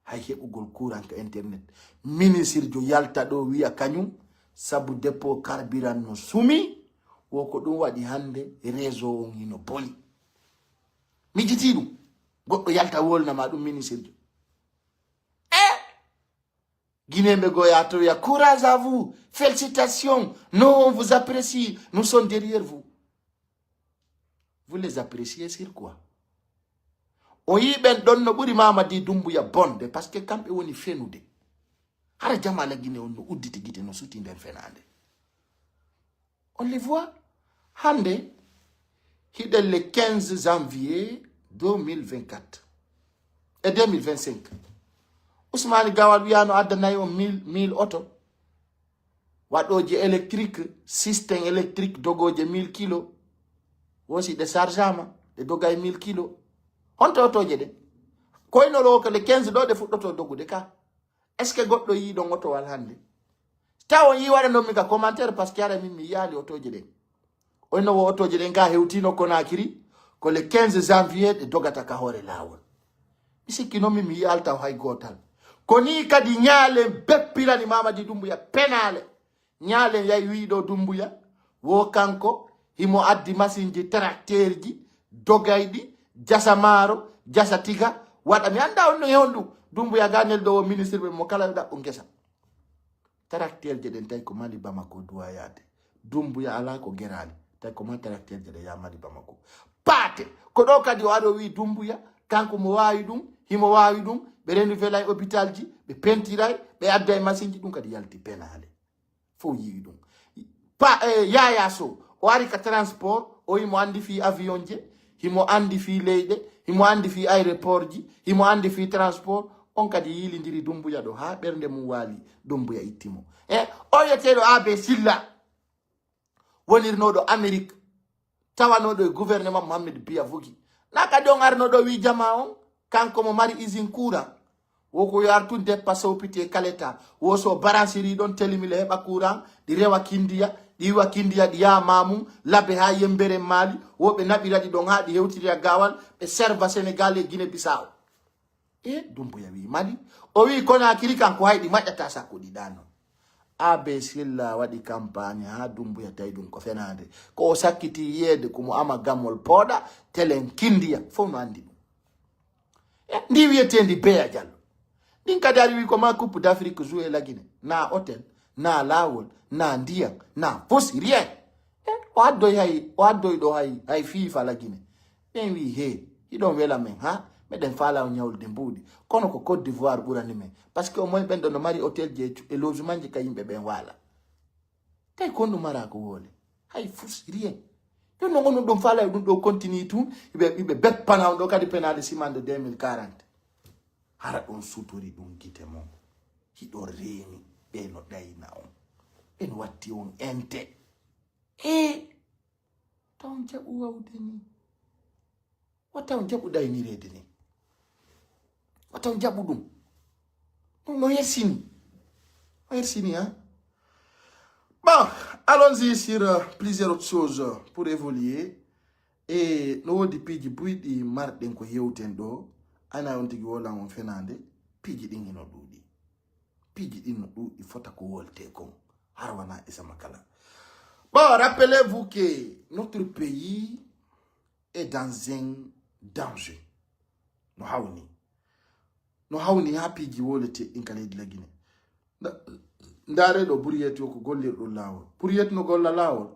hay heɓugol courant ka internet ministre jo yalta ɗo wiya kañum sabu dépôt carburant no sumi woko ɗum waɗi hande réseau on hino boni mijiti ɗum goɗɗo yalta wolnama ɗum ministre jo Guinéen goya to ya courage à vous, félicitations, nous on vous apprécie, nous sommes derrière vous. Vous les appréciez sur quoi? On y ben donne no buri Mamadi Doumbouya bonde parce que quand on y fait nous de. Hara jama la Guinée on nous ouditi gite no souti nden fenande. On les voit hande hidel le 15 janvier 2024 et 2025. Ousmane Gawal wiyano addanayi on 1000 auto waɗoje électrique système électrique dogoje 1000 kilo wosi de chargement de dogay 1000 kilo honto otoje de koynolo ko le 15 ɗo de fuɗɗoto dogude ka est ce que goɗɗo yi ɗon auto wal hande taw on yi waɗanon mi ka commentaire parce que ara min mi yaali otoje ɗen oyno wo otoje ɗen ga hewtino Konakiri ko le 15 janvier de dogata ka hoore lawol mi sikkinomi mi yaltaw hay gotal koni kadi nyale beppirani Mamadi Doumbouya penale nyale yay wiiɗo Doumbouya wo kanko himo addi machine ji tracteur ji dogayɗi jasa maaro jasa tiga waɗa mi anda on no hewndum Doumbouya ganel ɗo o ministre ɓe mo kala ɗaɓɓo ngesa tracteur je ɗen tawi ko Mali Bamako duwa yaade Doumbouya ala ko gerali tawi ko ma tracteur je ɗe ya Mali Bamako paate ko ɗo kadi o aɗo wi Doumbouya kanko mo wawi ɗum himo wawi ɗum ɓe renouvelay hôpital ji ɓe pentiray ɓe adda e machine ji ɗum kadi yalti penale fo yiwi ɗum Yaya Sow o ari ka transport o himo andi fi avion je himo andi fi leyɗe himo andi fi aéroport ji himo andi fi transport on kadi yilidiri Doumbouya ɗo ha ɓernde mum waali Doumbouya ittimo o yeteɗo AB Silla wonirnoɗo Amérique tawanoɗo e gouvernement Mohamed Biya Vogi na kadi on arnoɗo wi jama on kanko mo mari usine courant woko yartu dépasse opité kaleta woso baransiri ɗon telimile heɓa courant ɗi rewa kindiya ɗi wiwa kindiya ɗi yaha mamum labbe ha yembere maali woɓe naɓiraɗi ɗon ha ɗi hewtiri a gawal ɓe serva Sénégal e Guinée Bissau Doumbouya wi Mali o wi Konakiri kanko hayɗi maƴƴata sakkuɗi ɗano AB Silla waɗi campagne ha Doumbouya tawi ɗum ko fenade ko o sakkiti yeede komo ama gammol pooɗa telen kindiya fof no andi ɗum ndi wiyetendi Beya Diallo Din kadari wi ko ma coupe d'Afrique jouer la Guinée na hôtel na lawol na ndiang na fos rien o addo do hay FIFA la Guinée ben wi he idon wela men ha me den fala o nyawol de mbudi kono ko Côte d'Ivoire burani men parce que au moins ben do no mari hôtel je e logement je kayimbe ben wala tay kono mara ko wole hay fos rien yo no ngono dum fala dum do continue tout ibe bet pana do kadi penal ciment de 2040 hara on sutori dum gite mon hido reni be no dayna on en watti on ente taw jabu wawdeni wata on jabu dayni redeni wata on jabu dum no yersini hein. Bon, allons-y sur plusieurs autres choses pour évoluer. Et nous, depuis di marden ko yewtendo, ana on tigi wala on fenande, piji dingi no dudi. Piji dingi no dudi, fota ko wolte kon. Harwana esamakala. Bon, rappelez-vous que notre pays est dans un danger. No hawni ha piji wolete inkale de la Guinée. Ndare do buriyet yo ko gollir do lawol buriyet no golla lawol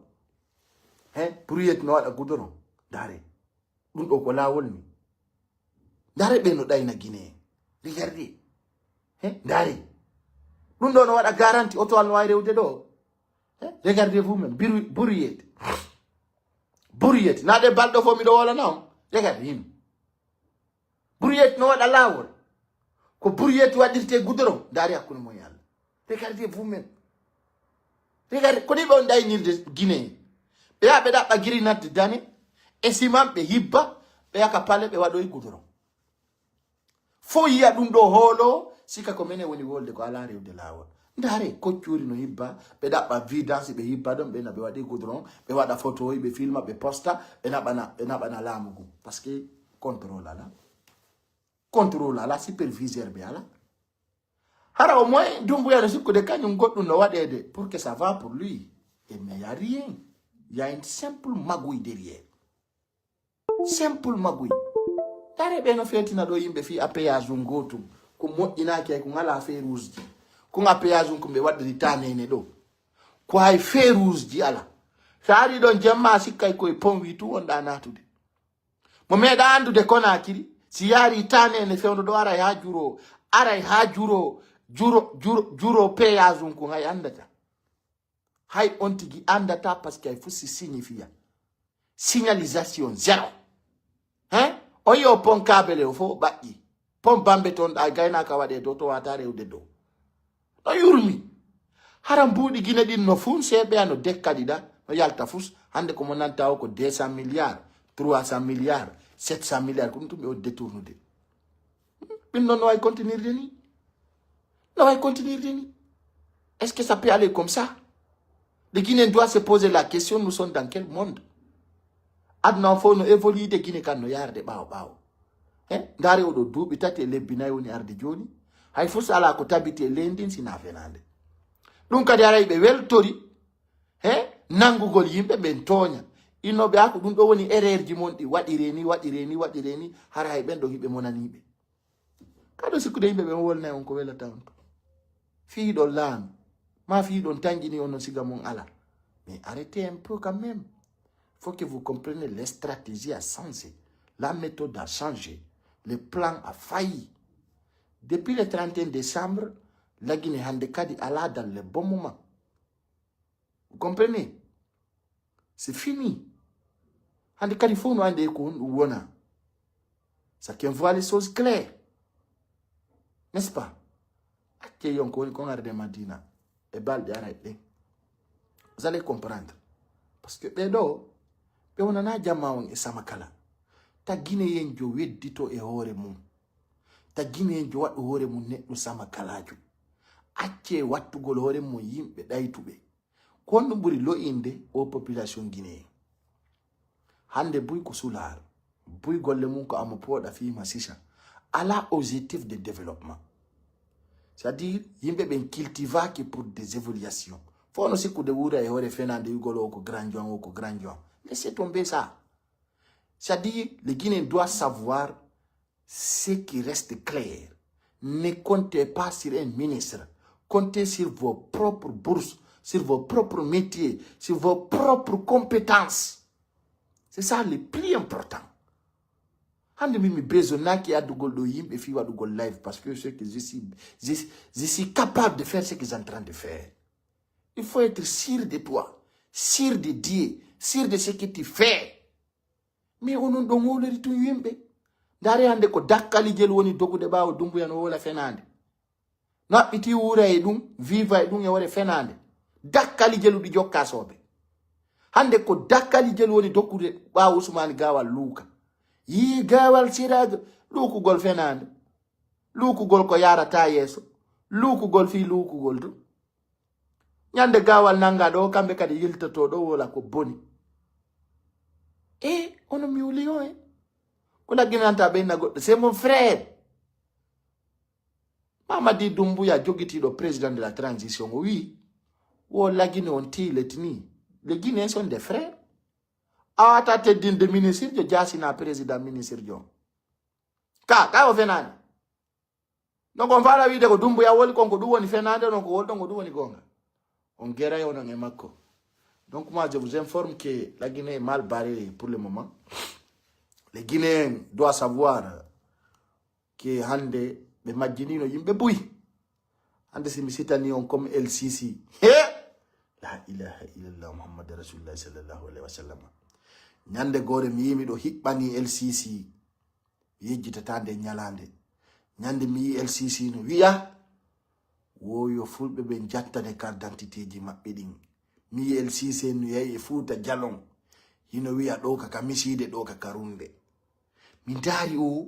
buriyet no wada gudoro dare dum do ko lawol ni dare be no dayna Guinée regardez dare dum do no wada garantie auto al wayre ude do regardez vous même buriyet na de baldo fo mi do wala non regardez him buriyet no wada lawol ko buriyet wadirte gudoro dare akuna mo yalla. Regardez vous-même. Regardez, quand on a une Guinée, il y a des gens qui ont été et si man be hibba, il y a des gens qui ont été goudron. Faut y a d'un do holo, si ka komene woni wolde ko ala rew de lawa. Ndare ko ciuri no hibba, be da ba vidance be hibba don be na be wadi goudron, be wada photo be filma be posta, be na bana lamugo parce que contrôle la superviseur be ala. Alors au moins, Dumbuya ya ne de kanyum godou no wadede pour que ça va pour lui. Mais il n'y a rien. Il y a une simple magouille derrière. Simple magouille. Tare beno feti na do yimbe fi apeyage ngotum. Ko mo ina ke ko ngala fe rouge di. Ko apeyage ko be wadde tane ne do. Ko hay fe rouge di ala. Sari don jamma sikay ko pon witu on da natude. Mo meda andude kona akiri. Si yari tane ne fewndo do ara ya juro juro payazun ko hay andata hay on tigi andata parce qu'il faut se signifier signalisation zéro oyo pon kabele o fo baji pon bambe ton da gayna ka wade to watare o deddo o yurmi haram budi Guinée din no fun sebe ano dekkadida no yalta fus hande ko monanta ko 200 milliards 300 milliards 700 milliards ko tumbe o détournude bin non way continuer deni. On va continuer. Est-ce que ça peut aller comme ça? Les Guinéens doivent se poser la question, nous sommes dans quel monde? Adnan faut nous évoluer de Guinée quand nous yarde bao. Ndare odo dubi tate le binayo ni arde joni. Hay faut ça la kotabite lendin sina fenande. Donc kadi ara ibe wel tori. Nangugol yimbe bentonya. Ino be aku dum do woni erreur ji mondi wadireni hara hay ben do hibe monanibe. Kado sikude yimbe be wolna on ko wela tawnto. Fille de l'âme, ma fille de Tangini on siga mon ala. Mais arrêtez un peu quand même. Il faut que vous compreniez les stratégies à changer. La méthode a changé. Le plan a failli. Depuis le 31 décembre, la Guinée Handekadi alla dans le bon moment. Vous comprenez? C'est fini. Handekadi faut nous ande ou wona. Ça qui voit les choses claires. N'est-ce pas? Ake yonko ni kongar de Madina e balde arrêté. Vous allez comprendre. Parce que bedo be wona na jamawon e samakala. Ta Guinée yenjo weddito e hore mum. Ta Guinée yenjo wadu hore mum neddo samakalajo. Ake wattugol hore mum yimbe daytube. Ko no buri lo inde o population Guinée. Hande buy ko sular. Buy golle mum ko amopoda fi masisha. Ala objectif de développement. C'est-à-dire, yimbe ben cultiva qui pour des évaluations. Faut nous se de wura et hore fenande ugolo ko grand John. Laissez tomber ça. C'est-à-dire, les Guinéens doivent savoir ce qui reste clair. Ne comptez pas sur un ministre. Comptez sur vos propres bourses, sur vos propres métiers, sur vos propres compétences. C'est ça le plus important. Hande mimi besoin naki adugol do yimbe fi wadugol live parce que ce que je suis capable de faire ce que je suis en train de faire. Il faut être sûr de toi, sûr de Dieu, sûr de ce que tu fais. Mais on ne donne pas tout yimbe. Ndare hande ko dakkali jel woni dogude bawo dumbu yan wala fenande. Na iti wura e dum, viva e dum e wore fenande. Dakkali jelu di jokka sobe. Hande ko dakkali jel woni dokude bawo Usmani Gawal Luka. Yi Gawal Siraj luku gol fenande. Luku gol ko yara ta yeso. Luku gol fi luku gol tu. Nyande Gawal nanga do kambe kadi yilta to do wala ko boni. Ono mi ulio c'est mon frère. Mamadi Doumbouya Djogiti, le président de la transition, oui. Ou la Guinée ont-ils letni. Les Guinéens sont des frères. Ah, t'as te dit de ministre de Jassina, président ministre de Ka Fernand. Donc on va la vie de Doumbouya, ou qu'on doit Fernand, donc on doit Gonga. On guérit, on en est mako. Donc moi, je vous informe que la Guinée est mal barrée pour le moment. Les Guinéens doivent savoir que Hande, les Madjinino, yimbe boui. Hande si misitani on comme El Sisi. La ilaha illallah Muhammad Rasulullah sallallahu alayhi wa sallam. Nyande gore mi yimi do hibbani El Sisi. Yejjitatande nyalande. Nyande mi El Sisi no wiya. Woyo fulbe be jattane carte d'identité ji mabbe din. Mi El Sisi no yayi Fuuta Jalon. Hino wiya do ka miside do ka karunde. Min dari o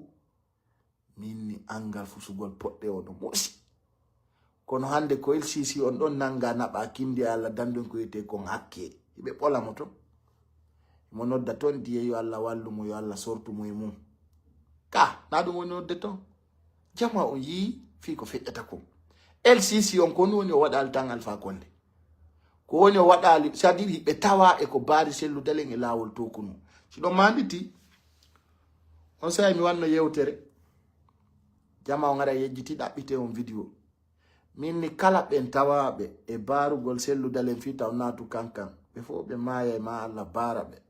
min angal fusugol podde o do mosi kono hande ko El Sisi on don nanga naba kindi alla dandon ko yete ko hakke ibe pola moto mo nodda ton di yo alla wallu mo yo alla sortu mo mum ka na dum woni nodde ton jama on yi fi ko feddata ko El Sisi on ko woni o wadal tan Alpha Condé ko woni o wadali sadiri be tawa e ko baari sellu dalen e lawol to kunu si do manditi on sait mi wanno yewtere jama on ngara yejjiti dabbite on video minni kala ben tawabe e barugol selludalen fita on natu kankan be fo be maya ma Allah barabe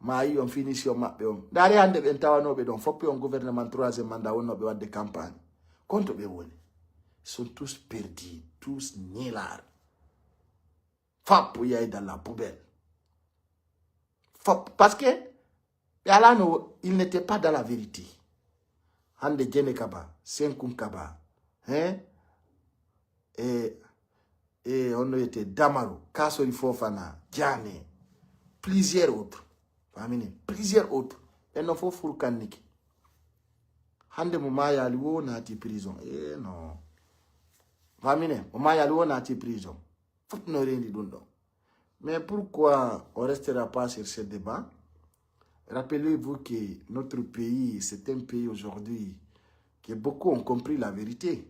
ma yi on finition mabbe on dari hande ben tawanobe don foppi on gouvernement 3e mandat wonno be wadde campagne konto be woni sont tous perdus tous nillar fap yay dans la poubelle fap parce que il n'était pas dans la vérité. Hande Djene Kaba, Senkoum Kaba, et on était Damaro, Kassori Fofana, Djane, plusieurs autres. Plusieurs autres. Et non faut Fourkaniki. Hande Moumaya Luo nati prison. Non. Moumaya Luo nati prison. Faut ne rien dire. Mais pourquoi on ne restera pas sur ce débat? Rappelez-vous que notre pays, c'est un pays aujourd'hui que beaucoup ont compris la vérité.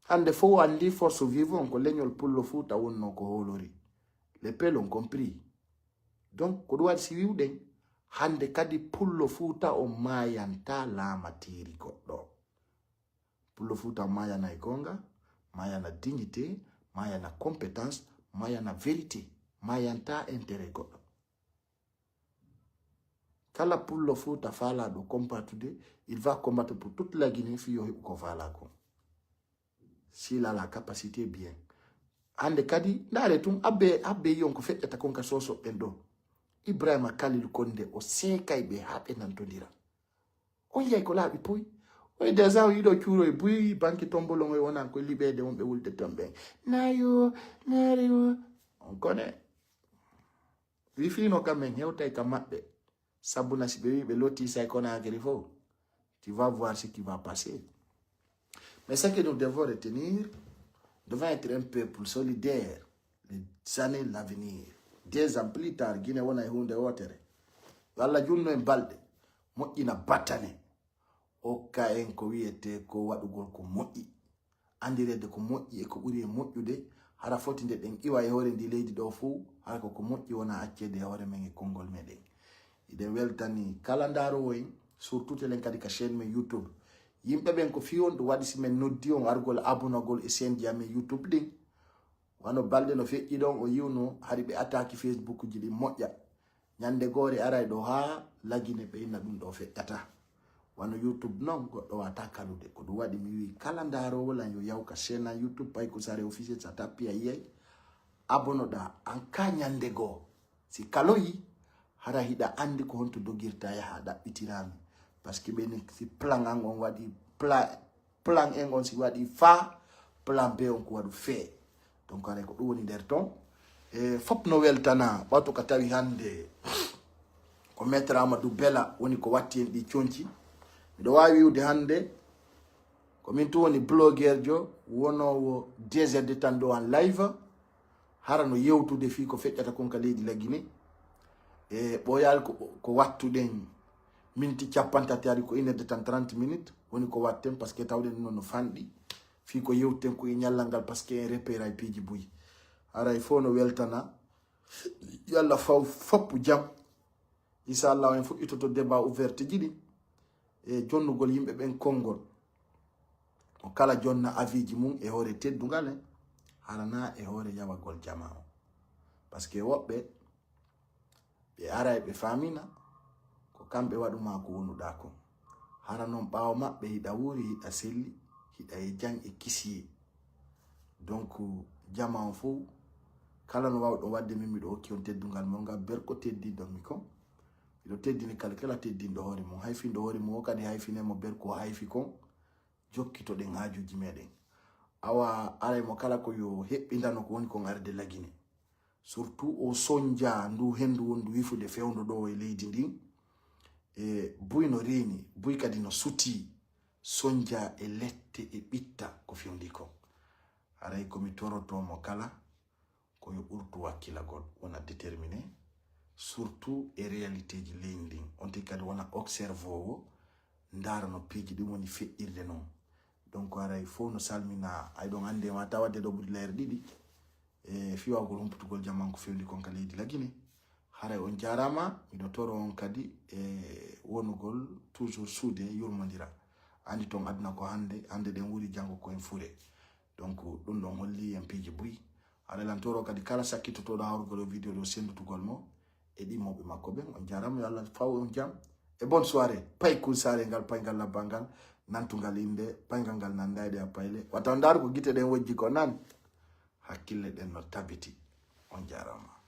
Ande fo andi force vivant ko legnol pullo futa wonno ko holori. Les peuples ont compris. Donc ko doit si wiwden hande kadi pullo futa o mayanta la matiri goddo. Pullo futa mayana ikonga, mayana dignité, mayana compétence, mayana vérité, mayanta intérêt goddo. Kala pullo futa fala do combattre, il va combattre pour toute la Guinée fiyo ko fala ko. S'il a la capacité bien. Ande kadi ndare tum abbe yon ko feddata kon ka soso bendo. Ibrahima Khalil Condé o sekay be habe nantondira. On yay ko labi puy. O deja yido chuuro e buy banki tombolo ngoy wona ko libede won be wulde tombe. Nayo on connaît. Wi fino kamen hewtay ka mabbe. Sabuna sibewi be loti sa kona agrifo. Tu vas voir ce qui va passer. Mais ce que nous devons retenir, devons être un peuple solidaire les années à l'avenir. 10 ans plus tard, Guinée wana hunde wotere. Wala junno en balde. Mo'ina batane. Oka en ko wiete ko wadugol ko mo'i. Andirede ko mo'i e ko buri mo'ude hara fotinde den iwa e hore ndi leydi do fu hara ko mo'i wona accede hore men e kongol meden. Iden weltani kalandaro woy surtout elen kadi ka chaîne men YouTube yimɓe ɓen ko fiyon ɗum waɗi simen noddi on argol abonagol e sendi amen YouTube ɗin wano balɗe no feƴƴi ɗon o yiwno hari ɓe attaque Facebook ji ɗin moƴƴa ñande gore aray ɗo ha lagine ɓe inna ɗum ɗo feƴƴata wano YouTube non goɗɗo wata kalude ko ɗum waɗi mi wi kala ndarowo lan yo yawka chaîne YouTube pay ko sare officiel sa tappi a yiyay abonoɗa an ka ñande goo si kaloyi hara hiɗa andi ko honto dogirta yaha ɗaɓɓitirami par ce que ɓeni si plan an on waɗi plan en on si waɗi fa plan B on ko waɗu fee donc aray ko ɗum woni nder ton e fop no weltana ɓawto ka tawi hande ko maître Amadou Bella woni ko watti en ɗi conci miɗo wawi wiwde hande komin tu woni blogueur jo wonowo DZ tan ɗo en live hara no yewtude fi ko feƴƴata kon ka leydi Laguine e ɓoyal ko wattuɗen minti capantati ari ko 1 tan 30 minutes woni ko watten par ce que tawɗen noon no fanɗi fi ko yewten ko e ñallal ngal par ce que en repéra e piiji buyi haray fo no weltana yo Allah faw foppu jam inchallah en fuɗɗitoto débat ouverte jiɗi e jonnugol yimɓe ɓen konngol o kala jonna avis ji mum e hoore teddugal en harana e hoore yawagol jama o par ce que woɓɓe ɓe ara ɓe famina ko kamɓe waɗuma ko wonuɗa kon hara noon ɓaawo maɓɓe hiɗa wuri hiɗa selli hiɗa e jang e kisiye donc jama on fo kala no wawɗo wadde min miɗo hokki on teddungal mon ngam berko teddinɗon mi kon miɗo teddini kala teddinɗo hoore mum hayfinɗo hoore mum o kadi hayfinemo berko hayfi kon jokkitoɗen hajuji meɗen awa araymo kala ko yo heɓɓidano ko woni kon arde Laguine surtout o sonja ndu hendu wondu wifude fewndo ɗo e leydi ndin e buy no reeni buy kadi no suti sonja e lette e ɓitta ko fewndi kon aray komi torotomo kala ko yo ɓurtu wakkilagol wona déterminé surtout e réalité ji leydi ndin on tigi kadi wona observe o ndara no piiji ɗum woni feƴƴirde noon donc aray fof no salmina ay ɗon hande ma tawa wadde ɗo ɓuri leyre ɗiɗi e fiwagol humputugol jamman ko fewndi kon ka leydi Laguine haray on jarama miɗo toro on kadi e wonugol toujours suude yurmodira andi ton aduna ko hande ɗen wuri jango koyen fure donc ɗum ɗon holli en piiji buyi aɗa lan toro kadi kala sakkitotoɗo hawrugol o vidéo ɗo sendutugol mo e ɗimmoɓe makko ɓen on jarama yo Allah faw on jam e bonne soirée pay kul sare ngal paygal labbangal nantugal inde paygal ngal nandayde a payle wata ndaru ko guite ɗen wojji ko nan hakkille ɗen no tabiti on jarama